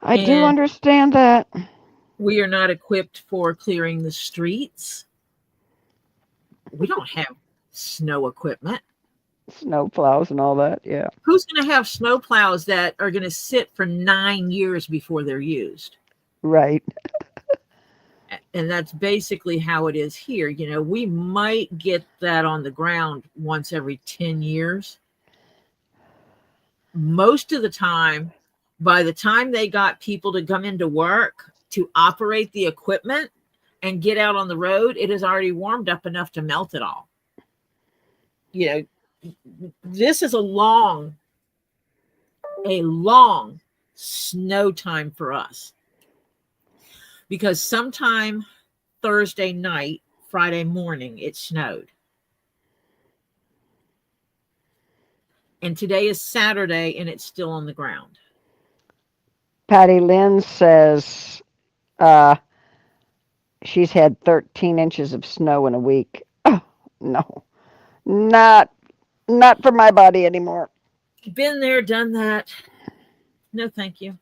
I do understand that. We are not equipped for clearing the streets. We don't have snow equipment. Snow plows and all that, yeah. Who's going to have snow plows that are going to sit for 9 years before they're used? Right. And that's basically how it is here. You know, we might get that on the ground once every 10 years. Most of the time, by the time they got people to come into work to operate the equipment and get out on the road, it is already warmed up enough to melt it all. You know, this is a long snow time for us. Because sometime Thursday night, Friday morning, it snowed. And today is Saturday, and it's still on the ground. Patty Lynn says she's had 13 inches of snow in a week. Oh, no. Not for my body anymore. Been there, done that. No, thank you.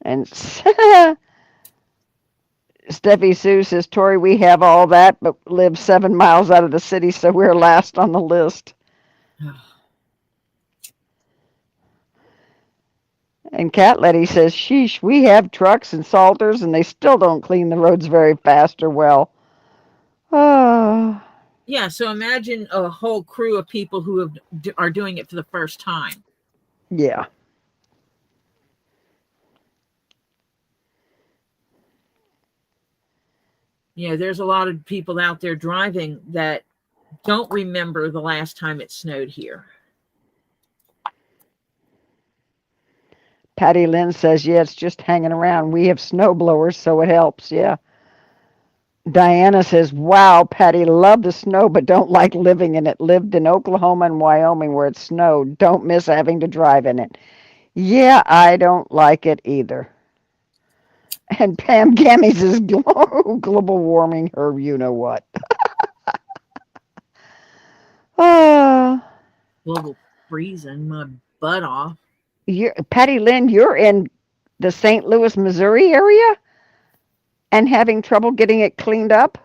And Steffi Sue says, Tori, we have all that, but live 7 miles out of the city, so we're last on the list. And Cat Lady says, sheesh, we have trucks and salters, and they still don't clean the roads very fast or well. Oh. Yeah, so imagine a whole crew of people who are doing it for the first time. Yeah. You know, there's a lot of people out there driving that don't remember the last time it snowed here. Patty Lynn says, yeah, it's just hanging around. We have snow blowers, so it helps. Yeah. Diana says, wow, Patty, love the snow, but don't like living in it. Lived in Oklahoma and Wyoming where it snowed. Don't miss having to drive in it. Yeah, I don't like it either. And Pam Gammy says, global warming, her you-know-what. Global freezing my butt off. Patty Lynn, you're in the St. Louis, Missouri area and having trouble getting it cleaned up?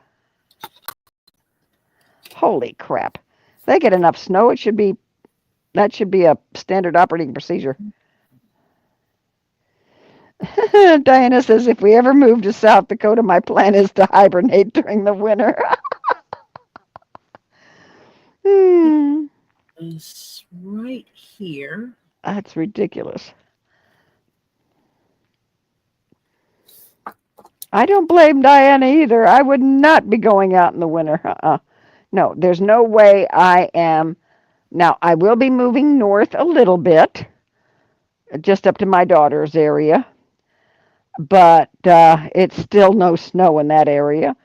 Holy crap. They get enough snow, that should be a standard operating procedure. Diana says, if we ever move to South Dakota, my plan is to hibernate during the winter. It's right here. That's ridiculous. I don't blame Diana either. I would not be going out in the winter. No, there's no way I am. Now, I will be moving north a little bit, just up to my daughter's area. But it's still no snow in that area.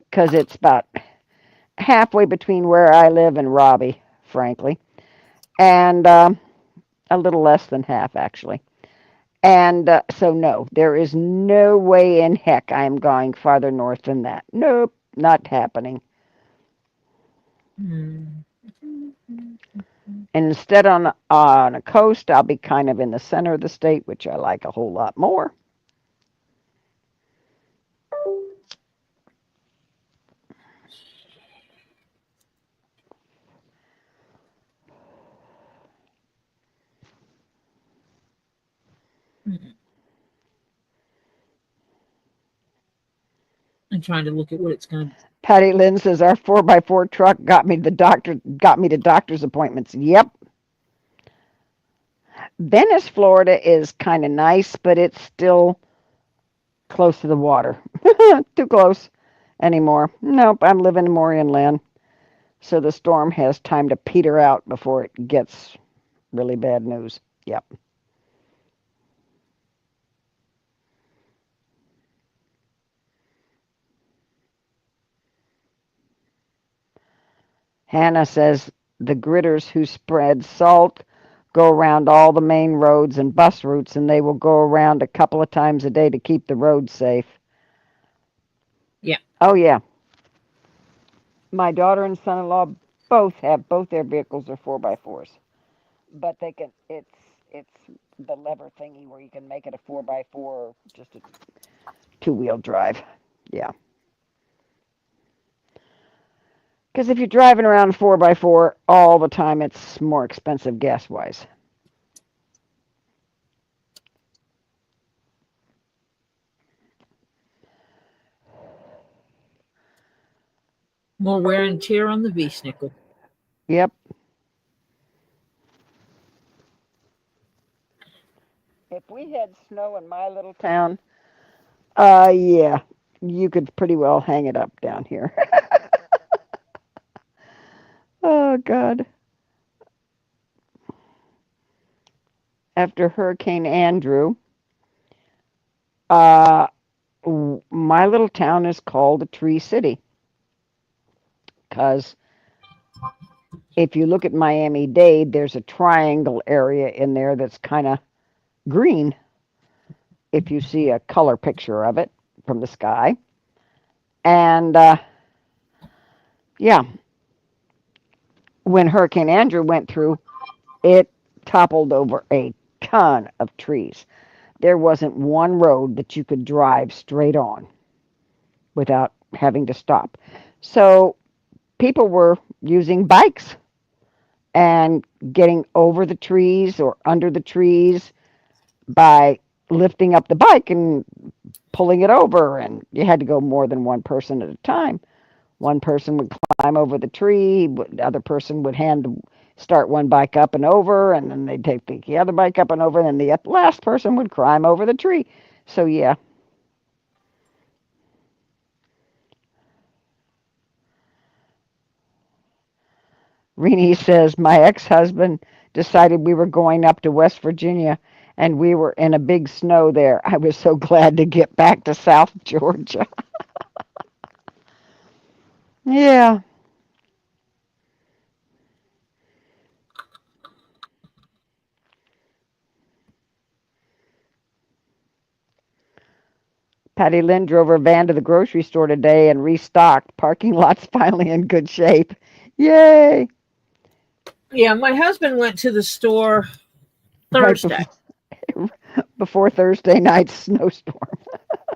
because it's about halfway between where I live and Robbie, frankly, and a little less than half, actually. And so, no, there is no way in heck I am going farther north than that. Nope, not happening. Hmm. And instead on a coast, I'll be kind of in the center of the state, which I like a whole lot more. I'm trying to look at what it's going to. Patty Lynn says our 4x4 truck got me to doctor's appointments. Yep. Venice, Florida is kind of nice, but it's still close to the water. Too close anymore. Nope, I'm living more inland. So the storm has time to peter out before it gets really bad news. Yep. Hannah says the gritters who spread salt go around all the main roads and bus routes, and they will go around a couple of times a day to keep the roads safe. Yeah. Oh, yeah. My daughter and son-in-law both their vehicles are 4x4s, but it's the lever thingy where you can make it a 4x4 or just a two-wheel drive. Yeah. Because if you're driving around 4x4 all the time, it's more expensive gas-wise. More wear and tear on the V-snickel. Yep. If we had snow in my little town, yeah, you could pretty well hang it up down here. Oh, God. After Hurricane Andrew, my little town is called a tree city. Because if you look at Miami-Dade, there's a triangle area in there that's kind of green if you see a color picture of it from the sky. And yeah, when Hurricane Andrew went through, it toppled over a ton of trees. There wasn't one road that you could drive straight on without having to stop. So people were using bikes and getting over the trees or under the trees by lifting up the bike and pulling it over, and you had to go more than one person at a time. One person would climb over the tree, the other person would start one bike up and over, and then they'd take the other bike up and over, and then the last person would climb over the tree. So yeah. Renee says, my ex-husband decided we were going up to West Virginia, and we were in a big snow there. I was so glad to get back to South Georgia. Yeah. Patty Lynn drove her van to the grocery store today and restocked. Parking lot's finally in good shape. Yay! Yeah, my husband went to the store Thursday. Right before Thursday night's snowstorm.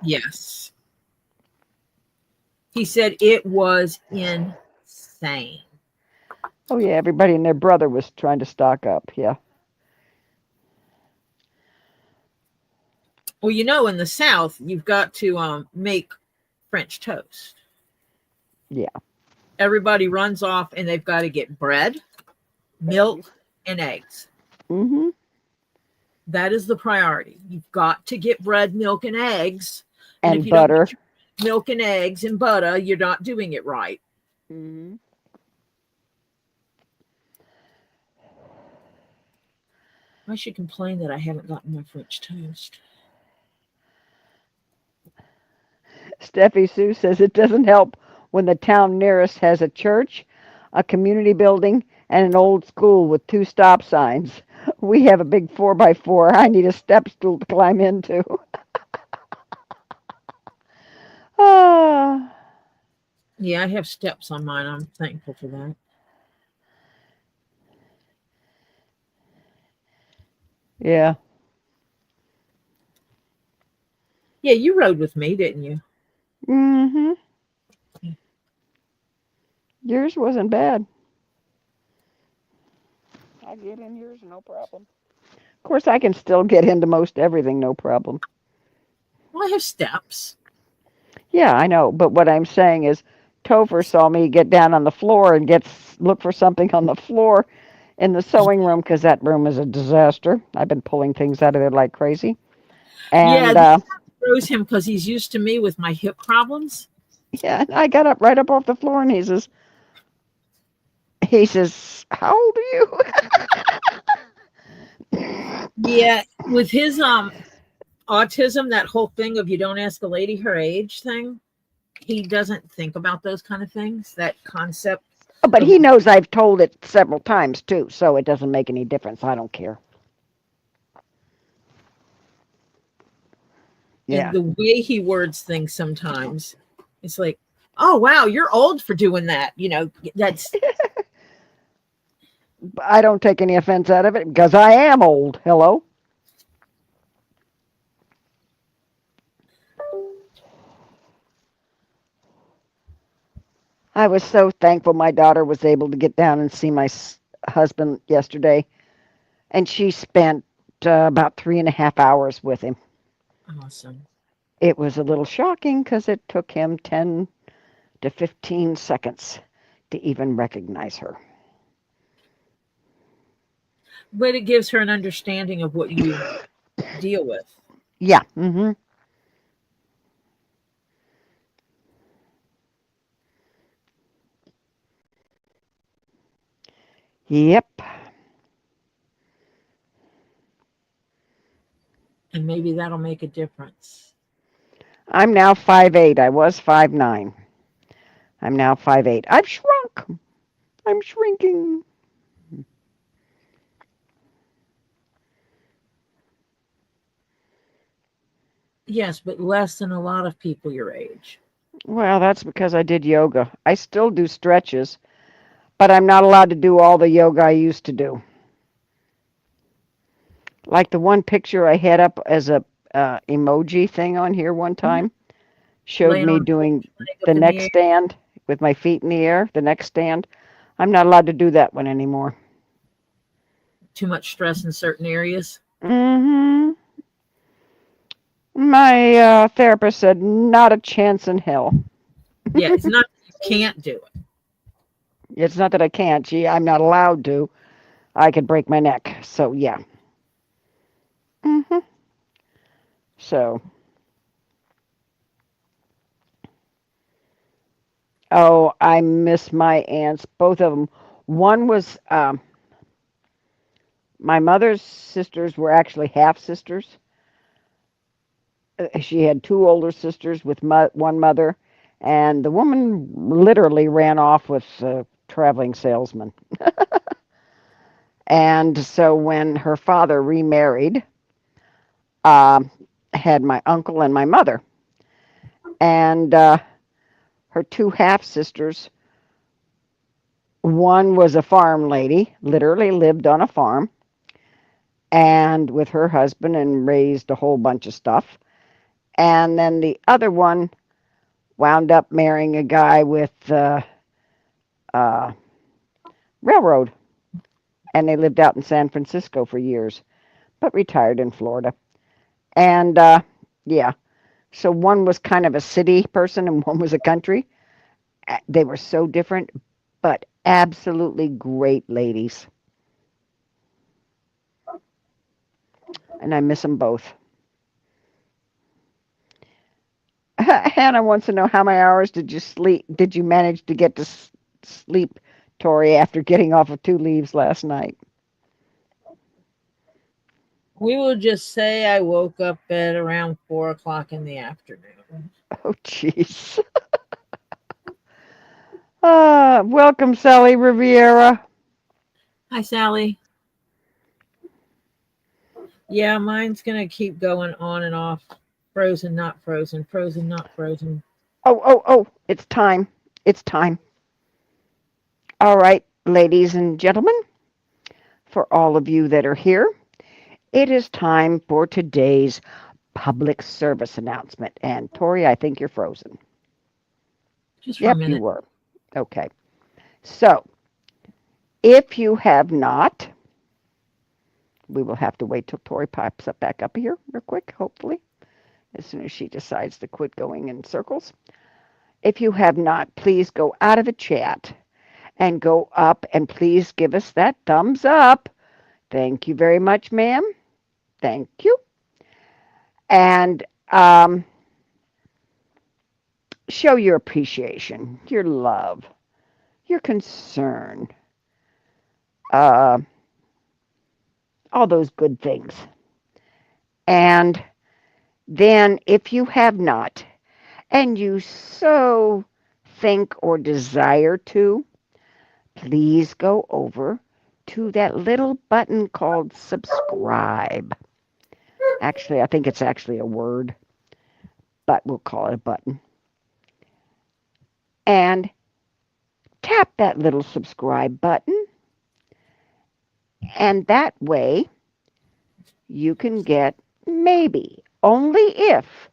Yes. He said it was insane. Oh, yeah, everybody and their brother was trying to stock up. Yeah. Well, in the South, you've got to make French toast. Yeah. Everybody runs off and they've got to get bread, milk, and eggs. Mm-hmm. That is the priority. You've got to get bread, milk, and eggs. And if you butter. Don't get milk and eggs and butter, you're not doing it right. Mm-hmm. I should complain that I haven't gotten my French toast. Steffi Sue says it doesn't help when the town nearest has a church, a community building, and an old school with 2 stop signs. We have a big 4x4. I need a step stool to climb into. Ah, Yeah, I have steps on mine. I'm thankful for that. yeah. Yeah, you rode with me, didn't you? Mm-hmm. Yours wasn't bad. I get in yours, no problem. Of course, I can still get into most everything, no problem. Well, I have steps. Yeah, I know. But what I'm saying is, Topher saw me get down on the floor and look for something on the floor in the sewing room because that room is a disaster. I've been pulling things out of there like crazy. Yeah, And this throws him because he's used to me with my hip problems. yeah, I got up right up off the floor and he says, how old are you? Yeah, with his autism, that whole thing of you don't ask a lady her age thing, he doesn't think about those kind of things. That concept But of he knows I've told it several times too, so it doesn't make any difference. I don't care. Yeah. and the way he words things sometimes, it's like, oh wow, you're old for doing that. That's I don't take any offense out of it because I am old. Hello? I was so thankful my daughter was able to get down and see my husband yesterday, and she spent about 3.5 hours with him. awesome. It was a little shocking because it took him 10 to 15 seconds to even recognize her. But it gives her an understanding of what you deal with. Yeah. Mm-hmm. Yep. And maybe that'll make a difference. I'm now 5'8". I was 5'9". I'm now 5'8". I've shrunk. I'm shrinking. Yes, but less than a lot of people your age. Well, that's because I did yoga. I still do stretches, but I'm not allowed to do all the yoga I used to do. Like the one picture I had up as a emoji thing on here one time showed Laying me on doing leg the up in the neck air, stand with my feet in the air, the neck stand. I'm not allowed to do that one anymore. too much stress in certain areas. Mm-hmm. My therapist said, not a chance in hell. Yeah, it's not you can't do it. It's not that I can't. Gee, I'm not allowed to. I could break my neck. So, yeah. Mm-hmm. So, oh, I miss my aunts, both of them. One was my mother's sisters were actually half sisters. She had 2 older sisters with one mother, and the woman literally ran off with a traveling salesman. And so when her father remarried, uh, had my uncle and my mother, and her 2 half sisters. One was a farm lady, literally lived on a farm, and with her husband and raised a whole bunch of stuff. And then the other one wound up marrying a guy with uh, railroad, and they lived out in San Francisco for years, but retired in Florida. And yeah, so one was kind of a city person and one was a country. They were so different, but absolutely great ladies. And I miss them both. Hannah wants to know how many hours did you sleep? Did you manage to get to sleep, Tori, after getting off of 2 leaves last night? We will just say I woke up at around 4 o'clock in the afternoon. Oh, jeez. Welcome, Sally Riviera. Hi, Sally. Yeah, mine's going to keep going on and off. Frozen, not frozen. Frozen, not frozen. Oh, it's time. It's time. All right, ladies and gentlemen, for all of you that are here, it is time for today's public service announcement. And Tori, I think you're frozen. Just for a Yep, you minute. were. Okay. So, if you have not, we will have to wait till Tori pops up back up here real quick, hopefully, as soon as she decides to quit going in circles. If you have not, please go out of the chat and go up and please give us that thumbs up. Thank you very much, ma'am. Thank you. And show your appreciation, your love, your concern, uh, all those good things. And then, if you have not, and you so think or desire to, please go over to that little button called subscribe. Actually, I think it's actually a word, but we'll call it a button. And tap that little subscribe button, and that way you can get maybe only if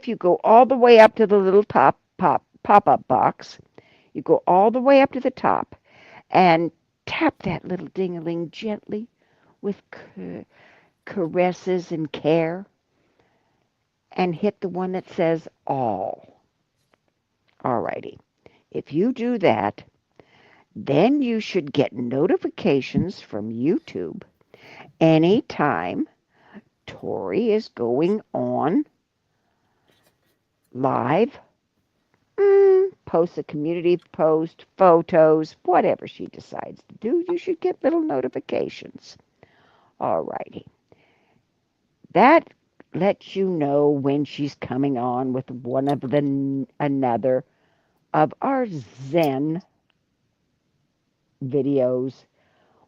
you go all the way up to the little pop-up box, you go all the way up to the top and tap that little ding-a-ling gently with caresses and care and hit the one that says all. Alrighty. If you do that, then you should get notifications from YouTube anytime Tori is going on live, posts a community post, photos, whatever she decides to do, you should get little notifications. Alrighty. That lets you know when she's coming on with one of another of our Zen videos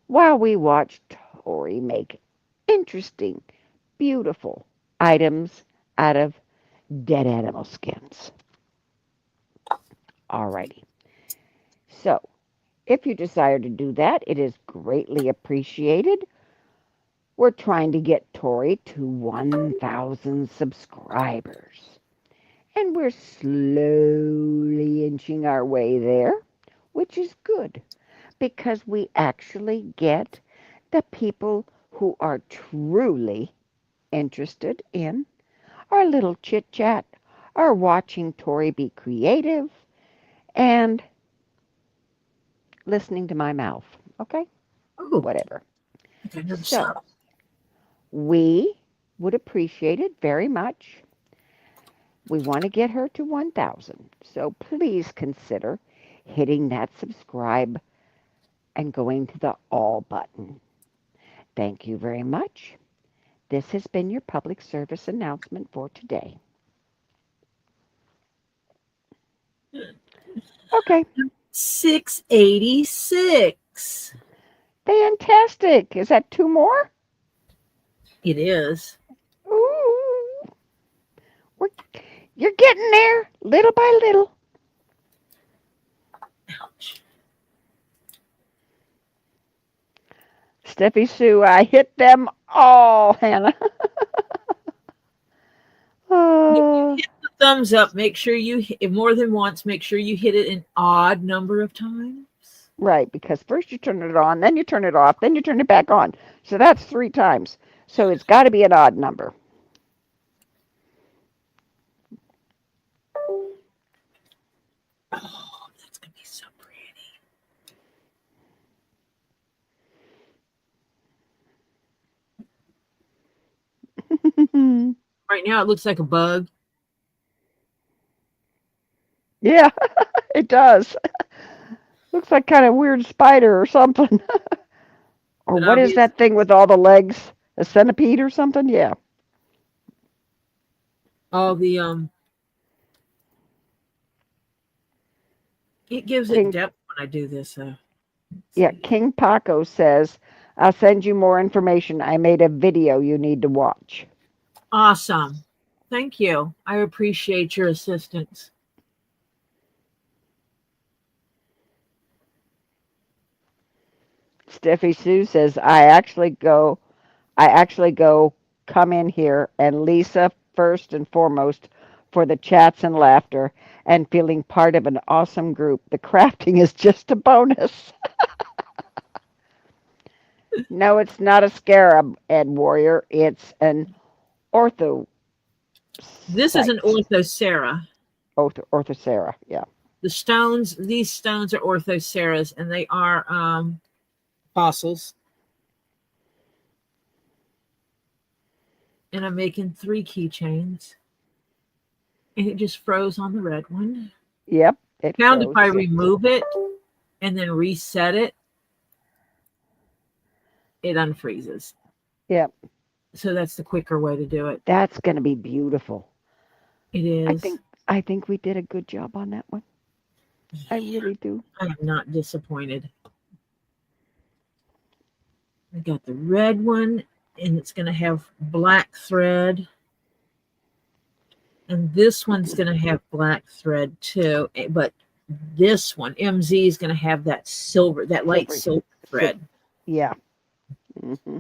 while we watch Tori make interesting, beautiful items out of dead animal skins. Alrighty. So, if you desire to do that, it is greatly appreciated. We're trying to get Tori to 1,000 subscribers. And we're slowly inching our way there, which is good because we actually get the people who are truly interested in our little chit chat, our watching Tori be creative, and listening to my mouth. Okay? Oh, Whatever. I never So, saw. we would appreciate it very much. We want to get her to 1,000. So please consider hitting that subscribe and going to the all button. Thank you very much. This has been your public service announcement for today. Okay. 686. Fantastic. Is that two more? It is. Ooh. You're getting there little by little. Ouch. Steffi Sue, I hit them all, Hannah. Hit the thumbs up. Make sure you hit more than once. Make sure you hit it an odd number of times. Right, because first you turn it on, then you turn it off, then you turn it back on. So that's 3 times. So it's got to be an odd number. Oh, that's going to be so pretty. Right now, it looks like a bug. Yeah, it does. Looks like kind of weird spider or something. Or But what is that thing with all the legs? A centipede or something? Yeah. all the It gives it King, depth when I do this. yeah, King Paco says, I'll send you more information. I made a video you need to watch. Awesome. Thank you. I appreciate your assistance. Steffi Sue says, I actually go come in here and Lisa first and foremost for the chats and laughter and feeling part of an awesome group. The crafting is just a bonus. No, it's not a scarab, Ed Warrior. It's an ortho. This is an orthocera. Orthocera, yeah. The stones, these stones are orthoceras, and they are fossils. And I'm making 3 keychains. And it just froze on the red one. Yep. It Found froze. if I remove it and then reset it, it unfreezes. Yep. So that's the quicker way to do it. That's going to be beautiful. It is. I think we did a good job on that one. I really do. I am not disappointed. I got the red one, and it's going to have black thread. And this one's going to have black thread too. But this one, MZ, is going to have that silver, that light silver thread. Yeah. Mm-hmm.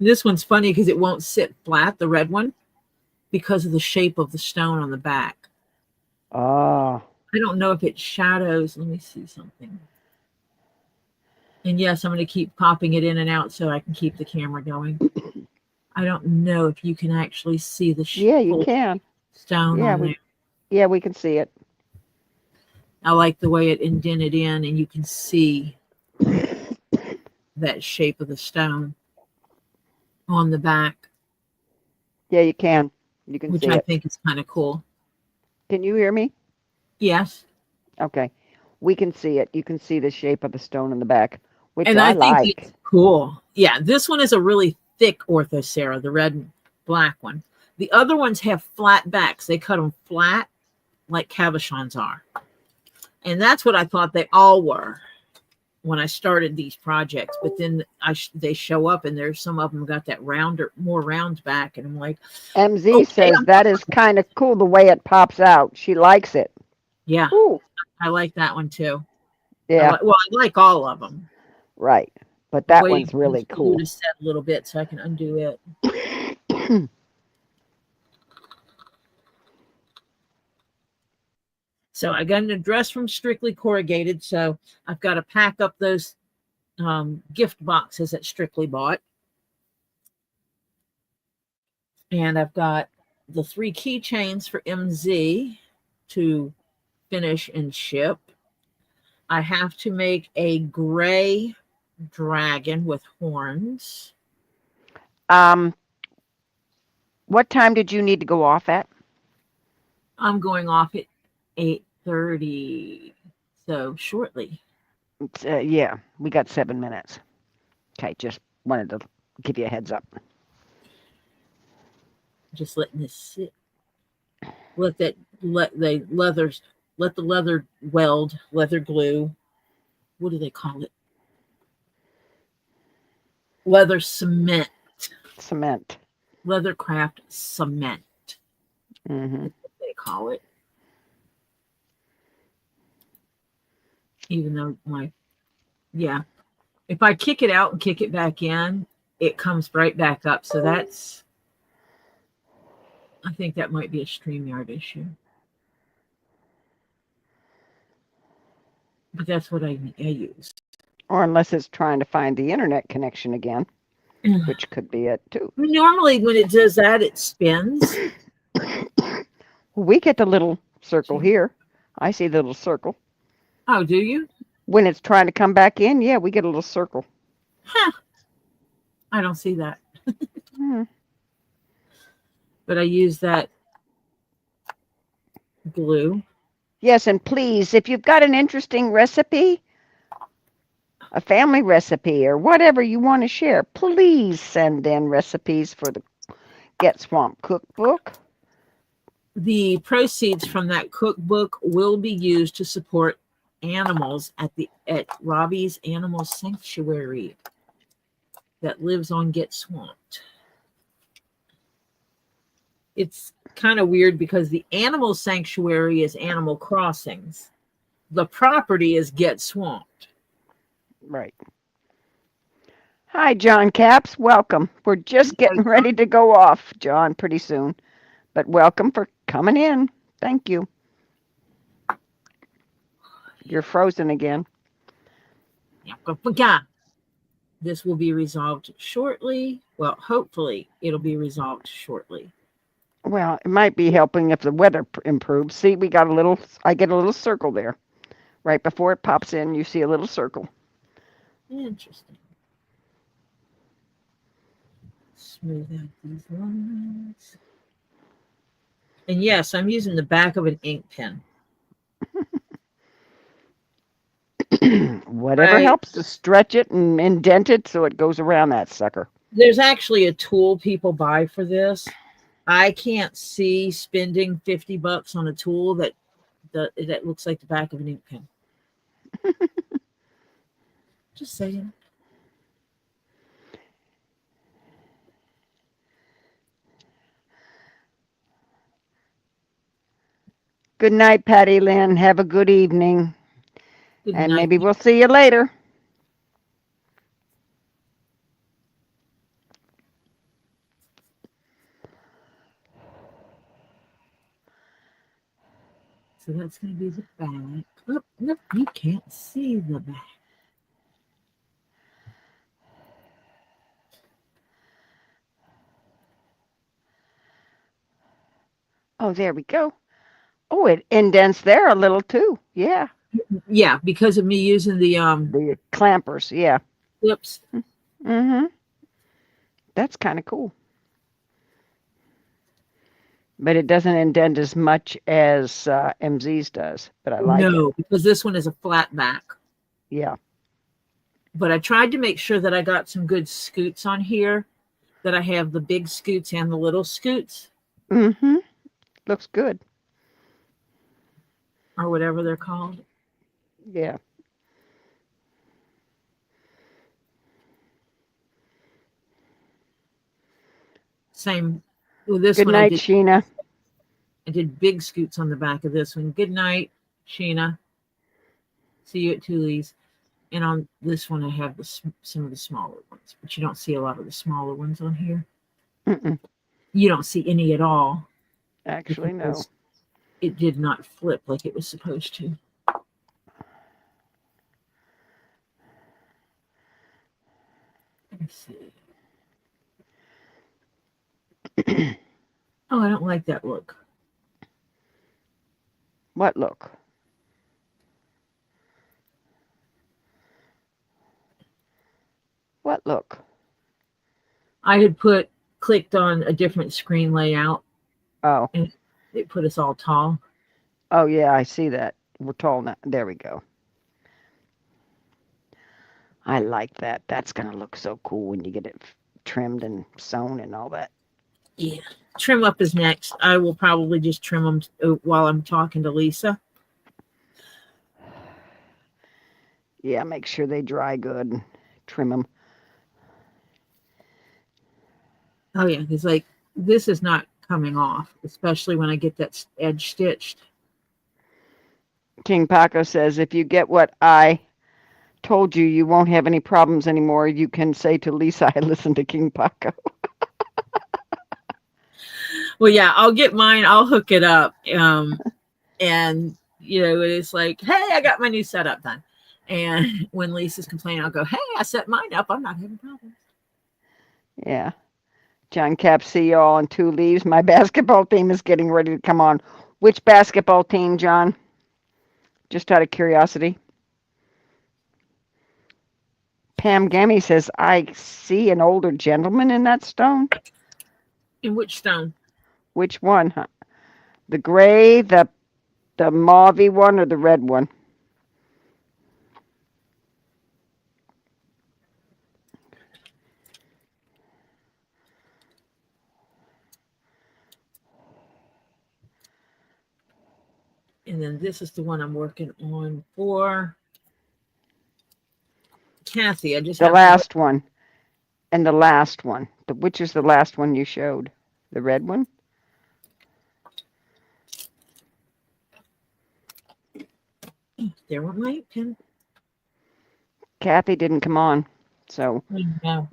This one's funny because it won't sit flat, the red one, because of the shape of the stone on the back. Oh. I don't know if it shadows. Let me see something. And yes, I'm going to keep popping it in and out so I can keep the camera going. I don't know if you can actually see the Yeah, you can. Stone on there. Yeah, we can see it. I like the way it indented in, and you can see that shape of the stone on the back. Yeah, you can. You can see it. Which I think is kind of cool. Can you hear me? Yes. Okay. We can see it. You can see the shape of the stone in the back, which and I think like. It's cool. Yeah, this one is a really thick orthocera, the red and black one. The other ones have flat backs. They cut them flat like cabochons are. And that's what I thought they all were when I started these projects. But then they show up, and there's some of them got that rounder, more round back. And I'm like, MZ okay, says that is kind of cool the way it pops out. She likes it. Yeah. Ooh. I like that one too. Yeah. I like all of them. Right. But that one's really cool. To set a little bit so I can undo it. So I got an address from Strictly Corrugated. So I've got to pack up those gift boxes that Strictly bought. And I've got the 3 keychains for MZ to finish and ship. I have to make a gray dragon with horns. What time did you need to go off at? I'm going off at 8:30, so shortly. Yeah, we got 7 minutes. Okay, just wanted to give you a heads up. Just letting this sit. Let the leather weld, leather glue. What do they call it? Leather cement. Cement. Leathercraft cement. Mm-hmm. That's what they call it. Even though if I kick it out and kick it back in, it comes right back up. So I think that might be a StreamYard issue. But that's what I use. Or unless it's trying to find the internet connection again, which could be it too. Normally when it does that, it spins. We get the little circle here. I see the little circle. Oh, do you? When it's trying to come back in, yeah, we get a little circle. Huh. I don't see that. But I use that glue. Yes, and please, if you've got an interesting recipe, a family recipe, or whatever you want to share, please send in recipes for the Get Swamp cookbook. The proceeds from that cookbook will be used to support animals at Robbie's Animal Sanctuary that lives on Get Swamped. It's kind of weird because the animal sanctuary is Animal Crossings. The property is Get Swamped. Right. Hi, John Caps. Welcome. We're just getting ready to go off, John, pretty soon. But welcome for coming in. Thank you. You're frozen again. This will be resolved shortly. Well, hopefully it'll be resolved shortly. Well, it might be helping if the weather improves. See, I get a little circle there. Right before it pops in, you see a little circle. Interesting. Smooth out these lines. And yes, I'm using the back of an ink pen. Whatever helps to stretch it and indent it so it goes around that sucker. There's actually a tool people buy for this. I can't see spending $50 on a tool that looks like the back of an ink pen. Just saying. Good night, Patty Lynn. Have a good evening. Good and night. Maybe we'll see you later. So that's going to be the back. Oh, nope, you can't see the back. Oh, there we go. Oh, it indents there a little too. Yeah. Yeah, because of me using the clampers. Yeah. Clips. Mm-hmm. That's kind of cool. But it doesn't indent as much as MZ's does. But I like it. No, because this one is a flat back. Yeah. But I tried to make sure that I got some good scoots on here, that I have the big scoots and the little scoots. Mm-hmm. Looks good. Or whatever they're called. Yeah. Same with this Good one. night, Sheena. I did big scoots on the back of this one. Good night, Sheena. See you at Tully's. And on this one, I have some of the smaller ones, but you don't see a lot of the smaller ones on here. Mm-mm. You don't see any at all. Actually, no. It did not flip like it was supposed to. Let's see. Oh, I don't like that look. What look? What look? I had clicked on a different screen layout. Oh. And it put us all tall. Oh, yeah, I see that. We're tall now. There we go. I like that. That's going to look so cool when you get it trimmed and sewn and all that. Yeah. Trim up is next. I will probably just trim them while I'm talking to Lisa. Yeah, make sure they dry good and trim them. Oh, yeah, because like this is not coming off, especially when I get that edge stitched. King Paco says, if you get what I told you, you won't have any problems anymore. You can say to Lisa, I listened to King Paco. Well, yeah, I'll get mine. I'll hook it up. And, it's like, hey, I got my new setup done. And when Lisa's complaining, I'll go, hey, I set mine up. I'm not having problems. Yeah. John Cap, see you all in 2 leaves. My basketball team is getting ready to come on. Which basketball team, John? Just out of curiosity. Pam Gammy says, I see an older gentleman in that stone. In which stone? Which one? Huh? The gray, the mauvey one, or the red one? And then this is the one I'm working on for Kathy. I just The have last one. And the last one. Which is the last one you showed? The red one? there went my pen. Kathy didn't come on. So, No.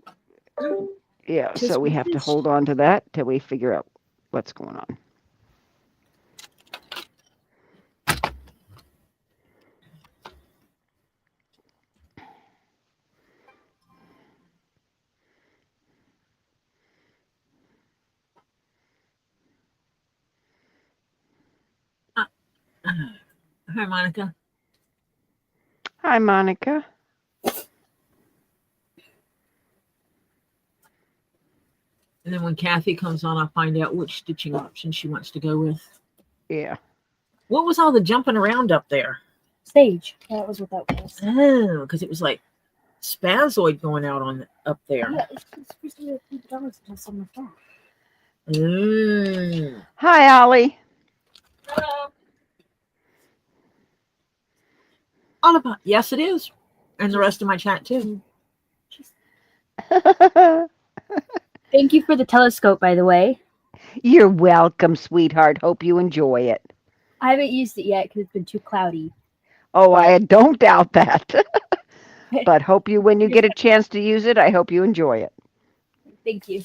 yeah, Just so we have to finished. hold on to that till we figure out what's going on. Hi, Monica. Hi, Monica. And then when Kathy comes on, I'll find out which stitching option she wants to go with. Yeah. What was all the jumping around up there? Sage. That was what that was. Oh, because it was like spazoid going out on up there. Yeah, it's supposed to be $3 until summer fall. Hi, Ollie. All about yes, it is, and the rest of my chat too. Thank you for the telescope, by the way. You're welcome, sweetheart. Hope you enjoy it. I haven't used it yet because it's been too cloudy. Oh, I don't doubt that. But hope you, when you get a chance to use it, I hope you enjoy it. Thank you.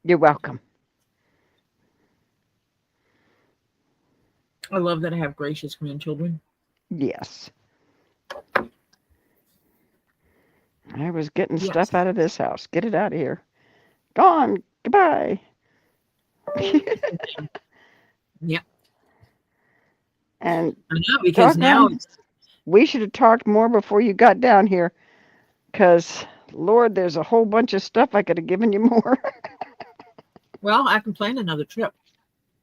You're welcome. I love that I have gracious grandchildren. Yes. I was getting stuff out of this house. Get it out of here. Gone. Goodbye. Yep. And I know, because now we should have talked more before you got down here. Because, Lord, there's a whole bunch of stuff I could have given you more. well, I can plan another trip.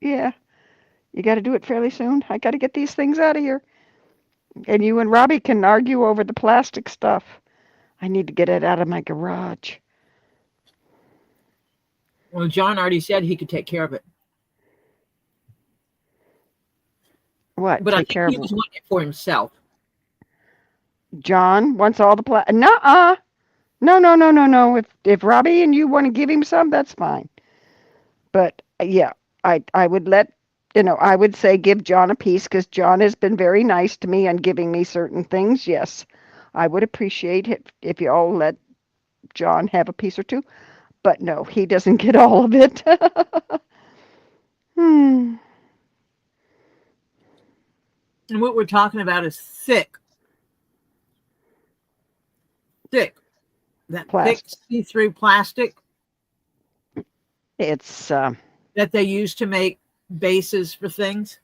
Yeah. You got to do it fairly soon. I got to get these things out of here. And you and Robbie can argue over the plastic stuff. I need to get it out of my garage. Well, John already said he could take care of it. What? But I Take think care he of was wanting it for himself. John wants all the plastic. Nuh-uh. No. If Robbie and you want to give him some, that's fine. But yeah, I would I would say give John a piece because John has been very nice to me and giving me certain things. Yes, I would appreciate it if you all let John have a piece or two. But no, he doesn't get all of it. And what we're talking about is thick. That Plastic. thick see-through plastic It's that they use to make bases for things.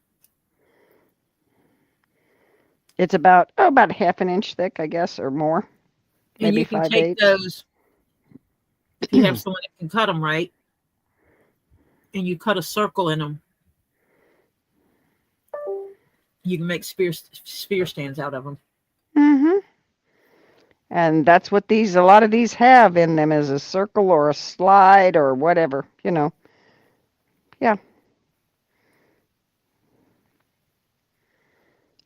It's about half an inch thick, I guess, or more. And Maybe you can 5/8. take those, if you have someone that can cut them right, and you cut a circle in them, you can make sphere stands out of them. Mm-hmm. And that's what a lot of these have in them, is a circle or a slide or whatever, Yeah.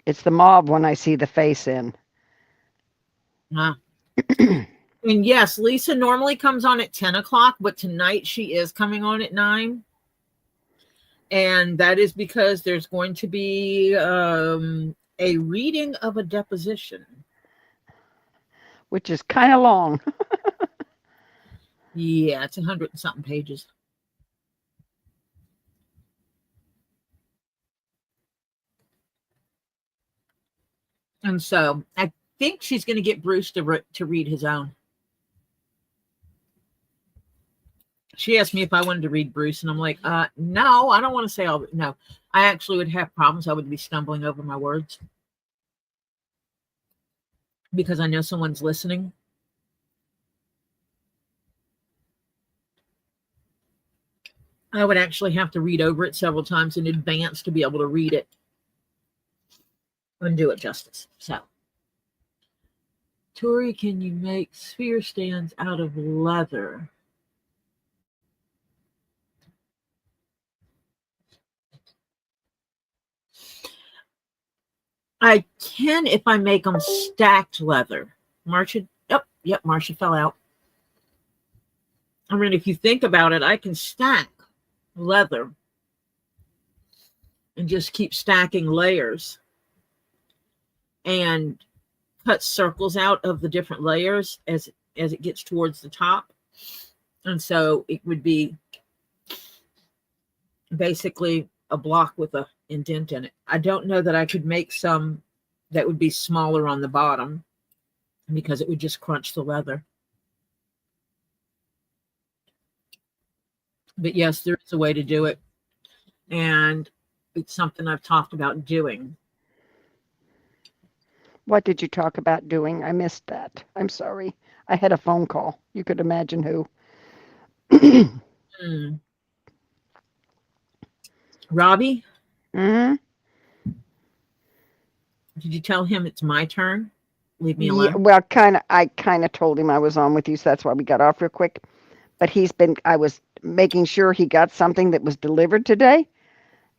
It's the mauve one I see the face in. And yes, Lisa normally comes on at 10 o'clock, but tonight she is coming on at 9. And that is because there's going to be a reading of a deposition. Which is kind of long. Yeah, it's 100 and something pages. And so I think she's going to get Bruce to read his own. She asked me if I wanted to read Bruce, and I'm like, no, I don't want to say all. No, I actually would have problems. I would be stumbling over my words because I know someone's listening. I would actually have to read over it several times in advance to be able to read it and do it justice. So, Tori, can you make sphere stands out of leather? I can if I make them stacked leather. Marcia, yep, Marcia fell out. I mean, if you think about it, I can stack leather and just keep stacking layers and cut circles out of the different layers as it gets towards the top. And so it would be basically a block with a indent in it. I don't know that I could make some that would be smaller on the bottom because it would just crunch the leather. But yes, there is a way to do it. And it's something I've talked about doing. What did you talk about doing? I missed that. I'm sorry. I had a phone call. You could imagine who. Robbie? Mm-hmm. Did you tell him it's my turn? Leave me alone. Yeah, well, I kind of told him I was on with you, so that's why we got off real quick. But I was making sure he got something that was delivered today.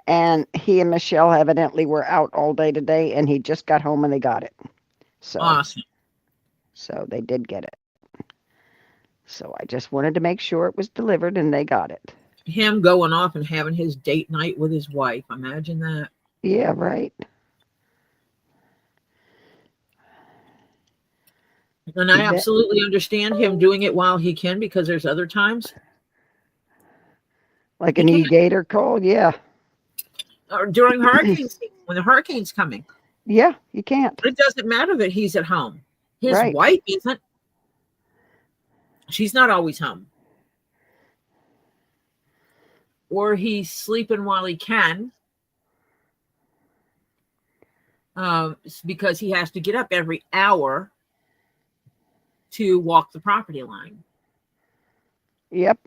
And he and Michelle evidently were out all day today, and he just got home and they got it. So Awesome. So they did get it. So I just wanted to make sure it was delivered and they got it. Him going off and having his date night with his wife. Imagine that. Yeah, right. And I absolutely understand him doing it while he can, because there's other times. Like an e-gator call, yeah. Or during hurricane season, when the hurricane's coming. Yeah, you can't. It doesn't matter that he's at home. His Right. wife isn't. She's not always home. Or he's sleeping while he can. Because he has to get up every hour to walk the property line. Yep.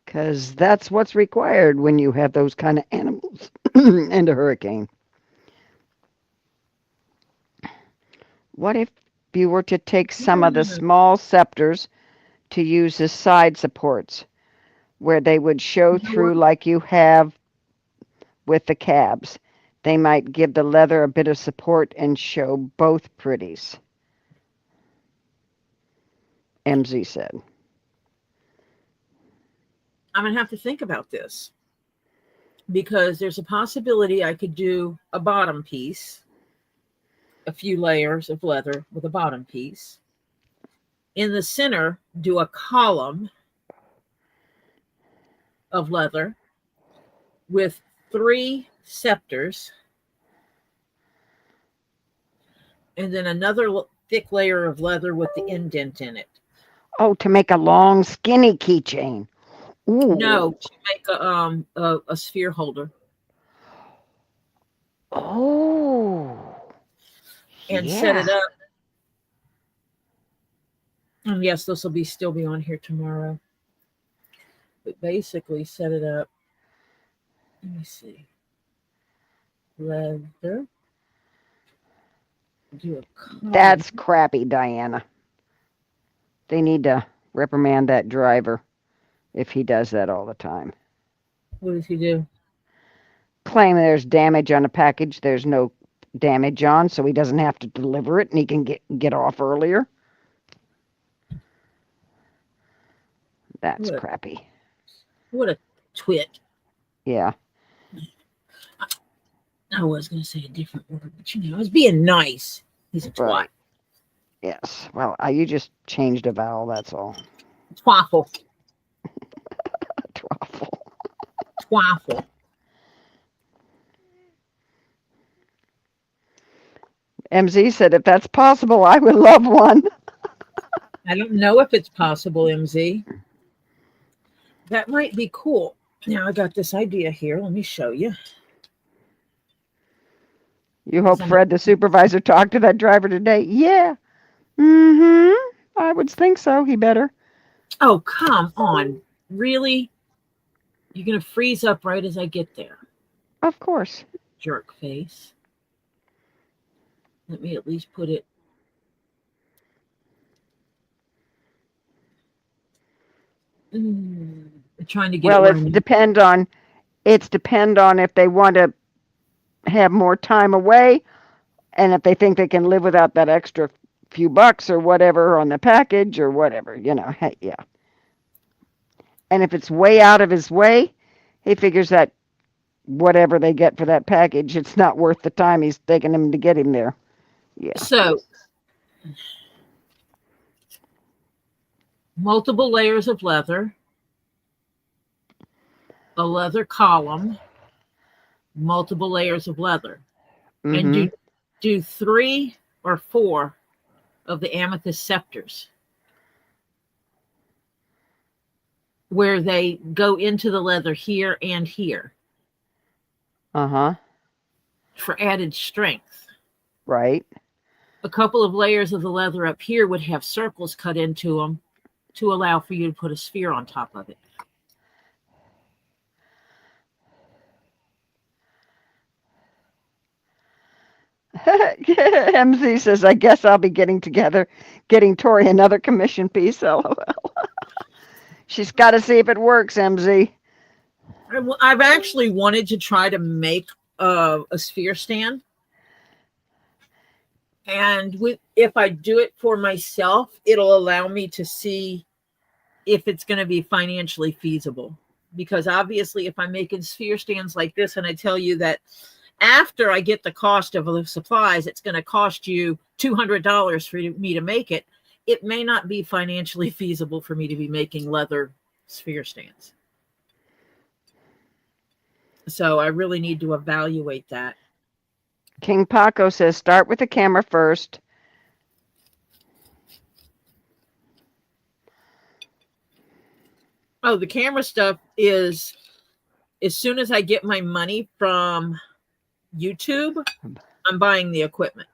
Because that's what's required when you have those kind of animals and a hurricane. What if you were to take some of the small scepters to use as side supports, where they would show through like you have with the cabs? They might give the leather a bit of support and show both pretties, MZ said. I'm going to have to think about this, because there's a possibility I could do a bottom piece, a few layers of leather with a bottom piece. In the center, do a column of leather with 3 scepters, and then another thick layer of leather with the indent in it. Oh, to make a long, skinny keychain. Ooh. No, to make a sphere holder. Oh. And set it up. And yes, this will still be on here tomorrow. But basically set it up. Let me see. Leather. Do a column. That's crappy, Diana. They need to reprimand that driver if he does that all the time. What does he do? Claim there's damage on a package there's no damage on, so he doesn't have to deliver it and he can get off earlier. That's crappy. What a twit. Yeah. I was going to say a different word, but I was being nice. He's a twat. Right. Yes. Well, you just changed a vowel, that's all. Twaffle. Twaffle. Twaffle. MZ said, if that's possible, I would love one. I don't know if it's possible, MZ. That might be cool. Now I got this idea here. Let me show you. You hope Fred, the supervisor, talked to that driver today? Yeah. Mm-hmm. I would think so. He better. Oh, come on. Really? You're going to freeze up right as I get there. Of course. Jerk face. Let me at least put it. I'm trying to get it depends on It's depend on if they want to have more time away, and if they think they can live without that extra few bucks or whatever on the package or whatever, hey, yeah. And if it's way out of his way, he figures that whatever they get for that package, it's not worth the time he's taking him to get him there. Yeah. So, multiple layers of leather, a leather column, multiple layers of leather, and do 3 or 4 of the amethyst scepters, where they go into the leather here and here. For added strength. Right. A couple of layers of the leather up here would have circles cut into them to allow for you to put a sphere on top of it. MZ says, I guess I'll be getting Tori another commission piece. LOL. She's got to see if it works, MZ. I've actually wanted to try to make a sphere stand. And if I do it for myself, it'll allow me to see if it's going to be financially feasible. Because obviously, if I'm making sphere stands like this, and I tell you that after I get the cost of the supplies, it's going to cost you $200 for me to make it, it may not be financially feasible for me to be making leather sphere stands. So I really need to evaluate that. King Paco says, start with the camera first. Oh, the camera stuff is, as soon as I get my money from YouTube, I'm buying the equipment.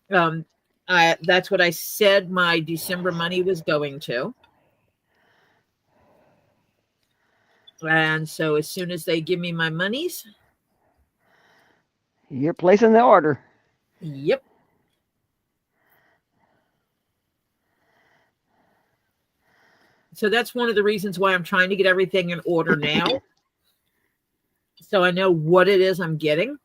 That's what I said my December money was going to. And so as soon as they give me my monies, you're placing the order. Yep. So that's one of the reasons why I'm trying to get everything in order now. So I know what it is I'm getting.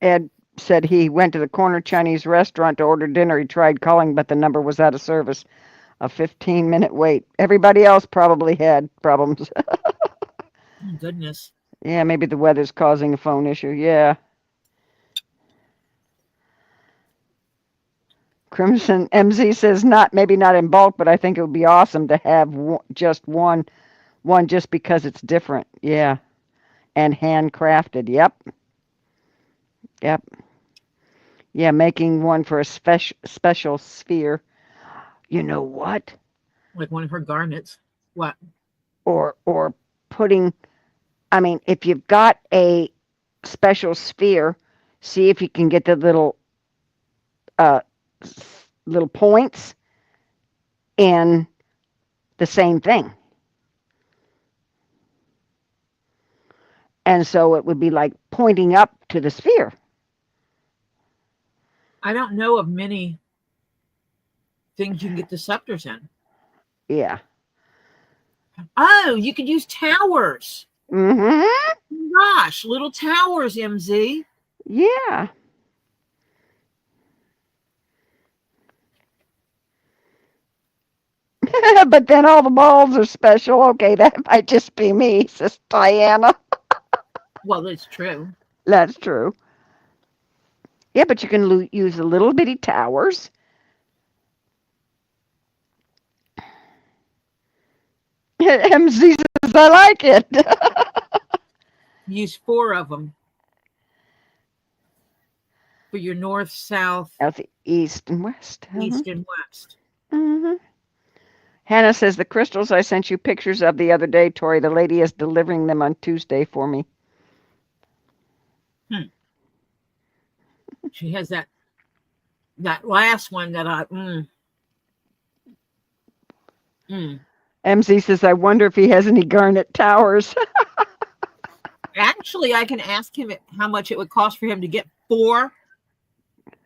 Ed said he went to the corner Chinese restaurant to order dinner. He tried calling, but the number was out of service. A 15-minute wait. Everybody else probably had problems. Oh, goodness. Yeah, maybe the weather's causing a phone issue. Yeah. Crimson MZ says maybe not in bulk, but I think it would be awesome to have just one just because it's different. Yeah. And handcrafted. Yep. Yeah, making one for a special sphere. You know what? Like one of her garnets. What? Or putting, I mean, if you've got a special sphere, see if you can get the little points in the same thing. And so it would be like pointing up to the sphere. I don't know of many things you can get the scepters in. Yeah. Oh, you could use towers. Mm-hmm. Gosh, little towers, MZ. Yeah. But then all the balls are special. Okay, that might just be me, says Diana. Well, that's true. That's true. Yeah, but you can use the little bitty towers. MZ says, I like it. Use 4 of them for your north, south, east, and west. East and west. Mm-hmm. Hannah says, the crystals I sent you pictures of the other day, Tori, the lady is delivering them on Tuesday for me. She has that last one that MZ says, I wonder if he has any garnet towers. Actually, I can ask him how much it would cost for him to get 4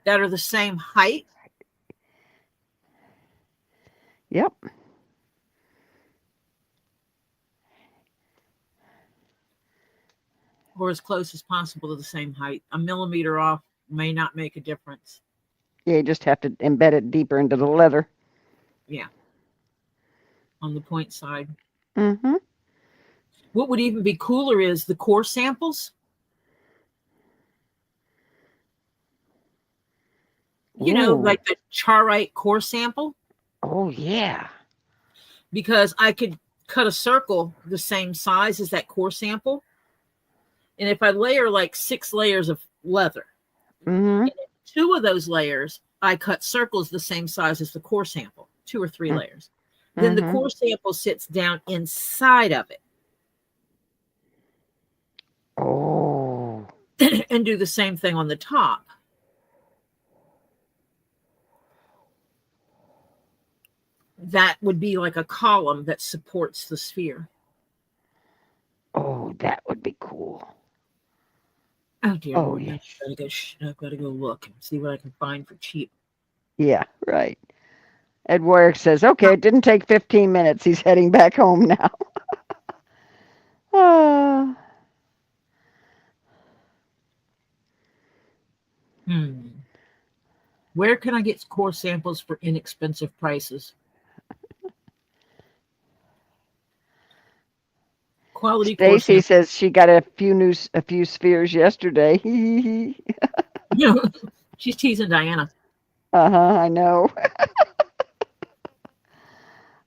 that are the same height. Yep. Or as close as possible to the same height. A millimeter off may not make a difference. Yeah, you just have to embed it deeper into the leather. Yeah. On the point side. Mm-hmm. What would even be cooler is the core samples. You know, Ooh. like the Charite core sample. Oh, yeah. Because I could cut a circle the same size as that core sample. And if I layer like 6 layers of leather, Mm-hmm. 2 of those layers, I cut circles the same size as the core sample, 2 or 3 layers. Then the core sample sits down inside of it. Oh. And do the same thing on the top. That would be like a column that supports the sphere. Oh, that would be cool. Oh, dear Oh, Lord. yeah. I've got to go look and see what I can find for cheap. Yeah, right. Ed Warwick says, okay, it didn't take 15 minutes. He's heading back home now. Ah. Where can I get core samples for inexpensive prices? Quality core Stacy samples. says she got a few spheres yesterday. She's teasing Diana. I know.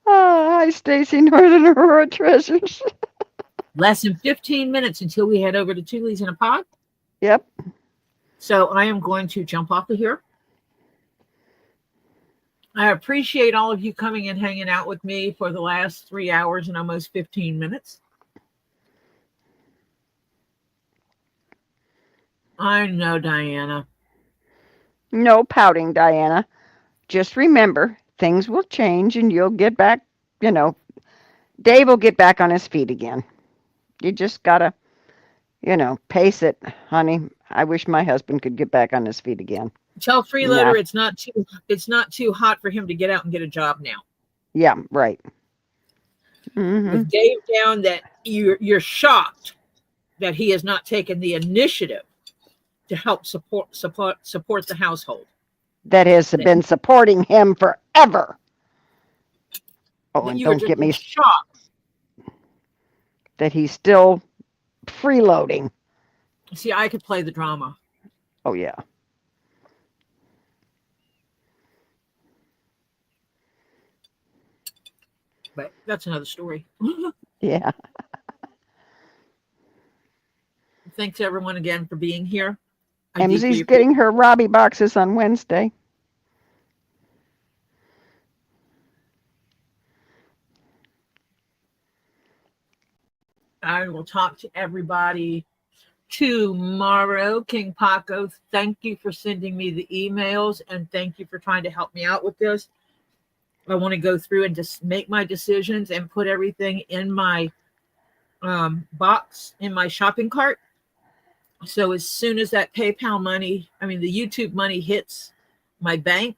Hi, Stacy, Northern Aurora Treasures. Less than 15 minutes until we head over to Two Leaves in a Pod. Yep. So I am going to jump off of here. I appreciate all of you coming and hanging out with me for the last 3 hours and almost 15 minutes. I know, Diana. No pouting, Diana. Just remember, things will change and you'll get back, Dave will get back on his feet again. You just gotta, pace it, honey. I wish my husband could get back on his feet again. Tell Freeloader it's not too hot for him to get out and get a job now. Yeah, right. Mm-hmm. With Dave down, that you're shocked that he has not taken the initiative to help support the household. That has been supporting him forever. Oh, and don't get me shocked that he's still freeloading. See, I could play the drama. Oh, yeah. But that's another story. Yeah. Thanks, everyone, again for being here. MZ's getting her Robbie boxes on Wednesday. I will talk to everybody tomorrow. King Paco, thank you for sending me the emails and thank you for trying to help me out with this. I want to go through and just make my decisions and put everything in my box, in my shopping cart. So as soon as that PayPal money, the YouTube money hits my bank,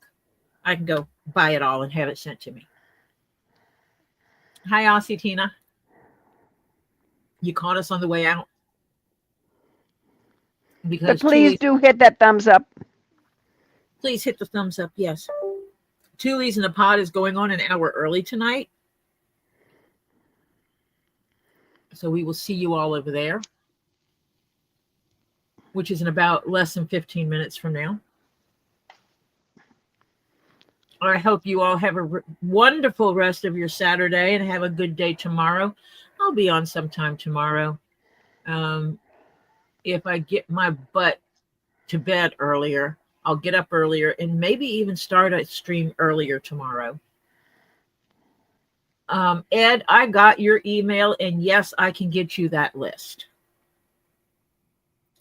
I can go buy it all and have it sent to me. Hi, Aussie Tina. You caught us on the way out. But please do hit that thumbs up. Please hit the thumbs up, yes. Two Leaves in a Pod is going on an hour early tonight. So we will see you all over there, which is in about less than 15 minutes from now. I hope you all have a wonderful rest of your Saturday and have a good day tomorrow. I'll be on sometime tomorrow. If I get my butt to bed earlier, I'll get up earlier and maybe even start a stream earlier tomorrow. Ed, I got your email, and yes, I can get you that list.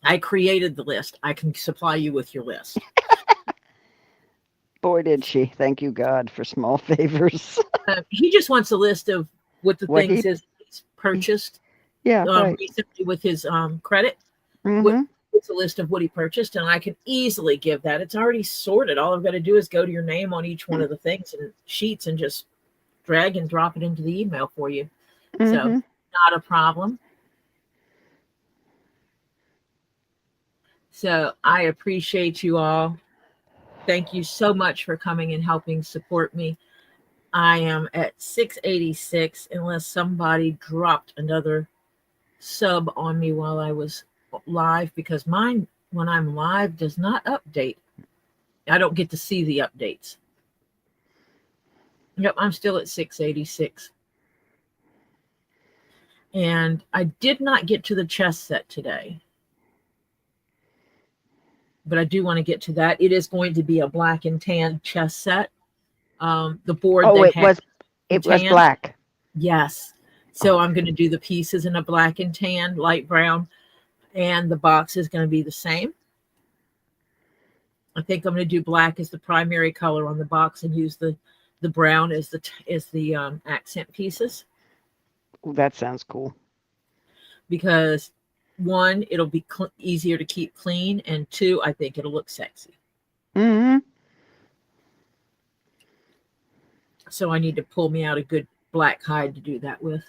I created the list. I can supply you with your list. Boy, did she. Thank you, God, for small favors. He just wants a list of what things he's purchased. Yeah, right. Recently with his credit. Mm-hmm. It's a list of what he purchased, and I can easily give that. It's already sorted. All I've got to do is go to your name on each one of the things and sheets and just drag and drop it into the email for you. So Mhm. not a problem. So I appreciate you all. Thank you so much for coming and helping support me. I am at 686 unless somebody dropped another sub on me while I was live, because mine, when I'm live, does not update. I don't get to see the updates. Yep, I'm still at 686. And I did not get to the chess set today, but I do want to get to that. It is going to be a black and tan chess set. The board Oh, they it have was tan. black. Yes. So I'm going to do the pieces in a black and tan, light brown, and the box is going to be the same. I think I'm going to do black as the primary color on the box and use the brown as the accent pieces, Ooh, that sounds cool. because one, it'll be easier to keep clean, and two, I think it'll look sexy. Mhm. So I need to pull me out a good black hide to do that with.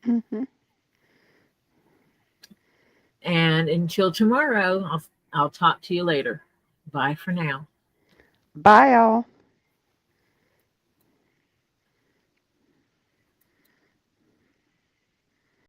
Mhm. And until tomorrow, I'll talk to you later. Bye for now. Bye, all.